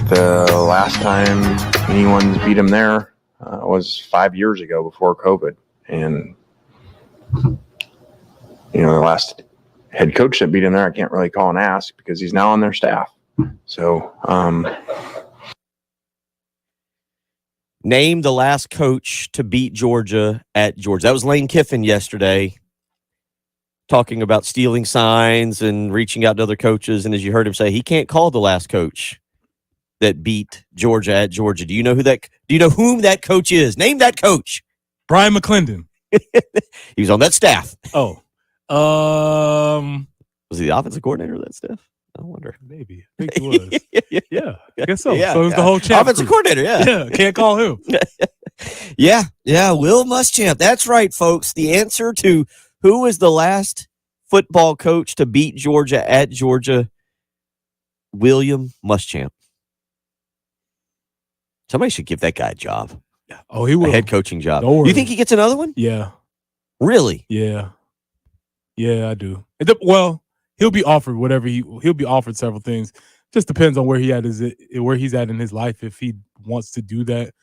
[SPEAKER 24] The last time anyone's beat him there was 5 years ago before COVID. And, the last head coach that beat him there, I can't really call and ask because he's now on their staff. So,
[SPEAKER 1] name the last coach to beat Georgia at Georgia. That was Lane Kiffin yesterday, talking about stealing signs and reaching out to other coaches. And as you heard him say, he can't call the last coach that beat Georgia at Georgia. Do you know who whom that coach is? Name that coach.
[SPEAKER 3] Brian McClendon.
[SPEAKER 1] He was on that staff.
[SPEAKER 3] Oh.
[SPEAKER 1] Was he the offensive coordinator of that staff? I wonder.
[SPEAKER 3] Maybe. I think he was. Yeah, I guess so.
[SPEAKER 1] Yeah,
[SPEAKER 3] So it was the whole champ
[SPEAKER 1] offensive
[SPEAKER 3] group.
[SPEAKER 1] coordinator, yeah.
[SPEAKER 3] Yeah, can't call him.
[SPEAKER 1] Yeah, Will Muschamp. That's right, folks. The answer to who was the last football coach to beat Georgia at Georgia, William Muschamp. Somebody should give that guy a job.
[SPEAKER 3] Oh, he will.
[SPEAKER 1] A head coaching job.
[SPEAKER 3] Don't worry.
[SPEAKER 1] You think he gets another one?
[SPEAKER 3] Yeah.
[SPEAKER 1] Really?
[SPEAKER 3] Yeah. Yeah, I do. Well, he'll be offered whatever he'll be offered several things. Just depends on where he's at in his life if he wants to do that.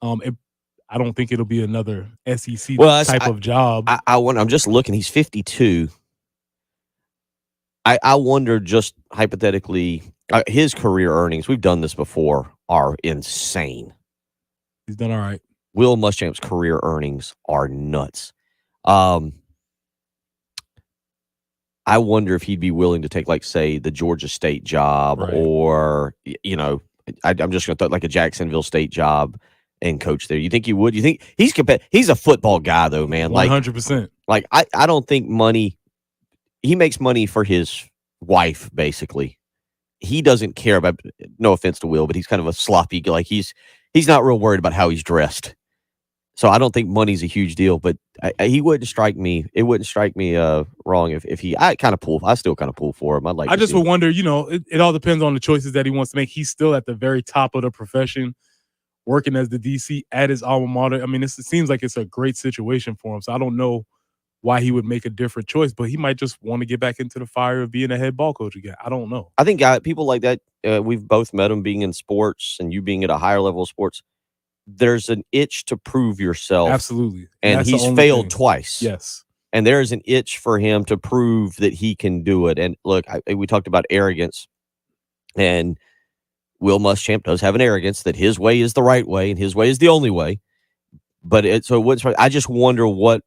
[SPEAKER 3] I don't think it'll be another SEC type of job.
[SPEAKER 1] I wonder. I'm just looking. He's 52. I wonder, just hypothetically, his career earnings. We've done this before. Are insane.
[SPEAKER 3] He's done all right.
[SPEAKER 1] Will Muschamp's career earnings are nuts. I wonder if he'd be willing to take, like, say, the Georgia State job,
[SPEAKER 3] Right.
[SPEAKER 1] or, you know, I'm just going to throw like a Jacksonville State job and coach there. You think he would? You think he's a football guy, though, man?
[SPEAKER 3] 100%.
[SPEAKER 1] Like, I don't think money. He makes money for his wife, basically. He doesn't care about. No offense to Will, but he's kind of a sloppy. Like, he's not real worried about how he's dressed. So I don't think money's a huge deal, but he wouldn't strike me. It wouldn't strike me wrong if he. I still kind of pull for him.
[SPEAKER 3] I just would wonder. You know, it all depends on the choices that he wants to make. He's still at the very top of the profession, working as the DC at his alma mater. I mean, it seems like it's a great situation for him. So I don't know why he would make a different choice, but he might just want to get back into the fire of being a head ball coach again. I don't know.
[SPEAKER 1] I think people like that. We've both met them being in sports, and you being at a higher level of sports. There's an itch to prove yourself.
[SPEAKER 3] Absolutely.
[SPEAKER 1] And he's failed twice.
[SPEAKER 3] Yes.
[SPEAKER 1] And there's an itch for him to prove that he can do it. And look, we talked about arrogance, and Will Muschamp does have an arrogance that his way is the right way and his way is the only way. But I just wonder what,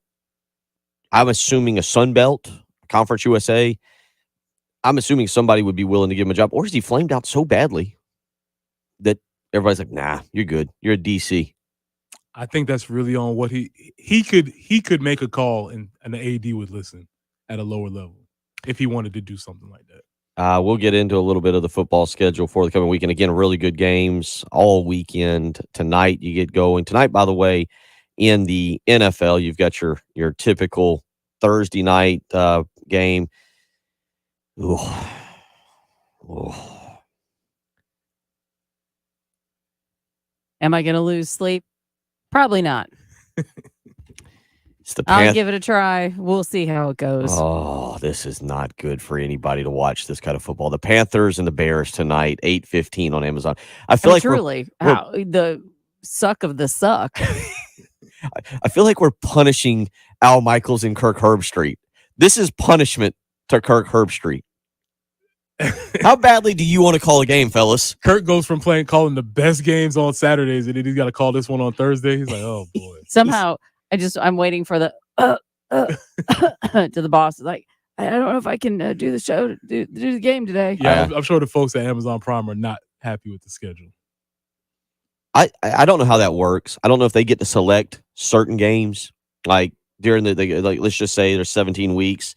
[SPEAKER 1] I'm assuming a Sun Belt, Conference USA, I'm assuming somebody would be willing to give him a job. Or is he flamed out so badly that everybody's like, nah, you're good. You're a DC.
[SPEAKER 3] I think that's really on what he could make a call and the AD would listen at a lower level if he wanted to do something like that.
[SPEAKER 1] We'll get into a little bit of the football schedule for the coming weekend. Again, really good games all weekend. Tonight you get going. Tonight, by the way, in the NFL, you've got your typical Thursday night game. Ooh.
[SPEAKER 2] Am I going to lose sleep? Probably not.
[SPEAKER 1] It's the
[SPEAKER 2] I'll give it a try. We'll see how it goes.
[SPEAKER 1] Oh, this is not good for anybody to watch this kind of football. The Panthers and the Bears tonight, 8:15 on Amazon. I feel like
[SPEAKER 2] truly the suck of the suck.
[SPEAKER 1] I feel like we're punishing Al Michaels and Kirk Herbstreit. This is punishment to Kirk Herbstreit. How badly do you want to call a game, fellas?
[SPEAKER 3] Kirk goes from calling the best games on Saturdays, and then he's got to call this one on Thursday. He's like, oh boy.
[SPEAKER 2] Somehow, I'm waiting for the to the boss. Like, I don't know if I can do the show, do the game today.
[SPEAKER 3] Yeah, I'm sure the folks at Amazon Prime are not happy with the schedule.
[SPEAKER 1] I don't know how that works. I don't know if they get to select certain games, like during like let's just say there's 17 weeks.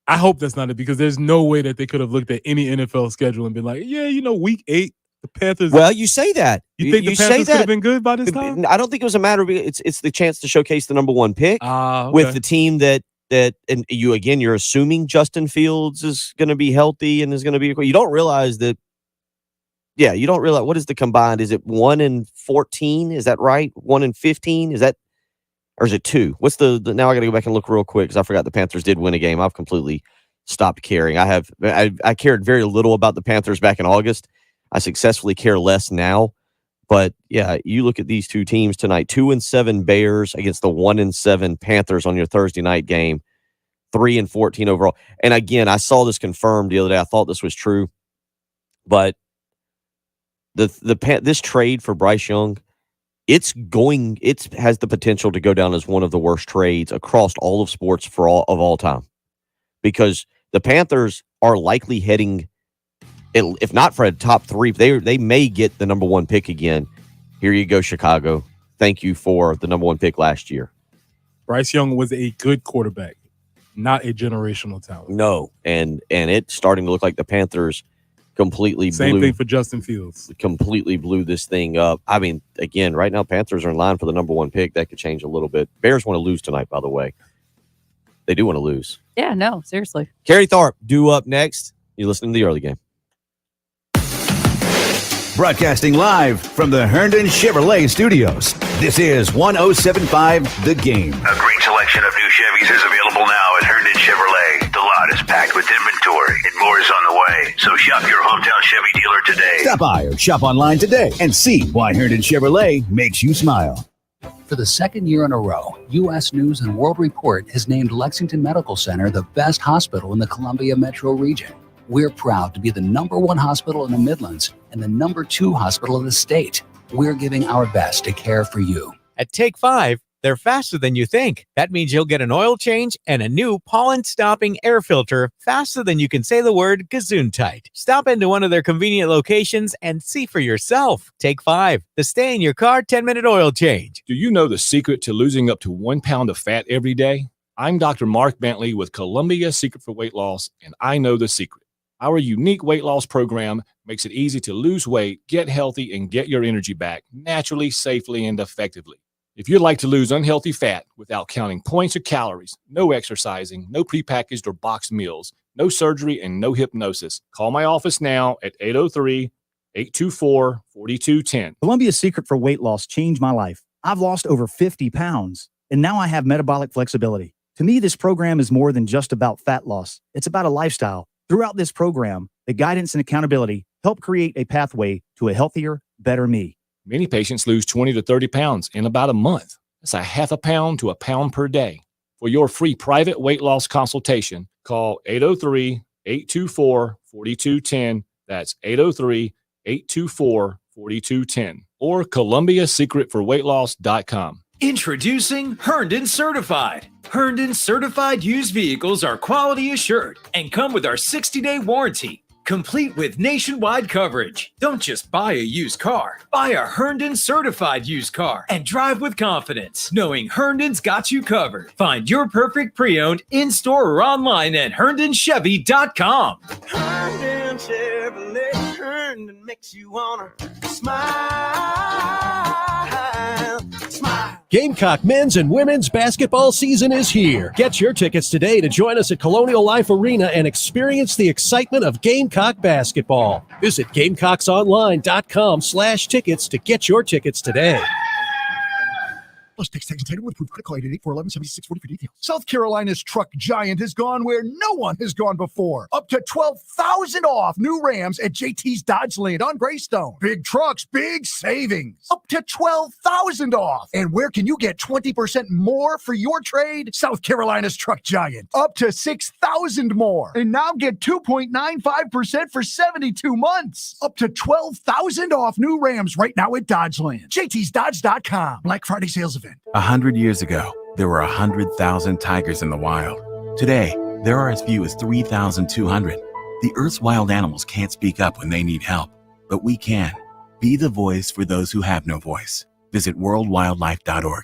[SPEAKER 3] I hope that's not it, because there's no way that they could have looked at any NFL schedule and been like, yeah, week 8, the Panthers.
[SPEAKER 1] Well, you say that.
[SPEAKER 3] You think the Panthers could have been good by this time?
[SPEAKER 1] I don't think it was a matter of it's the chance to showcase the number one pick with the team that and you're assuming Justin Fields is going to be healthy and is going to be. You don't realize that. Yeah, you don't realize what is the combined. Is it 1-14? Is that right? 1-15? Is that? Or is it 2? What's the now I got to go back and look real quick because I forgot the Panthers did win a game. I've completely stopped caring. I cared very little about the Panthers back in August. I successfully care less now. But yeah, you look at these two teams tonight: 2-7 Bears against the 1-7 Panthers on your Thursday night game. 3-14 overall. And again, I saw this confirmed the other day. I thought this was true, but this trade for Bryce Young. It has the potential to go down as one of the worst trades across all of sports of all time, because the Panthers are likely heading, if not for a top 3, they may get the number 1 pick again. Here you go, Chicago. Thank you for the number 1 pick last year.
[SPEAKER 3] Bryce Young was a good quarterback, not a generational talent.
[SPEAKER 1] No, and it's starting to look like the Panthers completely
[SPEAKER 3] Same
[SPEAKER 1] blew,
[SPEAKER 3] thing for Justin Fields.
[SPEAKER 1] completely blew this thing up. I mean, again, right now Panthers are in line for the number 1 pick. That could change a little bit. Bears want to lose tonight, by the way. They do want to lose.
[SPEAKER 2] Yeah, no, seriously.
[SPEAKER 1] Carrie Tharp, due up next. You're listening to the early game.
[SPEAKER 4] Broadcasting live from the Herndon Chevrolet Studios. This is 107.5 The Game.
[SPEAKER 6] A great selection of new Chevys is available now at Herndon Chevrolet. The lot is packed with inventory and more is on the way. So shop your hometown Chevy dealer today.
[SPEAKER 4] Stop by or shop online today and see why Herndon Chevrolet makes you smile.
[SPEAKER 10] For the second year in a row, U.S. News and World Report has named Lexington Medical Center the best hospital in the Columbia metro region. We're proud to be the #1 hospital in the Midlands and the #2 hospital in the state. We're giving our best to care for you.
[SPEAKER 8] At Take 5, they're faster than you think. That means you'll get an oil change and a new pollen-stopping air filter faster than you can say the word Gesundheit. Stop into one of their convenient locations and see for yourself. Take 5, the stay-in-your-car 10-minute oil change.
[SPEAKER 21] Do you know the secret to losing up to 1 pound of fat every day? I'm Dr. Mark Bentley with Columbia Secret for Weight Loss, and I know the secret. Our unique weight loss program makes it easy to lose weight, get healthy, and get your energy back naturally, safely, and effectively. If you'd like to lose unhealthy fat without counting points or calories, no exercising, no prepackaged or boxed meals, no surgery, and no hypnosis, call my office now at 803-824-4210.
[SPEAKER 22] Columbia's Secret for Weight Loss changed my life. I've lost over 50 pounds, and now I have metabolic flexibility. To me, this program is more than just about fat loss. It's about a lifestyle. Throughout this program, the guidance and accountability help create a pathway to a healthier, better me.
[SPEAKER 21] Many patients lose 20 to 30 pounds in about a month. That's a half a pound to a pound per day. For your free private weight loss consultation, call 803-824-4210. That's 803-824-4210 or ColumbiaSecretForWeightLoss.com.
[SPEAKER 23] Introducing Herndon Certified. Herndon Certified used vehicles are quality assured and come with our 60-day warranty, complete with nationwide coverage. Don't just buy a used car. Buy a Herndon Certified used car and drive with confidence, knowing Herndon's got you covered. Find your perfect pre-owned in-store or online at HerndonChevy.com.
[SPEAKER 25] Herndon Chevrolet, Herndon makes you wanna smile.
[SPEAKER 5] Gamecock men's and women's basketball season is here. Get your tickets today to join us at Colonial Life Arena and experience the excitement of Gamecock basketball. Visit GamecocksOnline.com/tickets to get your tickets today.
[SPEAKER 14] Plus, text entitled with proof. Call 888-411-7640 for details. South Carolina's truck giant has gone where no one has gone before. Up to $12,000 off new Rams at JT's Dodge Land on Greystone. Big trucks, big savings. Up to $12,000 off. And where can you get 20% more for your trade? South Carolina's truck giant. Up to $6,000 more. And now get 2.95% for 72 months. Up to $12,000 off new Rams right now at Dodge Land. JT'sDodge.com. Black Friday sales event.
[SPEAKER 26] 100 years ago, there were 100,000 tigers in the wild. Today, there are as few as 3,200. The Earth's wild animals can't speak up when they need help, but we can. Be the voice for those who have no voice. Visit worldwildlife.org.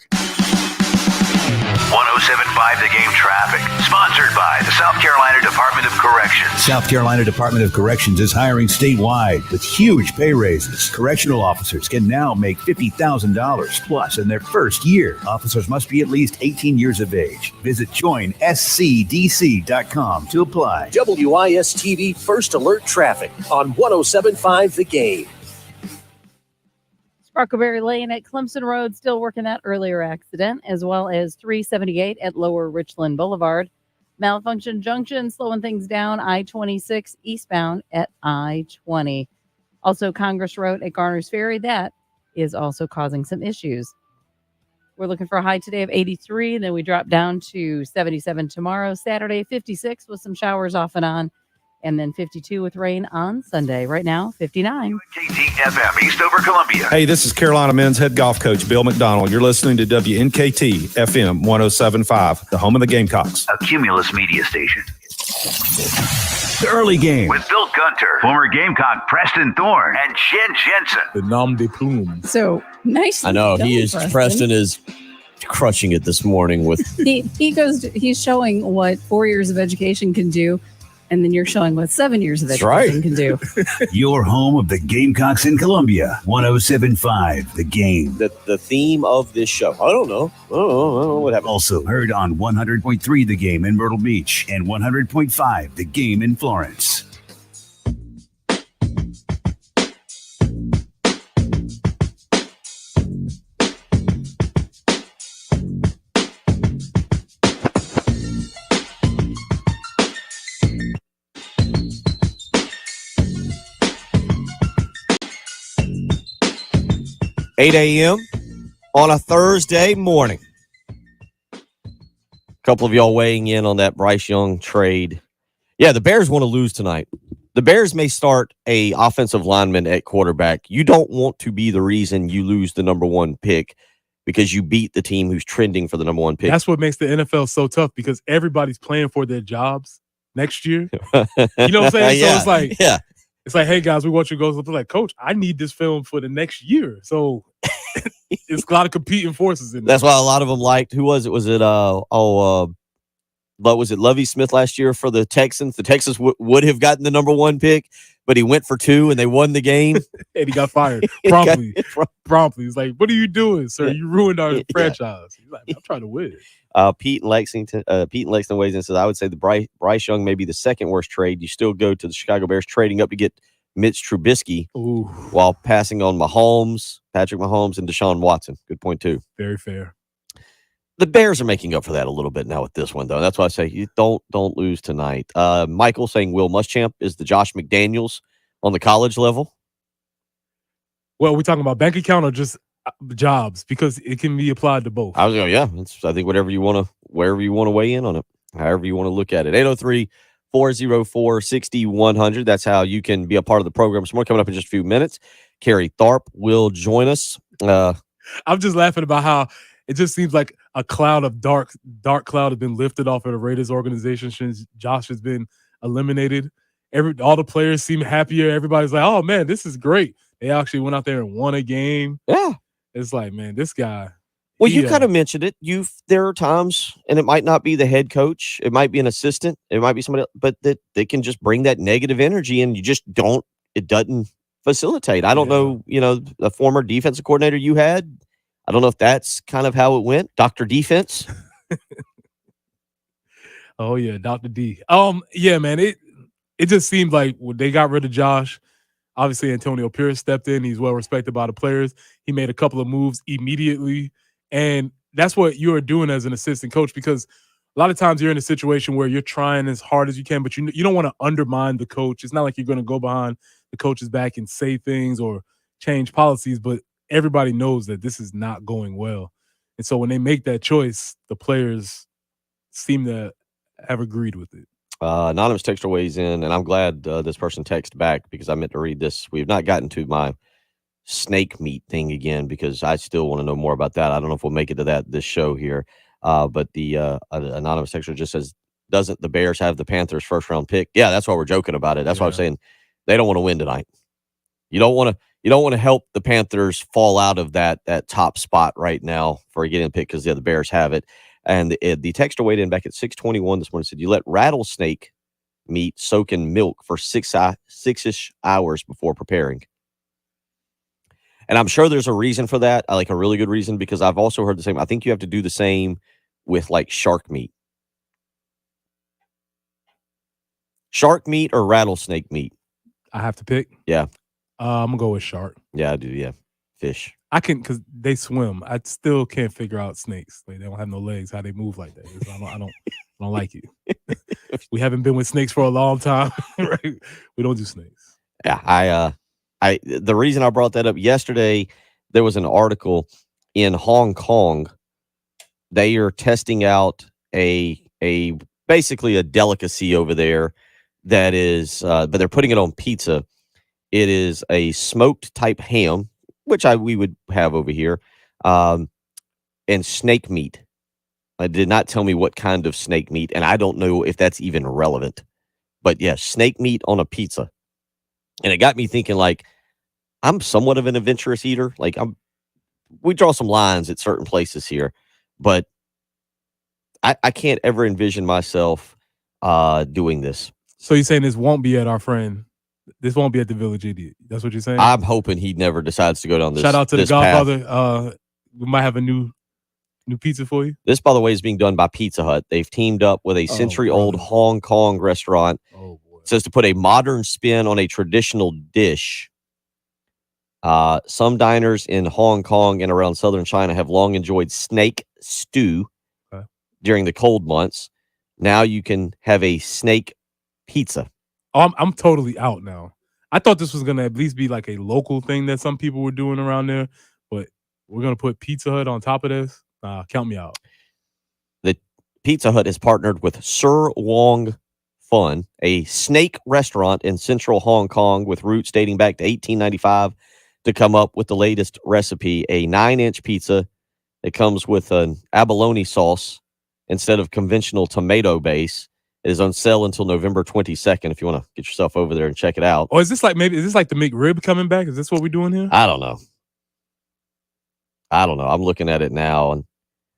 [SPEAKER 6] 107.5 The Game traffic, sponsored by the South Carolina Department of Corrections.
[SPEAKER 4] South Carolina Department of Corrections is hiring statewide with huge pay raises. Correctional officers can now make $50,000 plus in their first year. Officers must be at least 18 years of age. Visit joinscdc.com to apply.
[SPEAKER 5] WIS-TV First Alert Traffic on 107.5 The Game.
[SPEAKER 2] Sparkleberry Lane at Clemson Road, still working that earlier accident, as well as 378 at Lower Richland Boulevard. Malfunction Junction, slowing things down, I-26 eastbound at I-20. Also, Congress Road at Garner's Ferry, that is also causing some issues. We're looking for a high today of 83, and then we drop down to 77 tomorrow. Saturday, 56 with some showers off and on. And then 52 with rain on Sunday. Right now, 59.
[SPEAKER 6] KTFM, Eastover, Columbia.
[SPEAKER 27] Hey, this is Carolina men's head golf coach Bill McDonald. You're listening to WNKT FM 107.5, the home of the Gamecocks.
[SPEAKER 6] A Cumulus media station.
[SPEAKER 4] The early game.
[SPEAKER 6] With Bill Gunter, former Gamecock Preston Thorne, and Jen Jensen.
[SPEAKER 3] The nom de plume.
[SPEAKER 2] So, nice.
[SPEAKER 1] I know, he is, Preston is crushing it this morning with.
[SPEAKER 2] He's showing what 4 years of education can do. And then you're showing what 7 years of
[SPEAKER 1] That's
[SPEAKER 2] education
[SPEAKER 1] right.
[SPEAKER 2] can do.
[SPEAKER 4] Your home of the Gamecocks in Columbia. 107.5 The Game.
[SPEAKER 1] The theme of this show. I don't know what happened.
[SPEAKER 4] Also heard on 100.3 The Game in Myrtle Beach and 100.5 The Game in Florence.
[SPEAKER 1] $8 a.m. on a Thursday morning. A couple of y'all weighing in on that Bryce Young trade. Yeah, the Bears want to lose tonight. The Bears may start a offensive lineman at quarterback. You don't want to be the reason you lose the number one pick because you beat the team who's trending for the number one pick.
[SPEAKER 3] That's what makes the NFL so tough because everybody's playing for their jobs next year. You know what I'm saying?
[SPEAKER 1] Yeah,
[SPEAKER 3] So it's like,
[SPEAKER 1] yeah.
[SPEAKER 3] It's like, hey guys, we want you to go. It's like, Coach, I need this film for the next year. So it's a lot of competing forces in there.
[SPEAKER 1] That's why a lot of them liked. Who was it? Was it was it Lovie Smith last year for the Texans? The Texans would have gotten the number one pick, but he went for 2 and they won the game.
[SPEAKER 3] And he got fired promptly. Promptly. He's like, what are you doing, sir? You ruined our franchise. He's like, I'm trying to win.
[SPEAKER 1] Pete in Lexington weighs in and says, I would say the Bryce Young may be the second worst trade. You still go to the Chicago Bears trading up to get Mitch Trubisky while passing on Patrick Mahomes, and Deshaun Watson. Good point, too.
[SPEAKER 3] Very fair.
[SPEAKER 1] The Bears are making up for that a little bit now with this one, though. That's why I say you don't lose tonight. Michael saying Will Muschamp is the Josh McDaniels on the college level.
[SPEAKER 3] Well, are we talking about bank account or just jobs? Because it can be applied to both.
[SPEAKER 1] I was going, yeah. I think wherever you want to weigh in on it, however you want to look at it. 803-404-6100. That's how you can be a part of the program. Some more coming up in just a few minutes. Carrie Tharp will join us.
[SPEAKER 3] I'm just laughing about how it just seems like a cloud of dark cloud has been lifted off of the Raiders organization since Josh has been eliminated. All the players seem happier. Everybody's like, oh man, this is great. They actually went out there and won a game.
[SPEAKER 1] Yeah.
[SPEAKER 3] It's like, man, this guy.
[SPEAKER 1] Well, you kind of mentioned it. There are times, and it might not be the head coach. It might be an assistant. It might be somebody else, but that they can just bring that negative energy, and it doesn't facilitate. I don't know, a former defensive coordinator you had. I don't know if that's kind of how it went. Dr. Defense.
[SPEAKER 3] Oh yeah, Dr. D. Yeah, man. It just seemed like when they got rid of Josh, obviously Antonio Pierce stepped in. He's well respected by the players. He made a couple of moves immediately. And that's what you're doing as an assistant coach, because a lot of times you're in a situation where you're trying as hard as you can, but you don't want to undermine the coach. It's not like you're going to go behind the coach's back and say things or change policies, but everybody knows that this is not going well. And so when they make that choice, the players seem to have agreed with it.
[SPEAKER 1] Anonymous texter weighs in, and I'm glad this person texted back because I meant to read this. We have not gotten to my snake meat thing again because I still want to know more about that. I don't know if we'll make it to this show here. But the anonymous texter just says, doesn't the Bears have the Panthers first round pick? Yeah, that's why we're joking about it. That's why I'm saying they don't want to win tonight. You don't want to help the Panthers fall out of that top spot right now for getting a pick because the Bears have it. And the texter weighed in back at 6:21 this morning, said you let rattlesnake meat soak in milk for 6-ish hours before preparing. And I'm sure there's a reason for that, like a really good reason, because I've also heard the same. I think you have to do the same with like shark meat. Shark meat or rattlesnake meat?
[SPEAKER 3] I have to pick?
[SPEAKER 1] Yeah.
[SPEAKER 3] I'm going to go with shark.
[SPEAKER 1] Yeah, I do. Yeah. Fish.
[SPEAKER 3] I can, because they swim. I still can't figure out snakes. Like, they don't have no legs, how they move like that. I don't like it. We haven't been with snakes for a long time. Right? We don't do snakes.
[SPEAKER 1] Yeah. The reason I brought that up yesterday, there was an article in Hong Kong. They are testing out a basically a delicacy over there that is, but they're putting it on pizza. It is a smoked type ham, which we would have over here, and snake meat. It did not tell me what kind of snake meat, and I don't know if that's even relevant. But yeah, snake meat on a pizza. And it got me thinking, like, I'm somewhat of an adventurous eater. Like, we draw some lines at certain places here, but I can't ever envision myself doing this.
[SPEAKER 3] So you're saying this won't be at our friend? This won't be at the Village Idiot. That's what you're saying?
[SPEAKER 1] I'm hoping he never decides to go down this.
[SPEAKER 3] Shout out to the
[SPEAKER 1] this path.
[SPEAKER 3] Godfather. We might have a new pizza for you.
[SPEAKER 1] This, by the way, is being done by Pizza Hut. They've teamed up with a century-old Hong Kong restaurant.
[SPEAKER 3] Oh, boy.
[SPEAKER 1] It says to put a modern spin on a traditional dish. Some diners in Hong Kong and around southern China have long enjoyed snake stew during the cold months. Now you can have a snake pizza.
[SPEAKER 3] Oh, I'm totally out now. I thought this was going to at least be like a local thing that some people were doing around there, but we're going to put Pizza Hut on top of this? Count me out.
[SPEAKER 1] The Pizza Hut has partnered with Sir Wong Fun, a snake restaurant in central Hong Kong with roots dating back to 1895, to come up with the latest recipe, a 9-inch pizza that comes with an abalone sauce instead of conventional tomato base. It is on sale until November 22nd if you want to get yourself over there and check it out.
[SPEAKER 3] Or is this like the McRib coming back? Is this what we're doing here?
[SPEAKER 1] I don't know. I'm looking at it now, and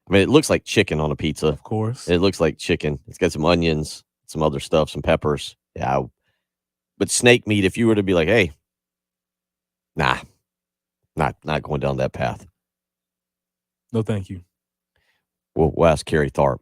[SPEAKER 1] I mean, it looks like chicken on a pizza.
[SPEAKER 3] Of course.
[SPEAKER 1] It looks like chicken. It's got some onions, some other stuff, some peppers. Yeah. But snake meat, if you were to be like, hey, nah, not going down that path.
[SPEAKER 3] No, thank you.
[SPEAKER 1] We'll ask Kerry Tharp.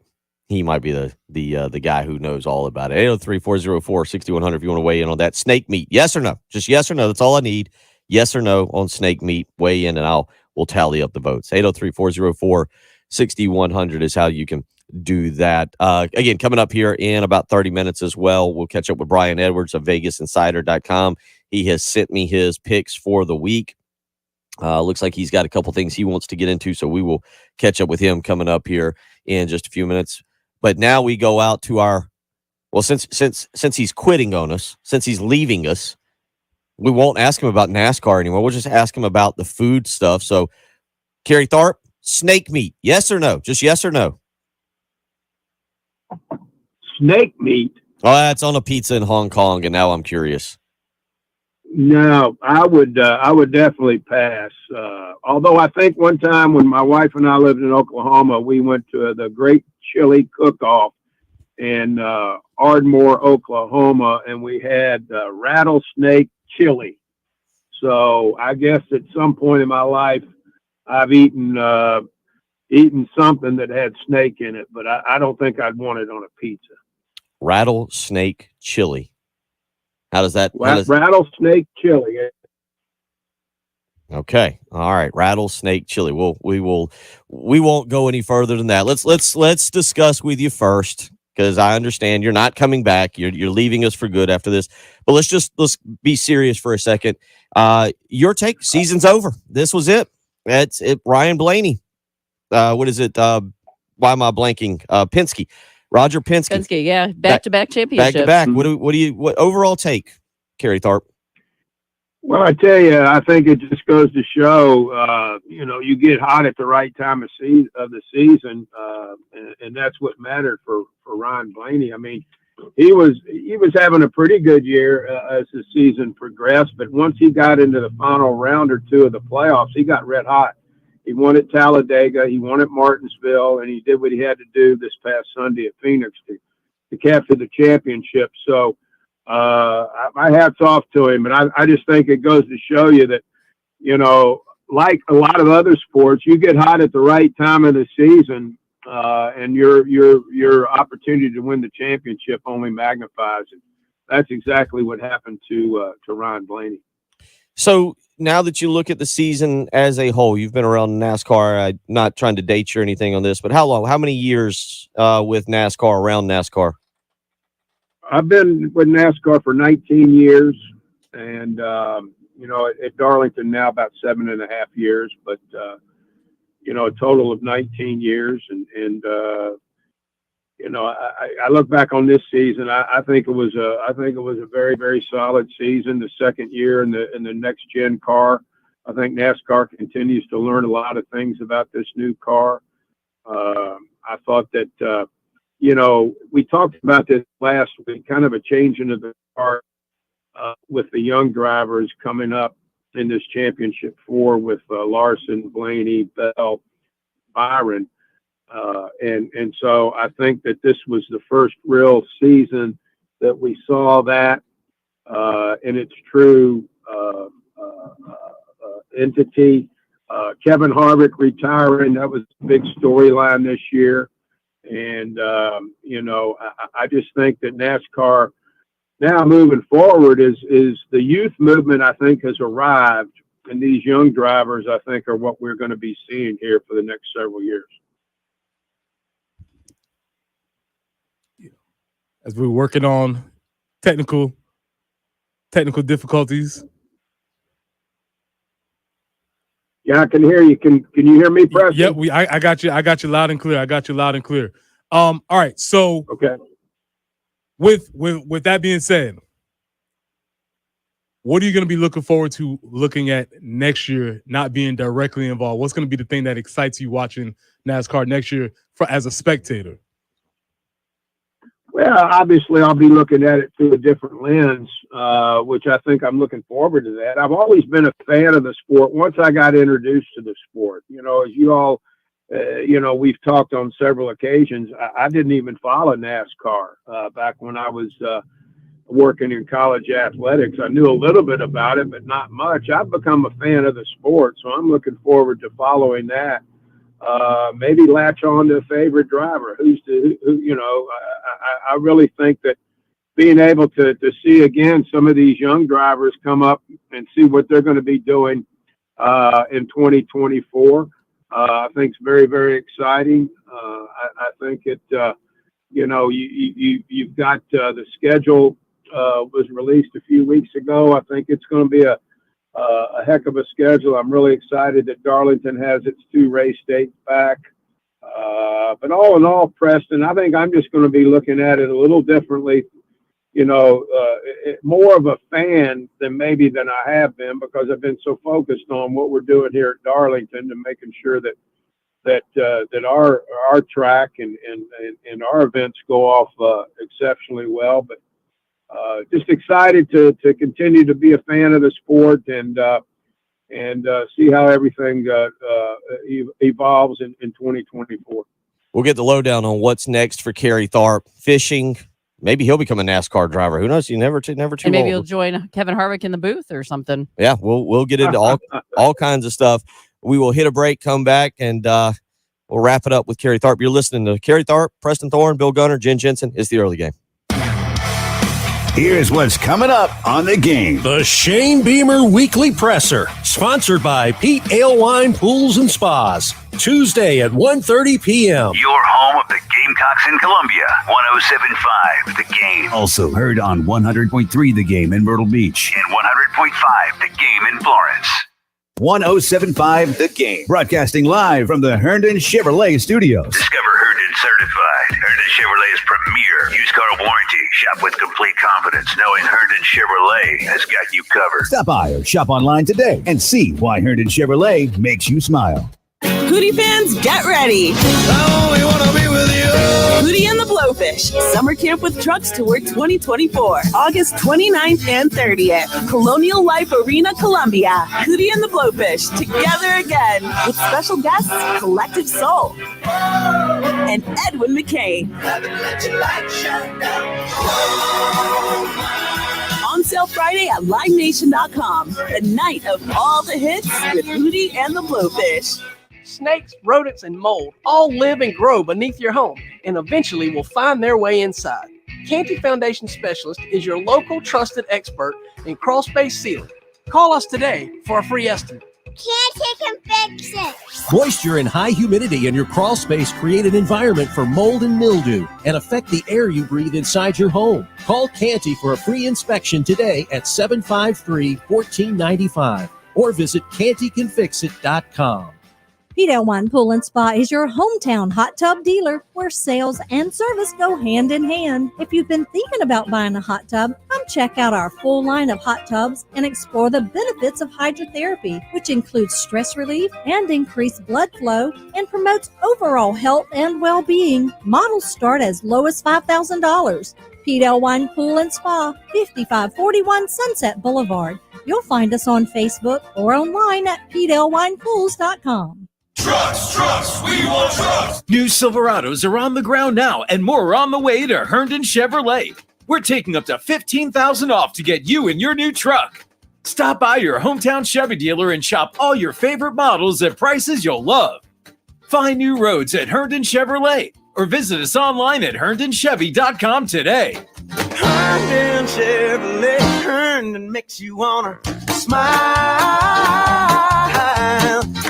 [SPEAKER 1] He might be the guy who knows all about it. 803-404-6100 if you want to weigh in on that. Snake meat, yes or no? Just yes or no. That's all I need. Yes or no on snake meat. Weigh in, and we'll tally up the votes. 803-404-6100 is how you can do that. Again, coming up here in about 30 minutes as well, we'll catch up with Brian Edwards of VegasInsider.com. He has sent me his picks for the week. Looks like he's got a couple things he wants to get into, so we will catch up with him coming up here in just a few minutes. But now we go out to since he's quitting on us, since he's leaving us, we won't ask him about NASCAR anymore. We'll just ask him about the food stuff. So, Kerry Tharp, snake meat, yes or no? Just yes or no?
[SPEAKER 7] Snake meat?
[SPEAKER 1] Oh, that's on a pizza in Hong Kong, and now I'm curious.
[SPEAKER 7] No, I would definitely pass. Although I think one time when my wife and I lived in Oklahoma, we went to the Great Chili Cook-Off in Ardmore, Oklahoma, and we had rattlesnake chili. So I guess at some point in my life, I've eaten something that had snake in it, but I don't think I'd want it on a pizza.
[SPEAKER 1] Rattlesnake chili. How does that?
[SPEAKER 7] Rattlesnake chili.
[SPEAKER 1] Okay. All right. Rattlesnake chili. We won't go any further than that. Let's discuss with you first, because I understand you're not coming back. You're leaving us for good after this. But let's be serious for a second. Your take, season's over. This was it. That's it. Ryan Blaney. What is it? Why am I blanking? Penske. Roger Penske.
[SPEAKER 2] Penske, yeah. Back-to-back championships.
[SPEAKER 1] Back-to-back. What overall take, Kerry Tharp?
[SPEAKER 7] Well, I tell you, I think it just goes to show, you get hot at the right time of the season, and that's what mattered for Ryan Blaney. I mean, he was having a pretty good year as the season progressed, but once he got into the final round or two of the playoffs, he got red hot. He won at Talladega, he won at Martinsville, and he did what he had to do this past Sunday at Phoenix to capture the championship. So my hat's off to him. And I just think it goes to show you that, like a lot of other sports, you get hot at the right time of the season, and your opportunity to win the championship only magnifies it. That's exactly what happened to Ryan Blaney.
[SPEAKER 1] So now that you look at the season as a whole, you've been around NASCAR. I'm not trying to date you or anything on this, but how long? How many years with NASCAR, around NASCAR?
[SPEAKER 7] I've been with NASCAR for 19 years, and at Darlington now about 7.5 years, but a total of 19 years. I look back on this season. I think it was a very, very solid season. The second year in the next gen car, I think NASCAR continues to learn a lot of things about this new car. I thought that we talked about this last week, kind of a change into the car with the young drivers coming up in this championship four with Larson, Blaney, Bell, Byron. And so I think that this was the first real season that we saw that in its true entity. Kevin Harvick retiring, that was a big storyline this year. And, I just think that NASCAR now moving forward is the youth movement, I think, has arrived. And these young drivers, I think, are what we're going to be seeing here for the next several years.
[SPEAKER 3] As we're working on technical difficulties.
[SPEAKER 7] Yeah, I can hear you. Can you hear me, Preston?
[SPEAKER 3] Yep, I got you. I got you loud and clear. All right. So
[SPEAKER 7] okay.
[SPEAKER 3] With that being said, what are you going to be looking forward to looking at next year, not being directly involved? What's going to be the thing that excites you watching NASCAR next year as a spectator?
[SPEAKER 7] Well, obviously, I'll be looking at it through a different lens, which I think I'm looking forward to that. I've always been a fan of the sport once I got introduced to the sport. As you all, we've talked on several occasions. I didn't even follow NASCAR back when I was working in college athletics. I knew a little bit about it, but not much. I've become a fan of the sport, so I'm looking forward to following that. Maybe latch on to a favorite driver. I really think that being able to see again some of these young drivers come up and see what they're going to be doing in 2024, I think it's very, very exciting. I think it, you've got the schedule was released a few weeks ago. I think it's going to be a heck of a schedule. I'm really excited that Darlington has its 2 race dates back. But all in all, Preston, I think I'm just going to be looking at it a little differently, more of a fan than I have been, because I've been so focused on what we're doing here at Darlington and making sure that our track and our events go off exceptionally well. But just excited to continue to be a fan of the sport and see how everything evolves in 2024.
[SPEAKER 1] We'll get the lowdown on what's next for Kerry Tharp. Fishing, maybe he'll become a NASCAR driver. Who knows? You never too
[SPEAKER 2] and maybe
[SPEAKER 1] old.
[SPEAKER 2] he'll join Kevin Harvick in the booth or something.
[SPEAKER 1] Yeah, we'll get into all kinds of stuff. We will hit a break, come back, and we'll wrap it up with Kerry Tharp. You're listening to Kerry Tharp, Preston Thorne, Bill Gunner, Jen Jensen. It's the early game.
[SPEAKER 4] Here's what's coming up on the game.
[SPEAKER 5] The Shane Beamer Weekly Presser, sponsored by Pete Alewine Pools and Spas. Tuesday at 1:30 p.m.
[SPEAKER 6] Your home of the Gamecocks in Columbia. 107.5 The Game.
[SPEAKER 4] Also heard on 100.3 The Game in Myrtle Beach.
[SPEAKER 6] And 100.5 The Game in Florence.
[SPEAKER 4] 107.5 The Game. Broadcasting live from the Herndon Chevrolet Studios.
[SPEAKER 6] Discover Herndon Certified. Herndon Chevrolet's premier used car warranty. Shop with complete confidence knowing Herndon Chevrolet has got you covered.
[SPEAKER 4] Stop by or shop online today and see why Herndon Chevrolet makes you smile.
[SPEAKER 9] Hootie fans, get ready.
[SPEAKER 25] I only want to be with you.
[SPEAKER 9] Hootie and the Blowfish, Summer Camp with Trucks Tour 2024, August 29th and 30th. Colonial Life Arena, Columbia. Hootie and the Blowfish, together again with special guests, Collective Soul and Edwin McCain. On sale Friday at LiveNation.com. The night of all the hits with Hootie and the Blowfish.
[SPEAKER 11] Snakes, rodents, and mold all live and grow beneath your home and eventually will find their way inside. Canty Foundation Specialist is your local trusted expert in crawl space sealing. Call us today for a free estimate.
[SPEAKER 12] Canty can fix it.
[SPEAKER 5] Moisture and high humidity in your crawl space create an environment for mold and mildew and affect the air you breathe inside your home. Call Canty for a free inspection today at 753-1495 or visit cantycanfixit.com.
[SPEAKER 13] Pete Alewine Pool and Spa is your hometown hot tub dealer where sales and service go hand in hand. If you've been thinking about buying a hot tub, come check out our full line of hot tubs and explore the benefits of hydrotherapy, which includes stress relief and increased blood flow and promotes overall health and well-being. Models start as low as $5,000. Pete Alewine Pool and Spa, 5541 Sunset Boulevard. You'll find us on Facebook or online at PeteAlewinepools.com.
[SPEAKER 23] Trust, we want trust. New Silverados are on the ground now, and more are on the way to Herndon Chevrolet. we're taking up to $15,000 off to get you in your new truck. Stop by your hometown Chevy dealer and shop all your favorite models at prices you'll love. Find new roads at Herndon Chevrolet or visit us online at herndonchevy.com today.
[SPEAKER 25] Herndon Chevrolet, Herndon makes you wanna smile,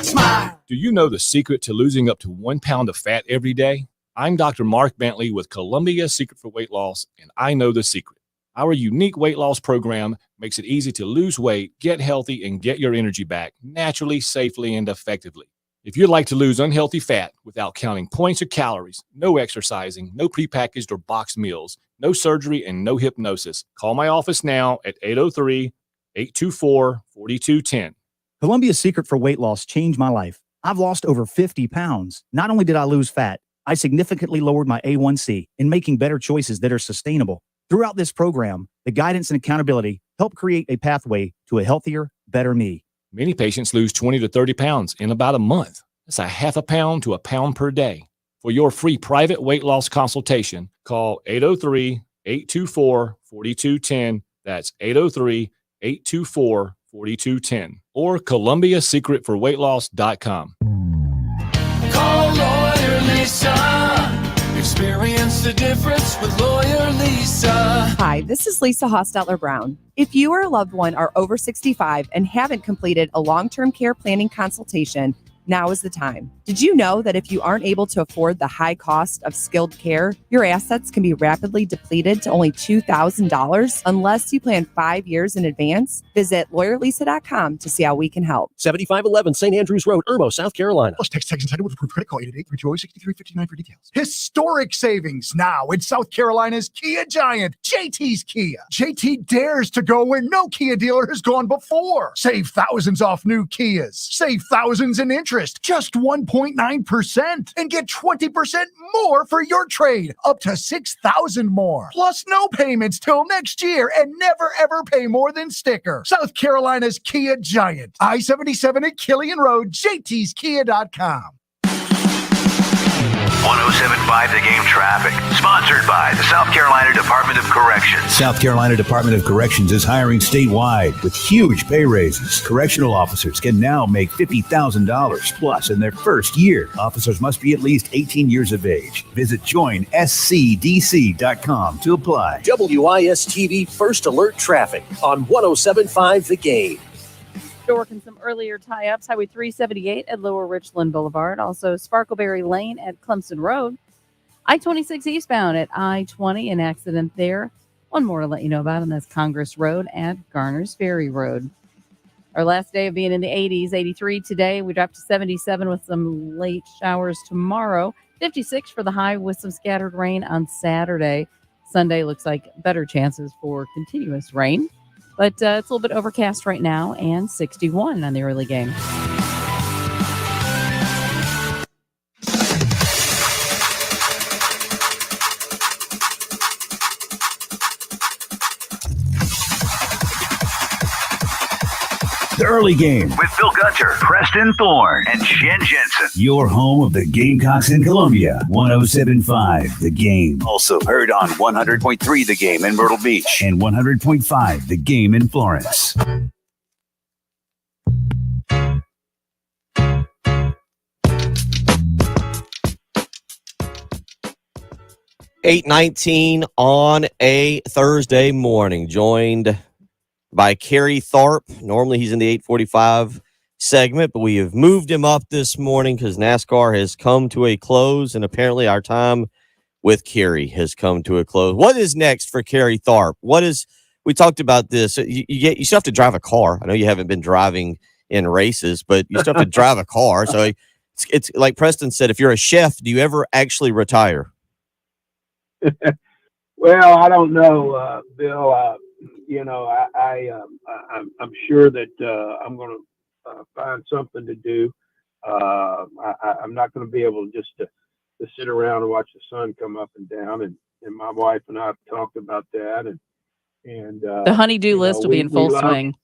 [SPEAKER 25] smile.
[SPEAKER 21] Do you know the secret to losing up to 1 pound of fat every day? I'm Dr. Mark Bentley with Columbia Secret for Weight Loss, and I know the secret. Our unique weight loss program makes it easy to lose weight, get healthy, and get your energy back naturally, safely, and effectively. If you'd like to lose unhealthy fat without counting points or calories, no exercising, no prepackaged or boxed meals, no surgery, and no hypnosis, call my office now at 803-824-4210.
[SPEAKER 22] Columbia's secret for weight loss changed my life. I've lost over 50 pounds. Not only did I lose fat, I significantly lowered my A1C in making better choices that are sustainable. Throughout this program, the guidance and accountability help create a pathway to a healthier, better me.
[SPEAKER 21] Many patients lose 20 to 30 pounds in about a month. That's a half a pound to a pound per day. For your free private weight loss consultation, call 803-824-4210. That's 803-824-4210 or ColumbiaSecretForWeightLoss.com.
[SPEAKER 15] Call Lawyer Lisa. Experience the difference with Lawyer Lisa.
[SPEAKER 16] Hi, this is Lisa Hostetler Brown. If you or a loved one are over 65 and haven't completed a long-term care planning consultation, now is the time. Did you know that if you aren't able to afford the high cost of skilled care, your assets can be rapidly depleted to only $2,000 unless you plan 5 years in advance? Visit lawyerlisa.com to see how we can help.
[SPEAKER 5] 7511 St. Andrews Road, Irmo, South Carolina.
[SPEAKER 14] Plus, text Texas with approved credit call 888-3joy-6359 for details. Historic savings now in South Carolina's Kia Giant, JT's Kia. JT dares to go where no Kia dealer has gone before. Save thousands off new Kias. Save thousands in interest, just 1.9%, and get 20% more for your trade, up to $6,000 more. Plus, no payments till next year, and never ever pay more than sticker. South Carolina's Kia Giant, I-77 at Killian Road, jtskia.com.
[SPEAKER 6] 1075 The Game traffic. Sponsored by the South Carolina Department of Corrections.
[SPEAKER 4] South Carolina Department of Corrections is hiring statewide with huge pay raises. Correctional officers can now make $50,000 plus in their first year. Officers must be at least 18 years of age. Visit joinscdc.com to apply.
[SPEAKER 5] WIS-TV First Alert Traffic on 1075 The Game.
[SPEAKER 2] Still working some earlier tie-ups. Highway 378 at Lower Richland Boulevard. Also Sparkleberry Lane at Clemson Road. I-26 eastbound at I-20, an accident there. One more to let you know about, and that's Congress Road at Garner's Ferry Road. Our last day of being in the 80s, 83 today. We dropped to 77 with some late showers tomorrow. 56 for the high with some scattered rain on Saturday. Sunday looks like better chances for continuous rain. But it's a little bit overcast right now, and 61 on the early game.
[SPEAKER 4] The early game
[SPEAKER 6] with Bill Gunter, Preston Thorne, and Jen Jensen.
[SPEAKER 4] Your home of the Gamecocks in Columbia. 1075 The Game.
[SPEAKER 6] Also heard on 100.3 The Game in Myrtle Beach.
[SPEAKER 4] And 100.5 The Game in Florence.
[SPEAKER 1] $8:19 on a Thursday morning, joined by Kerry Tharp. Normally he's in the 8:45 segment, but we have moved him up this morning because NASCAR has come to a close, and apparently our time with Kerry has come to a close. What is next for Kerry Tharp? We talked about this. You still have to drive a car. I know you haven't been driving in races, but you still have to drive a car. So it's like Preston said, if you're a chef, do you ever actually retire?
[SPEAKER 7] Well, I don't know, Bill. I'm sure that I'm going to find something to do. I'm not going to be able just to sit around and watch the sun come up and down. And my wife and I have talked about that. And
[SPEAKER 2] the honey-do list will be in full swing.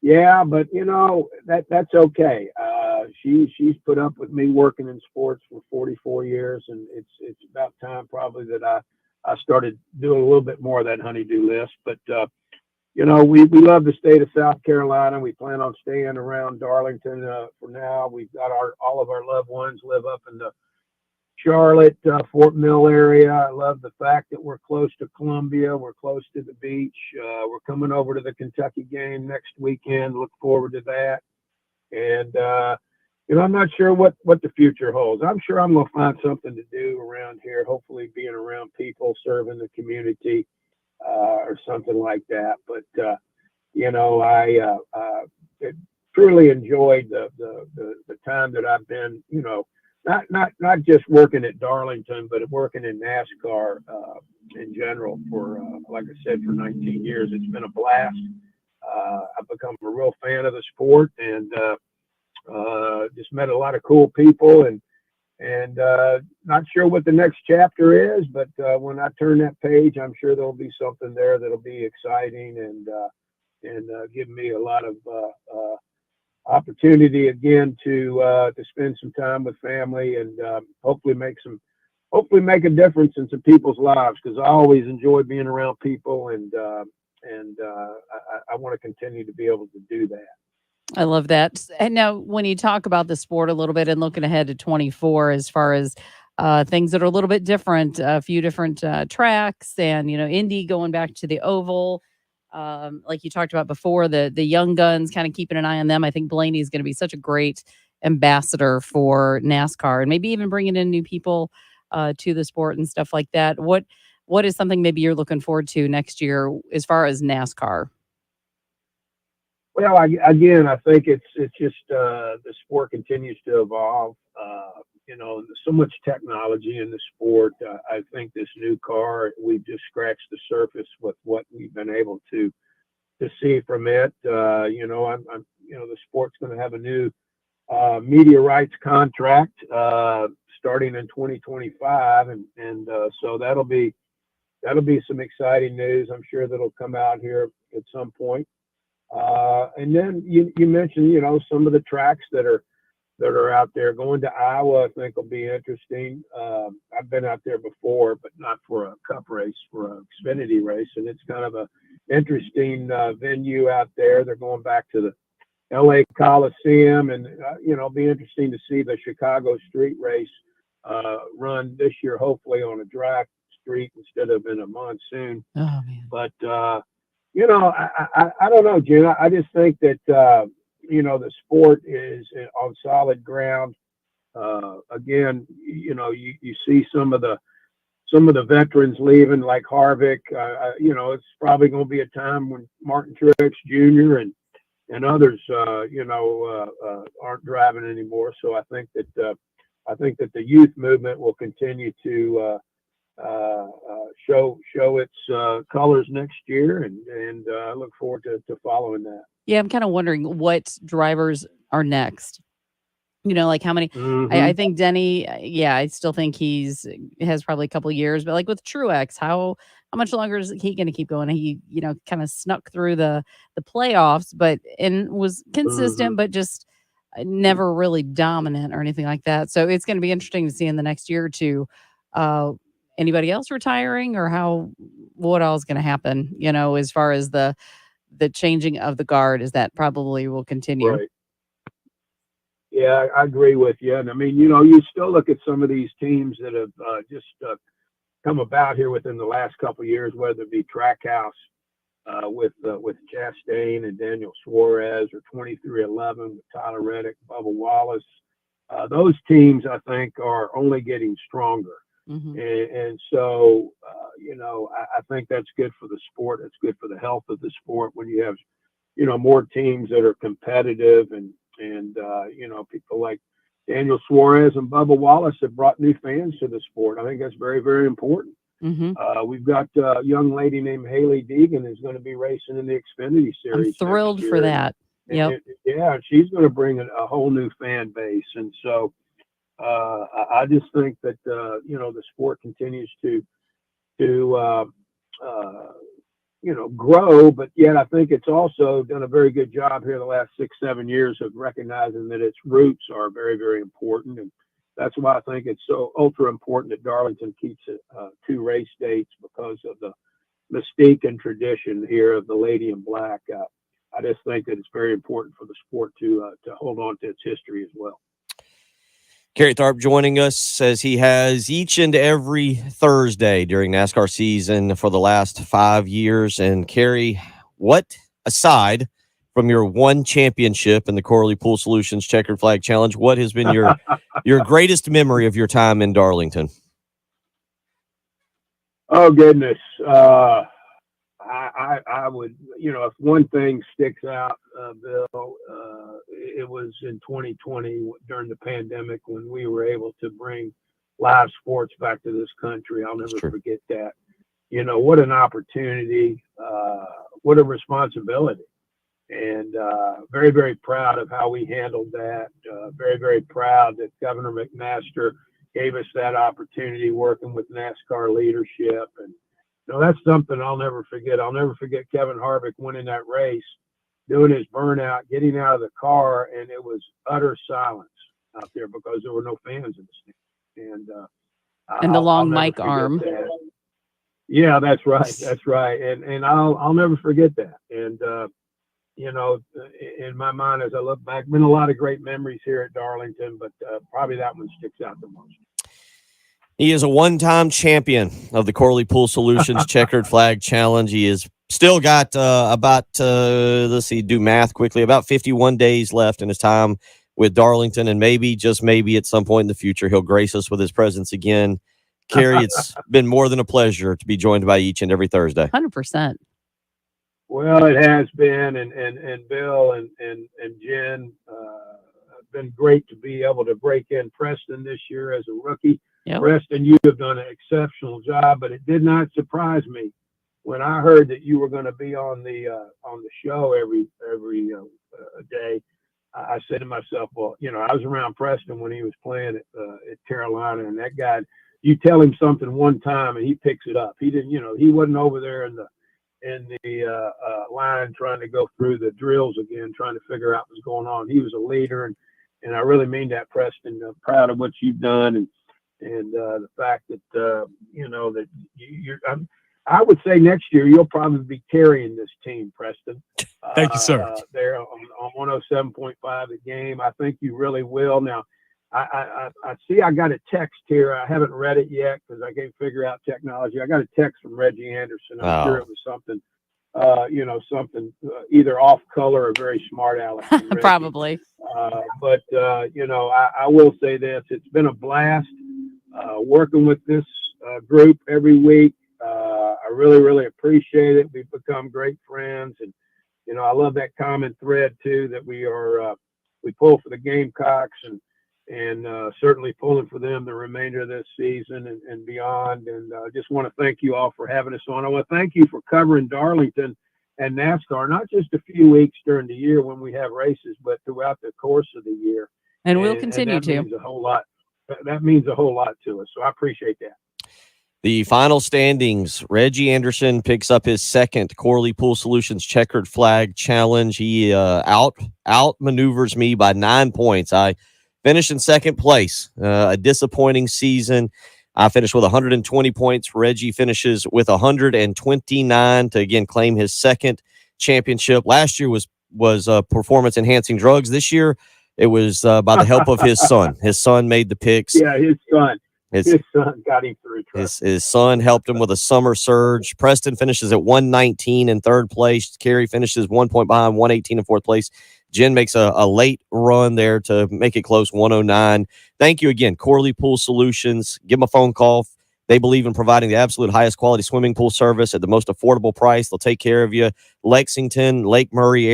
[SPEAKER 7] Yeah, but that's okay. She's put up with me working in sports for 44 years, and it's about time probably that I started doing a little bit more of that honeydew list. But we love the state of South Carolina. We plan on staying around Darlington for now. We've got all of our loved ones live up in the Charlotte, Fort Mill area. I love the fact that we're close to Columbia. We're close to the beach. We're coming over to the Kentucky game next weekend. Look forward to that. And, I'm not sure what the future holds. I'm sure I'm going to find something to do around here, hopefully being around people, serving the community, or something like that. But, I truly enjoyed the time that I've been, not just working at Darlington, but working in NASCAR in general for, like I said, for 19 years. It's been a blast. I've become a real fan of the sport, and just met a lot of cool people, and not sure what the next chapter is, but when I turn that page, I'm sure there'll be something there that'll be exciting and give me a lot of opportunity again to spend some time with family and hopefully make a difference in some people's lives, because I always enjoy being around people, and I want to continue to be able to do that.
[SPEAKER 2] I love that. And now, when you talk about the sport a little bit and looking ahead to 24, as far as things that are a little bit different, a few different tracks, and Indy going back to the oval, like you talked about before, the young guns, kind of keeping an eye on them. I think Blaney is going to be such a great ambassador for NASCAR, and maybe even bringing in new people to the sport and stuff like that. What is something maybe you're looking forward to next year as far as NASCAR?
[SPEAKER 7] Well, I think it's just the sport continues to evolve. There's so much technology in the sport. I think this new car, we've just scratched the surface with what we've been able to see from it. The sport's going to have a new media rights contract starting in 2025, and so that'll be some exciting news. I'm sure that'll come out here at some point. And then you mentioned, some of the tracks that are out there. Going to Iowa, I think, will be interesting. I've been out there before, but not for a cup race, for an Xfinity race, and it's kind of a interesting venue out there. They're going back to the LA Coliseum, and it'll be interesting to see the Chicago street race run this year, hopefully on a dry street instead of in a monsoon.
[SPEAKER 2] Oh man!
[SPEAKER 7] But I don't know, Jen. I just think that the sport is on solid ground. Again, you see some of the veterans leaving, like Harvick. It's probably going to be a time when Martin Truex Jr. and others, aren't driving anymore. So I think that the youth movement will continue to show its colors next year, and I look forward to following that.
[SPEAKER 2] Yeah, I'm kind of wondering what drivers are next. Like how many? I think Denny. I still think has probably a couple of years, but like with Truex, how much longer is he going to keep going? He kind of snuck through the playoffs, and was consistent, but just never really dominant or anything like that. So it's going to be interesting to see in the next year or two. Anybody else retiring, or what else is going to happen, as far as the changing of the guard, is that probably will continue.
[SPEAKER 7] Right. Yeah, I agree with you. And I mean, you still look at some of these teams that have just come about here within the last couple of years, whether it be Trackhouse with Chastain and Daniel Suarez, or 2311 with Tyler Reddick, Bubba Wallace. Those teams, I think, are only getting stronger.
[SPEAKER 2] Mm-hmm.
[SPEAKER 7] And so, I think that's good for the sport. It's good for the health of the sport when you have, more teams that are competitive, and people like Daniel Suarez and Bubba Wallace have brought new fans to the sport. I think that's very, very important.
[SPEAKER 2] Mm-hmm.
[SPEAKER 7] We've got a young lady named Haley Deegan who's going to be racing in the Xfinity Series.
[SPEAKER 2] I'm thrilled for that.
[SPEAKER 7] Yep. Yeah, she's going to bring a whole new fan base. And so I just think that, the sport continues to grow, but yet I think it's also done a very good job here the last 6-7 years of recognizing that its roots are very, very important. that's why I think it's so ultra important that Darlington keeps it 2 race dates because of the mystique and tradition here of the Lady in Black. I just think that it's very important for the sport to hold on to its history as well.
[SPEAKER 1] Kerry Tharp joining us, says he has each and every Thursday during NASCAR season for the last 5 years. And Kerry, what, aside from your one championship in the Corley Pool Solutions Checkered Flag Challenge, what has been your greatest memory of your time in Darlington?
[SPEAKER 7] Oh goodness. I would, if one thing sticks out, Bill, it was in 2020 during the pandemic when we were able to bring live sports back to this country. I'll never forget that. What an opportunity, what a responsibility, and very, very proud of how we handled that. Very, very proud that Governor McMaster gave us that opportunity working with NASCAR leadership. And that's something I'll never forget. I'll never forget Kevin Harvick winning that race, doing his burnout, getting out of the car, and it was utter silence out there because there were no fans in the stand.
[SPEAKER 2] And the long mic arm.
[SPEAKER 7] That. Yeah, that's right. That's right. And I'll never forget that. And in my mind, as I look back, been a lot of great memories here at Darlington, but probably that one sticks out the most.
[SPEAKER 1] He is a one-time champion of the Corley Pool Solutions Checkered Flag Challenge. He has still got do math quickly, about 51 days left in his time with Darlington, and maybe, just maybe, at some point in the future, he'll grace us with his presence again. Kerry, it's been more than a pleasure to be joined by each and every Thursday.
[SPEAKER 2] 100%.
[SPEAKER 7] Well, it has been, and Bill and Jen, been great to be able to break in Preston this year as a rookie.
[SPEAKER 2] Yep.
[SPEAKER 7] Preston, you have done an exceptional job, but it did not surprise me when I heard that you were going to be on the show every day. I said to myself, well, I was around Preston when he was playing at Carolina, and that guy, you tell him something one time and he picks it up. He didn't, he wasn't over there in the line trying to go through the drills again, trying to figure out what's going on. He was a leader, and I really mean that, Preston. I'm proud of what you've done, and the fact that that you're. I would say next year you'll probably be carrying this team, Preston.
[SPEAKER 3] Thank you, sir.
[SPEAKER 7] There on 107.5 the game. I think you really will. Now, I see I got a text here. I haven't read it yet because I can't figure out technology. I got a text from Reggie Anderson. I'm sure it was something, something either off color or very smart aleck.
[SPEAKER 2] Probably.
[SPEAKER 7] But I will say this: it's been a blast working with this group every week. I really, really appreciate it. We've become great friends, and I love that common thread too that we pull for the Gamecocks and certainly pulling for them the remainder of this season and beyond. And I just want to thank you all for having us on. I want to thank you for covering Darlington and NASCAR, not just a few weeks during the year when we have races, but throughout the course of the year.
[SPEAKER 2] And we'll continue to.
[SPEAKER 7] Means a whole lot. That means a whole lot to us. So I appreciate that.
[SPEAKER 1] The final standings, Reggie Anderson picks up his second Corley Pool Solutions Checkered Flag Challenge. He outmaneuvers me by 9 points. I finished in second place. A disappointing season. I finished with 120 points. Reggie finishes with 129 to, again, claim his second championship. Last year was performance-enhancing drugs. This year, it was by the help of his son. His son made the picks.
[SPEAKER 7] Yeah, his son. His son got him through.
[SPEAKER 1] His son helped him with a summer surge. Preston finishes at 119 in third place. Kerry finishes 1 point behind, 118 in fourth place. Jen makes a late run there to make it close, 109. Thank you again, Corley Pool Solutions. Give them a phone call. They believe in providing the absolute highest quality swimming pool service at the most affordable price. They'll take care of you. Lexington, Lake Murray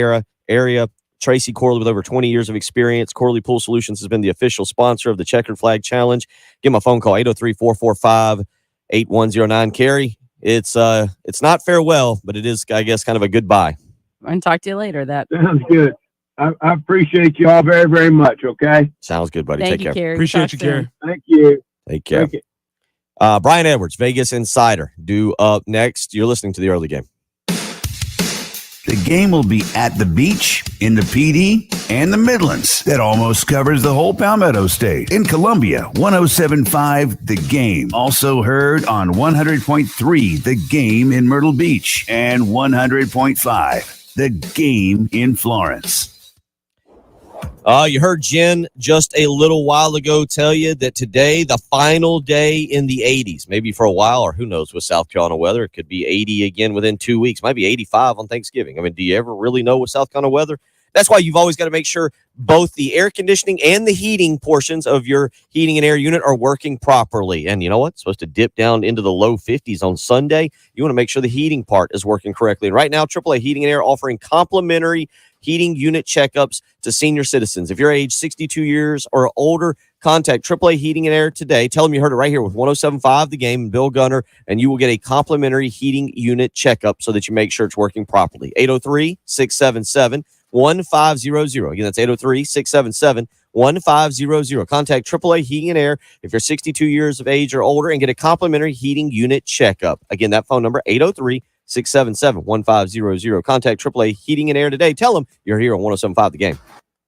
[SPEAKER 1] area. Tracy Corley with over 20 years of experience. Corley Pool Solutions has been the official sponsor of the Checkered Flag Challenge. Give them a phone call, 803-445-8109. Kerry, it's not farewell, but it is, I guess, kind of a goodbye.
[SPEAKER 2] And talk to you later. That
[SPEAKER 7] sounds good. I appreciate you all very, very much. Okay.
[SPEAKER 1] Sounds good, buddy.
[SPEAKER 2] Thank
[SPEAKER 1] Take
[SPEAKER 2] you,
[SPEAKER 1] care.
[SPEAKER 2] Kerry.
[SPEAKER 3] Appreciate
[SPEAKER 2] Talk
[SPEAKER 3] you,
[SPEAKER 2] soon.
[SPEAKER 3] Kerry.
[SPEAKER 7] Thank you.
[SPEAKER 1] Take care.
[SPEAKER 7] Thank you.
[SPEAKER 1] Brian Edwards, Vegas Insider, due up next. You're listening to the early game.
[SPEAKER 6] The game will be at the beach, in the PD, and the Midlands. That almost covers the whole Palmetto State. In Columbia, 107.5 The Game. Also heard on 100.3 The Game in Myrtle Beach and 100.5 The Game in Florence.
[SPEAKER 1] You heard Jen just a little while ago tell you that today, the final day in the 80s, maybe for a while, or who knows with South Carolina weather, it could be 80 again within 2 weeks, might be 85 on Thanksgiving. I mean, do you ever really know with South Carolina weather? That's why you've always got to make sure both the air conditioning and the heating portions of your heating and air unit are working properly. And you know what? It's supposed to dip down into the low 50s on Sunday. You want to make sure the heating part is working correctly. And right now, AAA Heating and Air offering complimentary heating unit checkups to senior citizens. If you're age 62 years or older, contact AAA Heating and Air today. Tell them you heard it right here with 107.5 The Game and Bill Gunner, and you will get a complimentary heating unit checkup so that you make sure it's working properly. 803-677-1500. Again, that's 803-677-1500. Contact AAA Heating and Air if you're 62 years of age or older and get a complimentary heating unit checkup. Again, that phone number, 803-677-1500. Contact AAA Heating and Air today. Tell them you're here on 107.5 The Game.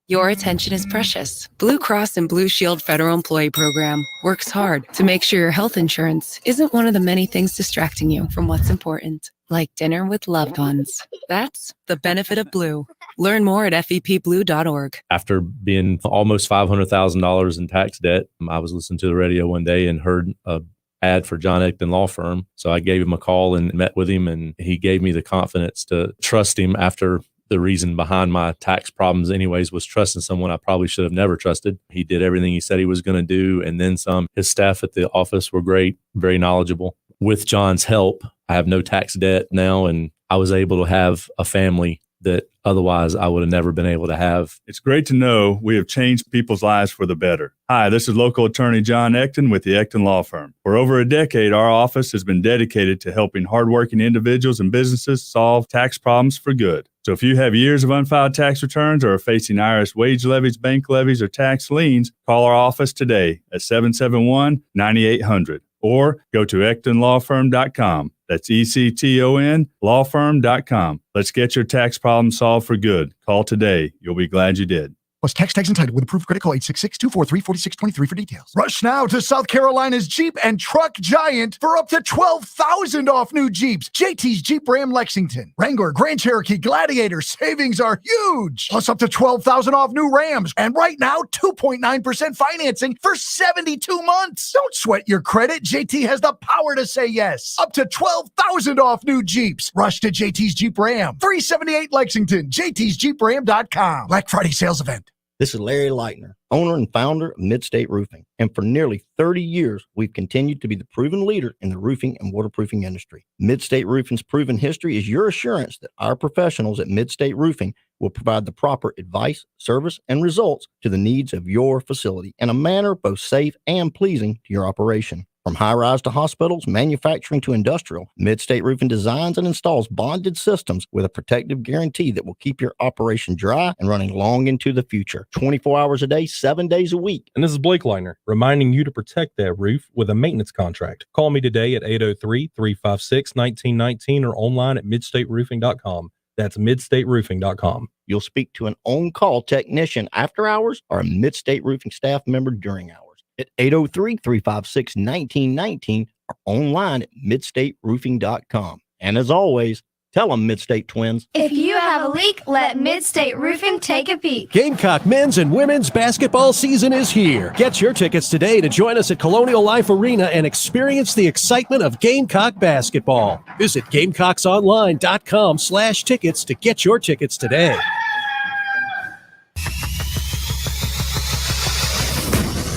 [SPEAKER 8] Your attention is precious. Blue Cross and Blue Shield Federal Employee Program works hard to make sure your health insurance isn't one of the many things distracting you from what's important, like dinner with loved ones. That's the benefit of Blue. Learn more at fepblue.org.
[SPEAKER 10] After being almost $500,000 in tax debt, I was listening to the radio one day and heard a ad for John Ecton Law Firm. So I gave him a call and met with him, and he gave me the confidence to trust him after the reason behind my tax problems anyways was trusting someone I probably should have never trusted. He did everything he said he was going to do, and then some. His staff at the office were great, very knowledgeable. With John's help, I have no tax debt now, and I was able to have a family that otherwise I would have never been able to have.
[SPEAKER 17] It's great to know we have changed people's lives for the better. Hi, this is local attorney John Ecton with the Ecton Law Firm. For over a decade, our office has been dedicated to helping hardworking individuals and businesses solve tax problems for good. So if you have years of unfiled tax returns or are facing IRS wage levies, bank levies, or tax liens, call our office today at 771-9800 or go to EctonLawFirm.com. That's ECTON lawfirm.com. Let's get your tax problem solved for good. Call today. You'll be glad you did.
[SPEAKER 14] Plus tax entitled with approved credit call 866-243-4623 for details. Rush now to South Carolina's Jeep and Truck Giant for up to $12,000 off new Jeeps. JT's Jeep Ram Lexington, Wrangler, Grand Cherokee, Gladiator. Savings are huge. Plus up to $12,000 off new Rams. And right now, 2.9% financing for 72 months. Don't sweat your credit. JT has the power to say yes. Up to $12,000 off new Jeeps. Rush to JT's Jeep Ram. 378 Lexington. JT'sJeepRam.com. Black Friday sales event.
[SPEAKER 18] This is Larry Leitner, owner and founder of Midstate Roofing. And for nearly 30 years, we've continued to be the proven leader in the roofing and waterproofing industry. Midstate Roofing's proven history is your assurance that our professionals at Midstate Roofing will provide the proper advice, service, and results to the needs of your facility in a manner both safe and pleasing to your operation. From high-rise to hospitals, manufacturing to industrial, Midstate Roofing designs and installs bonded systems with a protective guarantee that will keep your operation dry and running long into the future. 24 hours a day, 7 days a week.
[SPEAKER 19] And this is Blake Leitner, reminding you to protect that roof with a maintenance contract. Call me today at 803-356-1919 or online at midstateroofing.com. That's midstateroofing.com.
[SPEAKER 18] You'll speak to an on-call technician after hours or a Midstate Roofing staff member during hours at 803-356-1919 or online at midstateroofing.com. And as always, tell them Midstate Twins.
[SPEAKER 12] If you have a leak, let Midstate Roofing take a peek.
[SPEAKER 5] Gamecock men's and women's basketball season is here. Get your tickets today to join us at Colonial Life Arena and experience the excitement of Gamecock basketball. Visit GamecocksOnline.com/tickets to get your tickets today.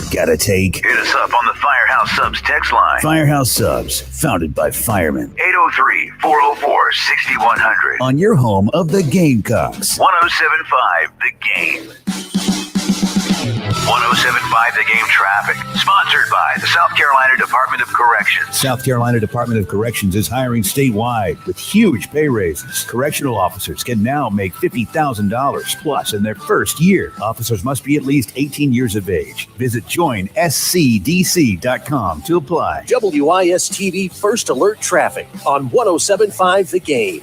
[SPEAKER 6] Got a take? Hit us up on the Firehouse Subs text line. Firehouse Subs, founded by firemen. 803-404-6100. On your home of the Gamecocks. 107.5 The Game. 107.5 The Game traffic. Sponsored by the South Carolina Department of Corrections.
[SPEAKER 4] South Carolina Department of Corrections is hiring statewide with huge pay raises. Correctional officers can now make $50,000 plus in their first year. Officers must be at least 18 years of age. Visit joinscdc.com to apply.
[SPEAKER 5] WIS-TV First Alert Traffic on 107.5 The Game.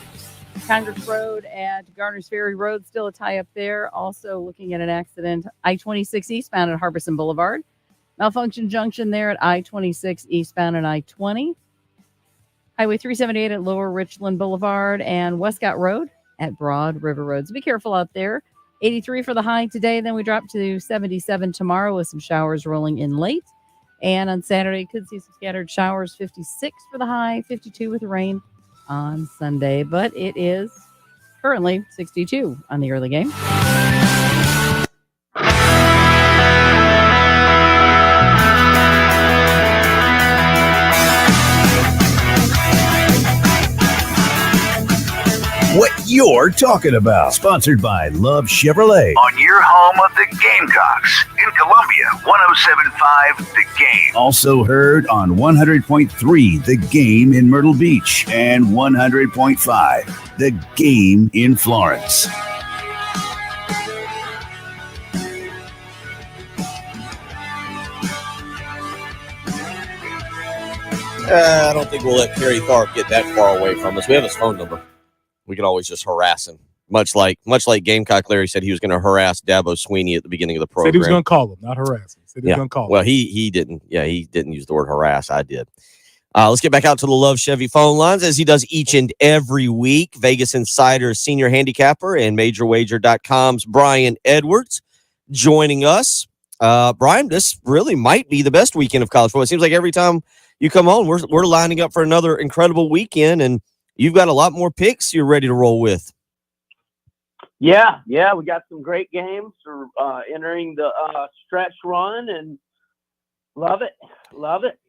[SPEAKER 2] Congress Road at Garner's Ferry Road, still a tie up there. Also looking at an accident, I-26 eastbound at Harbison Boulevard. Malfunction junction there at I-26 eastbound and I-20. Highway 378 at Lower Richland Boulevard and Westcott Road at Broad River Road. So be careful out there. 83 for the high today. Then we drop to 77 tomorrow with some showers rolling in late. And on Saturday, could see some scattered showers. 56 for the high, 52 with rain on Sunday. But it is currently 62 on the early game.
[SPEAKER 4] What you're talking about. Sponsored by Love Chevrolet.
[SPEAKER 6] On your home of the Gamecocks in Columbia, 107.5 The Game. Also heard on 100.3 The Game in Myrtle Beach and 100.5 The Game in Florence.
[SPEAKER 1] I don't think we'll let Kerry Tharp get that far away from us. We have his phone number. We could always just harass him. Much like Gamecock Larry said he was going to harass Dabo Sweeney at the beginning of the program.
[SPEAKER 3] Said he was going to call him, not harass him. Said he was going to call him.
[SPEAKER 1] Well, he didn't. Yeah, he didn't use the word harass. I did. Let's get back out to the Love Chevy phone lines as he does each and every week. Vegas Insider senior handicapper and MajorWager.com's Brian Edwards joining us. Brian, this really might be the best weekend of college football. It seems like every time you come on, we're lining up for another incredible weekend, and you've got a lot more picks you're ready to roll with.
[SPEAKER 9] Yeah, we got some great games for entering the stretch run, and love it.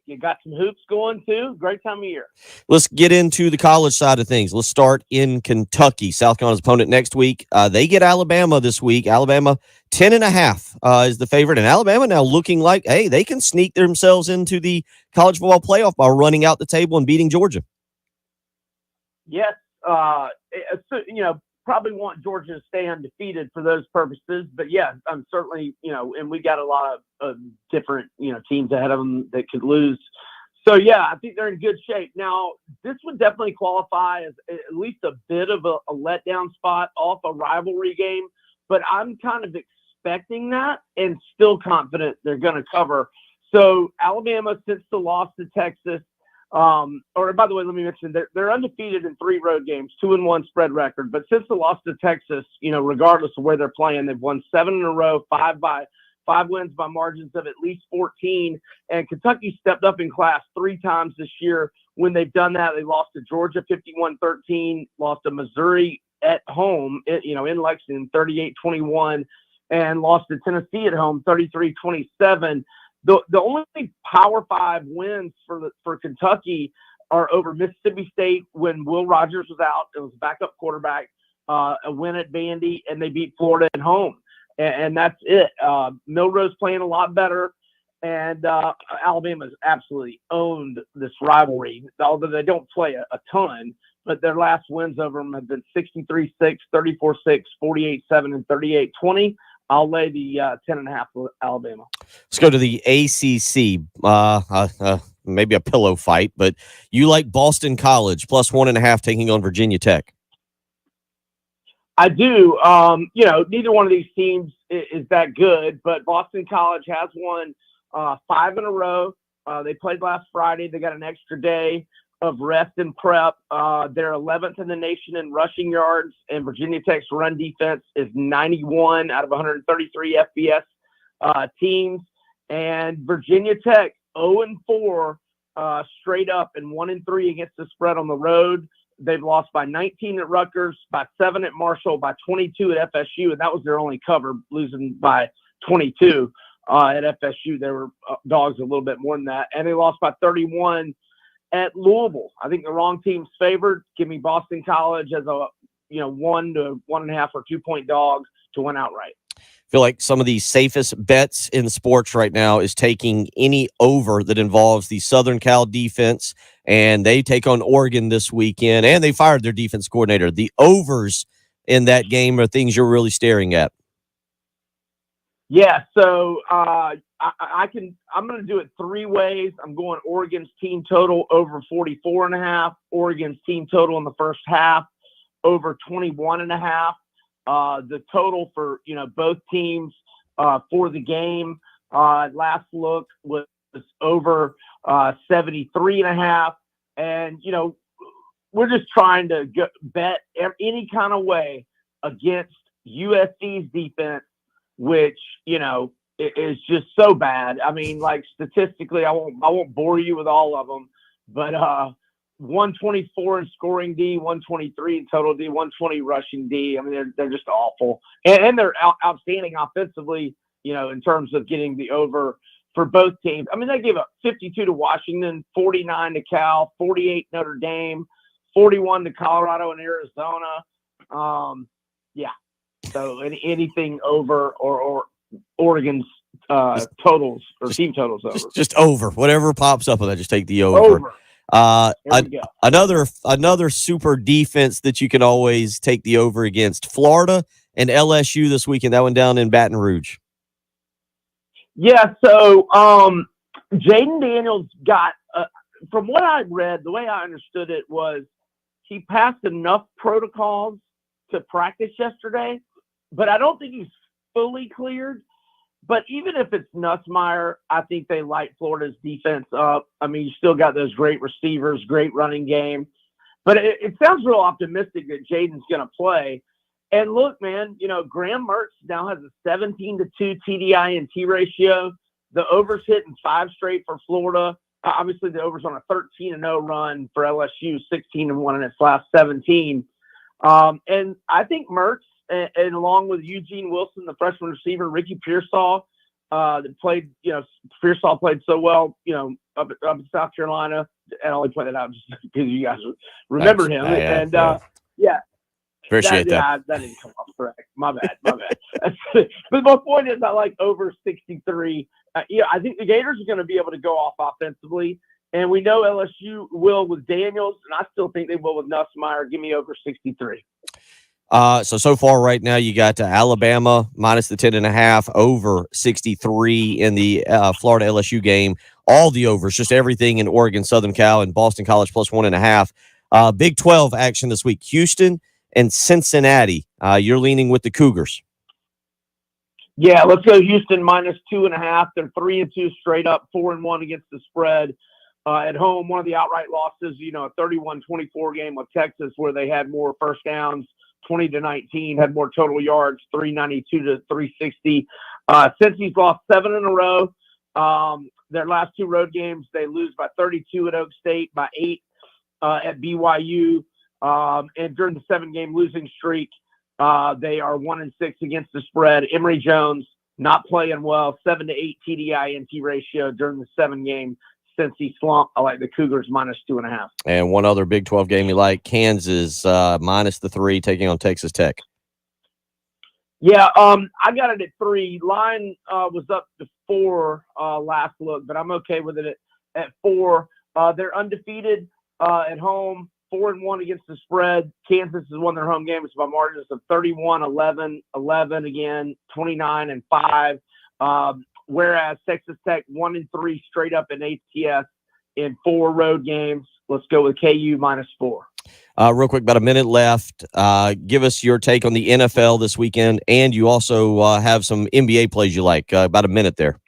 [SPEAKER 9] You got some hoops going too. Great time of year.
[SPEAKER 1] Let's get into the college side of things. Let's start in Kentucky. South Carolina's opponent next week. They get Alabama this week. Alabama 10.5 is the favorite, and Alabama now looking like, hey, they can sneak themselves into the college football playoff by running out the table and beating Georgia.
[SPEAKER 9] Yes, probably want Georgia to stay undefeated for those purposes. But yeah, I'm certainly, and we got a lot of different, teams ahead of them that could lose. So yeah, I think they're in good shape. Now, this would definitely qualify as at least a bit of a letdown spot off a rivalry game, but I'm kind of expecting that and still confident they're going to cover. So Alabama, since the loss to Texas, or by the way, let me mention they're undefeated in 3 road games, 2-1 spread record. But since the loss to Texas, regardless of where they're playing, they've won 7 in a row, 5 wins by margins of at least 14. And Kentucky stepped up in class 3 times this year. When they've done that, they lost to Georgia 51-13, lost to Missouri at home, in Lexington 38-21, and lost to Tennessee at home 33-27. The only Power 5 wins for Kentucky are over Mississippi State when Will Rogers was out. It was a backup quarterback, a win at Vandy, and they beat Florida at home. And that's it. Milroe's playing a lot better, and Alabama's absolutely owned this rivalry, although they don't play a ton. But their last wins over them have been 63-6, 34-6, 48-7, and 38-20. I'll lay the 10.5 with Alabama.
[SPEAKER 1] Let's go to the ACC. Maybe a pillow fight, but you like Boston College plus 1.5 taking on Virginia Tech.
[SPEAKER 9] I do. Neither one of these teams is that good, but Boston College has won 5 in a row. They played last Friday. They got an extra day of rest and prep. They're 11th in the nation in rushing yards, and Virginia Tech's run defense is 91 out of 133 FBS teams. And Virginia Tech 0-4 straight up and 1-3 against the spread on the road. They've lost by 19 at Rutgers, by 7 at Marshall, by 22 at FSU, and that was their only cover, losing by 22 at FSU. They were dogs a little bit more than that, and they lost by 31 at Louisville. I think the wrong team's favored. Give me Boston College as a 1 to 1.5 or 2 point dog to win outright.
[SPEAKER 1] I feel like some of the safest bets in sports right now is taking any over that involves the Southern Cal defense, and they take on Oregon this weekend, and they fired their defense coordinator. The overs in that game are things you're really staring at.
[SPEAKER 9] Yeah, so I'm going to do it 3 ways. I'm going Oregon's team total over 44.5, Oregon's team total in the first half over 21.5. The total for, both teams for the game last look was over 73.5. And, we're just trying to bet any kind of way against USC's defense, which, is just so bad. I mean, like statistically, I won't bore you with all of them, but 124 in scoring D, 123 in total D, 120 rushing D. I mean, they're just awful, and they're outstanding offensively. In terms of getting the over for both teams. I mean, they gave up 52 to Washington, 49 to Cal, 48 Notre Dame, 41 to Colorado and Arizona. Yeah. So anything over or Oregon's totals or team totals over.
[SPEAKER 1] Just over. Whatever pops up with that, just take the over. Another super defense that you can always take the over against. Florida and LSU this weekend. That one down in Baton Rouge.
[SPEAKER 9] Yeah, so Jaden Daniels got, from what I read, the way I understood it was he passed enough protocols to practice yesterday, but I don't think he's fully cleared. But even if it's Nussmeier, I think they light Florida's defense up. I mean, you still got those great receivers, great running game. But it sounds real optimistic that Jaden's going to play. And look, man, Graham Mertz now has a 17-2 TDI-INT ratio. The over's hitting 5 straight for Florida. Obviously, the over's on a 13-0 run for LSU, 16-1 in its last 17. And I think Mertz, and along with Eugene Wilson, the freshman receiver, Ricky Pearsall, that played, Pearsall played so well, up in South Carolina. And I only point that out just because you guys remember him. Yeah.
[SPEAKER 1] Appreciate that.
[SPEAKER 9] That didn't come off correct. My bad. But my point is, I like over 63. I think the Gators are going to be able to go off offensively, and we know LSU will with Daniels, and I still think they will with Nussmeier. Give me over 63.
[SPEAKER 1] So far right now, you got Alabama minus the 10.5, over 63 in the Florida LSU game. All the overs, just everything in Oregon, Southern Cal, and Boston College plus 1.5. Big 12 action this week. Houston and Cincinnati. You're leaning with the Cougars.
[SPEAKER 9] Yeah, let's go Houston minus 2.5. They're 3-2 straight up, 4-1 against the spread. At home, one of the outright losses, a 31-24 game with Texas where they had more first downs, 20-19, had more total yards, 392 to 360. Cincy's lost 7 in a row. Their last 2 road games, they lose by 32 at Oak State, by 8 at BYU. And during the 7-game losing streak, they are 1-6 against the spread. Emory Jones not playing well, 7-8 TDI-INT ratio during the 7-game Cincy slump. I like the Cougars minus 2.5.
[SPEAKER 1] And one other Big 12 game you like, Kansas minus the 3 taking on Texas Tech.
[SPEAKER 9] Yeah, I got it at 3. Line was up to 4 last look, but I'm okay with it at 4. They're undefeated at home. 4-1 against the spread. Kansas has won their home games by margins of 31-11, 11 again, 29-5. Whereas Texas Tech 1-3 straight up in ATS in 4 road games. Let's go with KU minus 4.
[SPEAKER 1] Real quick, about a minute left. Give us your take on the NFL this weekend, and you also have some NBA plays you like. About a minute there.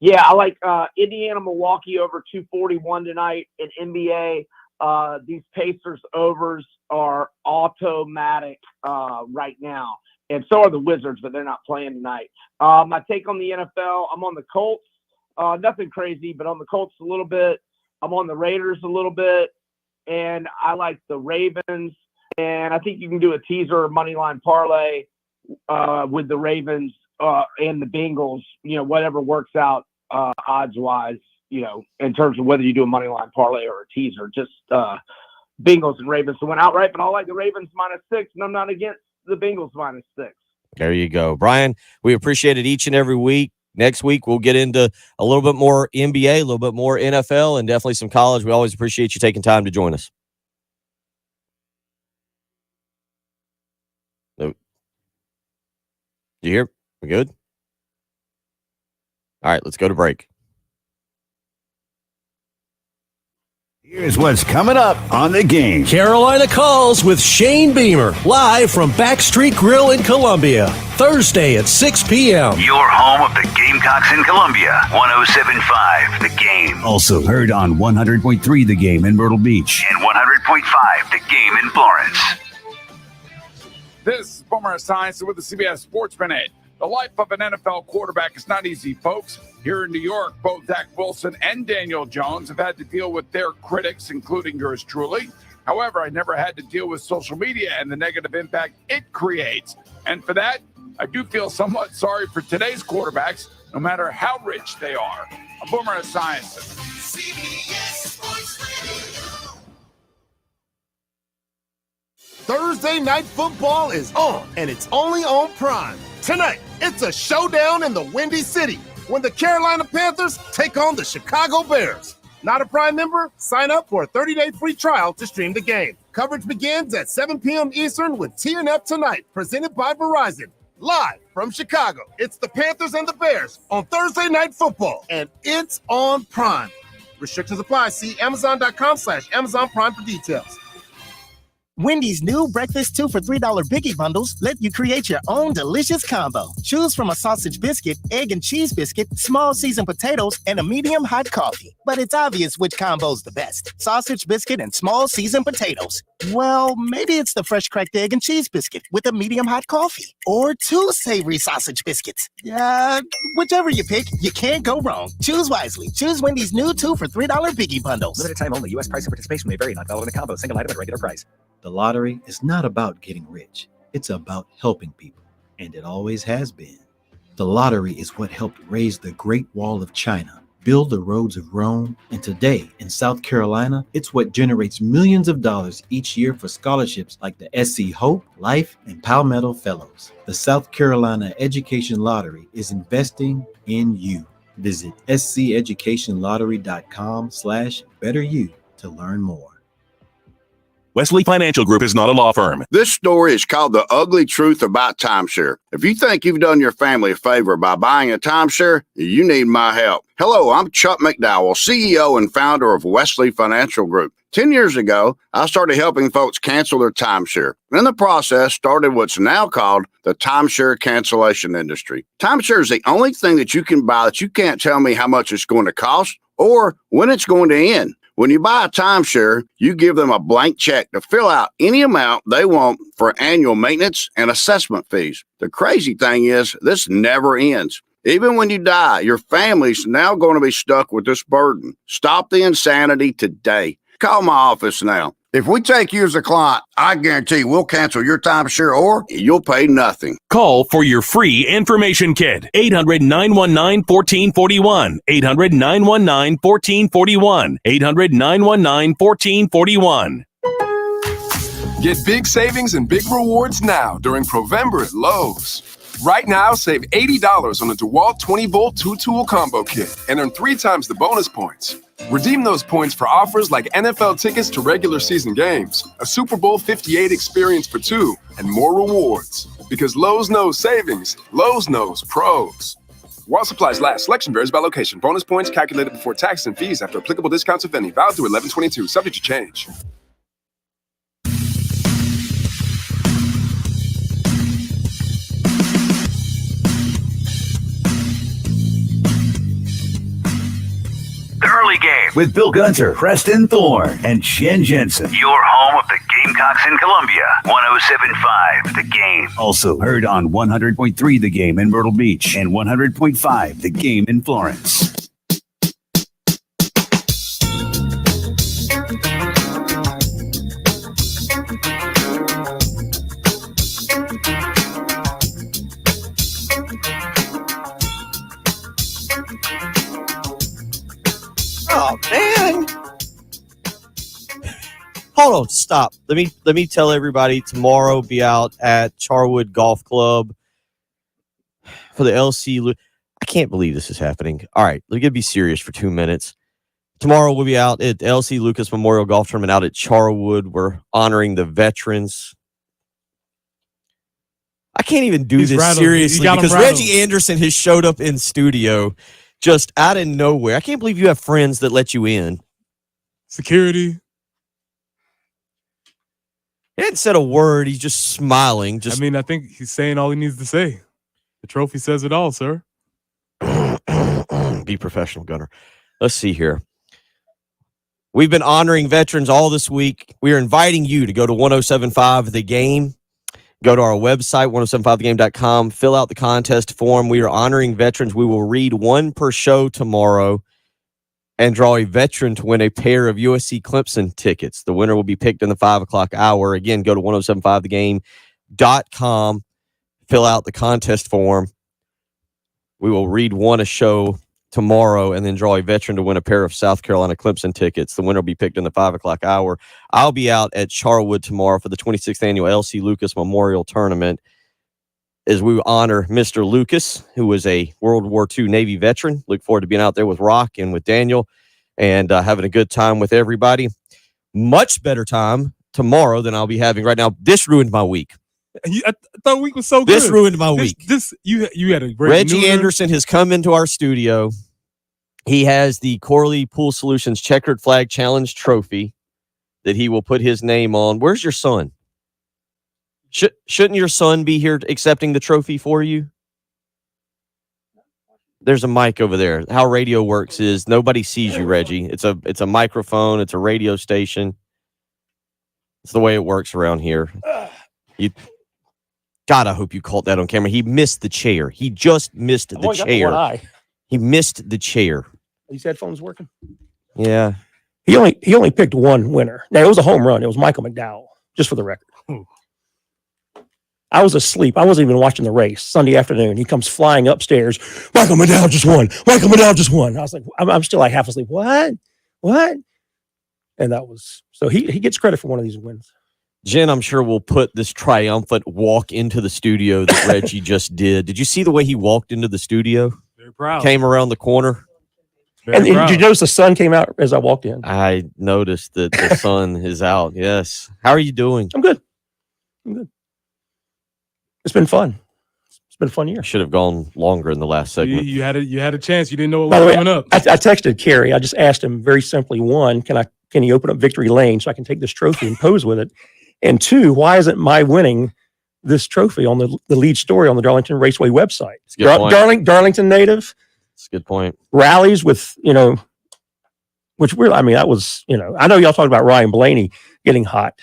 [SPEAKER 9] Yeah, I like Indiana, Milwaukee over 241 tonight in NBA. These Pacers overs are automatic right now. And so are the Wizards, but they're not playing tonight. My take on the NFL, I'm on the Colts. Nothing crazy, but on the Colts a little bit. I'm on the Raiders a little bit. And I like the Ravens. And I think you can do a teaser or money line parlay with the Ravens and the Bengals, whatever works out odds-wise, in terms of whether you do a money line parlay or a teaser. Just Bengals and Ravens to win outright. But I like the Ravens minus 6, and I'm not against the Bengals minus 6.
[SPEAKER 1] There you go. Brian, we appreciate it each and every week. Next week, we'll get into a little bit more NBA, a little bit more NFL, and definitely some college. We always appreciate you taking time to join us. Nope. You hear? We good? All right, let's go to break.
[SPEAKER 4] Here's what's coming up on The Game.
[SPEAKER 5] Carolina Calls with Shane Beamer, live from Backstreet Grill in Columbia, Thursday at 6 p.m.
[SPEAKER 6] Your home of the Gamecocks in Columbia. 107.5 The Game.
[SPEAKER 4] Also heard on 100.3 The Game in Myrtle Beach.
[SPEAKER 6] And 100.5 The Game in Florence.
[SPEAKER 11] This is Boomer Esiason with the CBS Sports Minute. The life of an NFL quarterback is not easy, folks. Here in New York, both Zach Wilson and Daniel Jones have had to deal with their critics, including yours truly. However, I never had to deal with social media and the negative impact it creates. And for that, I do feel somewhat sorry for today's quarterbacks, no matter how rich they are. I'm Boomer Esiason.
[SPEAKER 13] CBS Sports Radio. Thursday Night Football is on, and it's only on Prime. Tonight, it's a showdown in the Windy City when the Carolina Panthers take on the Chicago Bears. Not a Prime member? Sign up for a 30-day free trial to stream the game. Coverage begins at 7 p.m. Eastern with TNF Tonight, presented by Verizon. Live from Chicago, it's the Panthers and the Bears on Thursday Night Football, and it's on Prime. Restrictions apply. See Amazon.com/Amazon Prime for details.
[SPEAKER 20] Wendy's new breakfast 2 for $3 Biggie Bundles let you create your own delicious combo. Choose from a sausage biscuit, egg and cheese biscuit, small seasoned potatoes, and a medium hot coffee. But it's obvious which combo's the best. Sausage biscuit and small seasoned potatoes. Well, maybe it's the fresh cracked egg and cheese biscuit with a medium hot coffee. Or 2 savory sausage biscuits. Whichever you pick, you can't go wrong. Choose wisely. Choose Wendy's new 2 for $3 Biggie Bundles.
[SPEAKER 23] Limited time only. U.S. price and participation may vary. Not valid in a combo. Single item at regular price. The lottery is not about getting rich. It's about helping people, and it always has been. The lottery is what helped raise the Great Wall of China, build the roads of Rome, and today in South Carolina, it's what generates millions of dollars each year for scholarships like the SC Hope, Life, and Palmetto Fellows. The South Carolina Education Lottery is investing in you. Visit sceducationlottery.com/betteryou to learn more.
[SPEAKER 24] Wesley Financial Group is not a law firm.
[SPEAKER 26] This story is called The Ugly Truth About Timeshare. If you think you've done your family a favor by buying a timeshare, you need my help. Hello, I'm Chuck McDowell, CEO and founder of Wesley Financial Group. 10 years ago, I started helping folks cancel their timeshare. In the process, started what's now called the timeshare cancellation industry. Timeshare is the only thing that you can buy that you can't tell me how much it's going to cost or when it's going to end. When you buy a timeshare, you give them a blank check to fill out any amount they want for annual maintenance and assessment fees. The crazy thing is, this never ends. Even when you die, your family's now going to be stuck with this burden. Stop the insanity today. Call my office now. If we take you as a client, I guarantee we'll cancel your timeshare or you'll pay nothing.
[SPEAKER 24] Call for your free information kit. 800-919-1441. 800-919-1441. 800-919-1441.
[SPEAKER 27] Get big savings and big rewards now during Provember at Lowe's. Right now, save $80 on the DeWalt 20-volt 2-tool combo kit and earn 3 times the bonus points. Redeem those points for offers like NFL tickets to regular season games, a Super Bowl 58 experience for 2, and more rewards. Because Lowe's knows savings, Lowe's knows pros. While supplies last, selection varies by location. Bonus points calculated before taxes and fees after applicable discounts, if any. Valid through 11/22, subject to change.
[SPEAKER 6] The Early Game
[SPEAKER 4] with Bill Gunter, Preston Thorne, and Shen Jensen.
[SPEAKER 6] Your home of the Gamecocks in Columbia. 107.5 The Game.
[SPEAKER 4] Also heard on 100.3 The Game in Myrtle Beach and 100.5 The Game in Florence.
[SPEAKER 1] Oh man! Hold on, stop. Let me tell everybody tomorrow be out at Charwood Golf Club for the LC. I can't believe this is happening. All right, let me be serious for 2 minutes. Tomorrow we'll be out at LC Lucas Memorial Golf Tournament out at Charwood. We're honoring the veterans. I can't even do this seriously because Reggie Anderson has showed up in studio just out of nowhere. I can't believe you have friends that let you in.
[SPEAKER 3] security.
[SPEAKER 1] He hadn't said a word. He's just smiling.
[SPEAKER 3] I mean, I think he's saying all he needs to say. The trophy says it all, sir.
[SPEAKER 1] Be professional, Gunner. Let's see here. We've been honoring veterans all this week. We are inviting you to go to 1075 The Game. Go to our website, 1075thegame.com. Fill out the contest form. We are honoring veterans. We will read one per show tomorrow and draw a veteran to win a pair of USC Clemson tickets. The winner will be picked in the 5 o'clock hour. Again, go to 1075thegame.com. Fill out the contest form. We will read one a show tomorrow and then draw a veteran to win a pair of South Carolina Clemson tickets. The winner will be picked in the 5 o'clock hour. I'll be out at Charwood tomorrow for the 26th annual L.C. Lucas Memorial Tournament as we honor Mr. Lucas, who was a World War II Navy veteran. Look forward to being out there with Rock and with Daniel and having a good time with everybody. Much better time tomorrow than I'll be having right now. This ruined my week.
[SPEAKER 3] I thought the week was so good.
[SPEAKER 1] This ruined my week.
[SPEAKER 3] You had a great
[SPEAKER 1] Reggie Anderson has come into our studio. He has the Corley Pool Solutions Checkered Flag Challenge trophy that he will put his name on. Where's your son? Shouldn't your son be here accepting the trophy for you? There's a mic over there. How radio works is nobody sees you, Reggie. It's a microphone. It's a radio station. It's the way it works around here. God, I hope you caught that on camera. He missed the chair. He just missed the chair. He missed the chair.
[SPEAKER 7] These headphones working?
[SPEAKER 1] Yeah.
[SPEAKER 7] He only picked one winner. Now, it was a home run. It was Michael McDowell, just for the record. I was asleep. I wasn't even watching the race. Sunday afternoon, he comes flying upstairs. Michael McDowell just won. Michael McDowell just won. I was like, I'm still like half asleep. What? And that was, so he gets credit for one of these wins.
[SPEAKER 1] Jen, I'm sure will put this triumphant walk into the studio that Reggie just did. Did you see the way he walked into the studio?
[SPEAKER 3] Very proud.
[SPEAKER 1] Came around the corner.
[SPEAKER 7] And did you notice the sun came out as I walked in?
[SPEAKER 1] I noticed that the sun is out. Yes. How are you doing?
[SPEAKER 7] I'm good. It's been fun. It's been a fun year.
[SPEAKER 1] Should have gone longer in the last segment.
[SPEAKER 3] You had a chance. You didn't know what
[SPEAKER 7] By the
[SPEAKER 3] was
[SPEAKER 7] way,
[SPEAKER 3] coming up.
[SPEAKER 7] I texted Kerry. I just asked him very simply, one, can he open up Victory Lane so I can take this trophy and pose with it? And two, why isn't my winning this trophy on the lead story on the Darlington Raceway website? Darlington native.
[SPEAKER 1] That's a good point.
[SPEAKER 7] Rallies with, which that was, I know y'all talked about Ryan Blaney getting hot,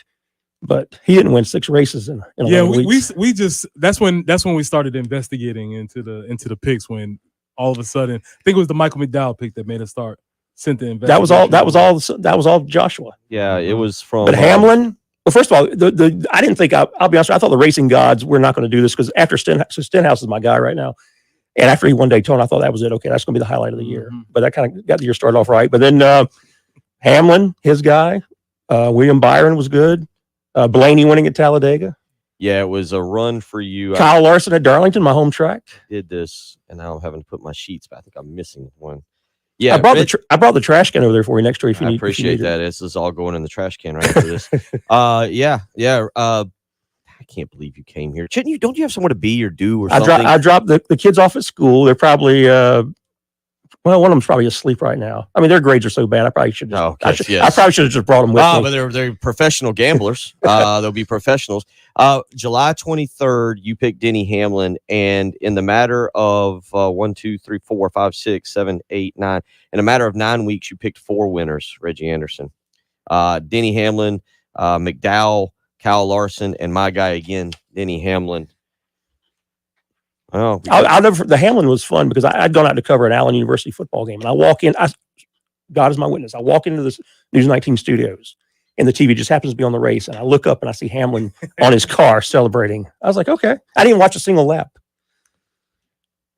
[SPEAKER 7] but he didn't win 6 races in 11 weeks.
[SPEAKER 3] we just that's when we started investigating into the picks when all of a sudden I think it was the Michael McDowell pick that made us start sent the investigation.
[SPEAKER 7] That was all Joshua.
[SPEAKER 1] Yeah, it was from
[SPEAKER 7] But Hamlin. Well, first of all, I didn't think I'll be honest. I thought the racing gods were not going to do this because after Stenhouse is my guy right now, and after he won Daytona, I thought that was it. Okay, that's going to be the highlight of the year. But that kind of got the year started off right. But then Hamlin, his guy, William Byron was good. Blaney winning at Talladega.
[SPEAKER 1] Yeah, it was a run for you.
[SPEAKER 7] Kyle Larson at Darlington, my home track.
[SPEAKER 1] Did this, and now I'm having to put my sheets back. I think I'm missing one. Yeah,
[SPEAKER 7] I brought the trash can over there for you next to you if you need.
[SPEAKER 1] I appreciate that. This is all going in the trash can right after this. Yeah. I can't believe you came here. Don't you have somewhere to be or do or something?
[SPEAKER 7] I dropped the kids off at school. They're probably one of them's probably asleep right now. I mean, their grades are so bad. I probably should. I probably should have just brought them with me.
[SPEAKER 1] But they're professional gamblers. They'll be professionals. July 23rd, you picked Denny Hamlin, and in the matter of 1, 2, 3, 4, 5, 6, 7, 8, 9, in a matter of 9 weeks, you picked 4 winners. Reggie Anderson, Denny Hamlin, McDowell, Kyle Larson, and my guy again, Denny Hamlin. Oh,
[SPEAKER 7] I'll never. The Hamlin was fun because I'd gone out to cover an Allen University football game, and I walk in. God is my witness. I walk into this News 19 studios, and the TV just happens to be on the race, and I look up and I see Hamlin on his car celebrating. I was like, okay. I didn't watch a single lap.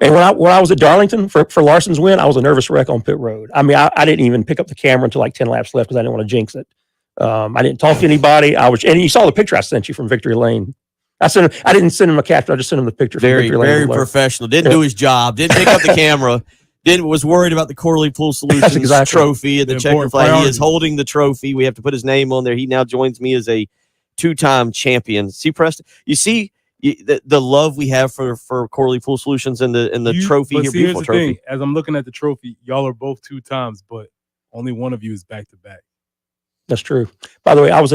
[SPEAKER 7] And when I was at Darlington for Larson's win, I was a nervous wreck on pit road. I mean, I didn't even pick up the camera until like 10 laps left because I didn't want to jinx it. I didn't talk to anybody. And you saw the picture I sent you from Victory Lane. I didn't send him a capture. I just sent him the picture.
[SPEAKER 1] Very professional. Didn't do his job. Didn't pick up the camera. Was worried about the Corley Pool Solutions trophy and the checkered flag. He is holding the trophy. We have to put his name on there. He now joins me as a 2-time champion. See, Preston, you see the love we have for Corley Pool Solutions and the trophy here. Beautiful trophy.
[SPEAKER 3] Thing. As I'm looking at the trophy, y'all are both 2 times, but only one of you is back to back.
[SPEAKER 7] That's true. By the way, when I was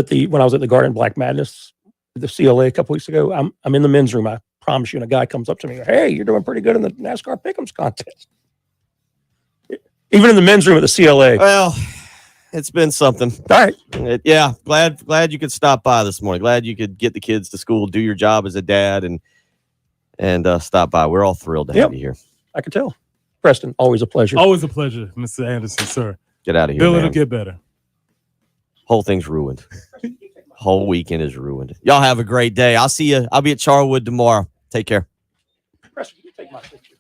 [SPEAKER 7] at the Garden Black Madness, the CLA a couple weeks ago. I'm in the men's room. I promise you. And a guy comes up to me, "Hey, you're doing pretty good in the NASCAR Pick'ems contest." Even in the men's room at the CLA.
[SPEAKER 1] Well, it's been something.
[SPEAKER 7] All right.
[SPEAKER 1] Yeah. Glad you could stop by this morning. Glad you could get the kids to school, do your job as a dad, and stop by. We're all thrilled to have you here.
[SPEAKER 7] I can tell. Preston, always a pleasure.
[SPEAKER 3] Always a pleasure, Mr. Anderson, sir.
[SPEAKER 1] Get out of here,
[SPEAKER 3] Bill,
[SPEAKER 1] man.
[SPEAKER 3] it'll get better.
[SPEAKER 1] Whole thing's ruined. Whole weekend is ruined. Y'all have a great day. I'll see you. I'll be at Charwood tomorrow. Take care.
[SPEAKER 7] Preston, you take my picture.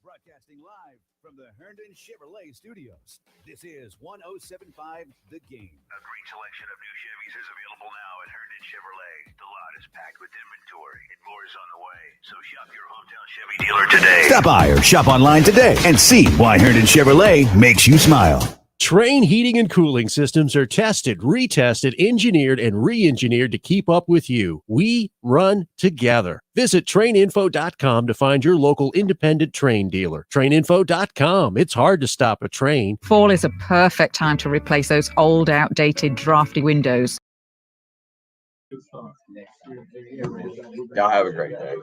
[SPEAKER 4] Broadcasting live from the Herndon Chevrolet Studios. This is 107.5 The Game.
[SPEAKER 6] A great selection of new Chevys is available now at Herndon Chevrolet. The lot is packed with inventory and more is on the way. So shop your hometown Chevy dealer today.
[SPEAKER 4] Stop by or shop online today and see why Herndon Chevrolet makes you smile.
[SPEAKER 5] Train heating and cooling systems are tested, retested, engineered, and re-engineered to keep up with you. We run together. Visit traininfo.com to find your local independent Train dealer. Traininfo.com. It's hard to stop a train.
[SPEAKER 8] Fall is a perfect time to replace those old, outdated, drafty windows.
[SPEAKER 10] Y'all have a great day.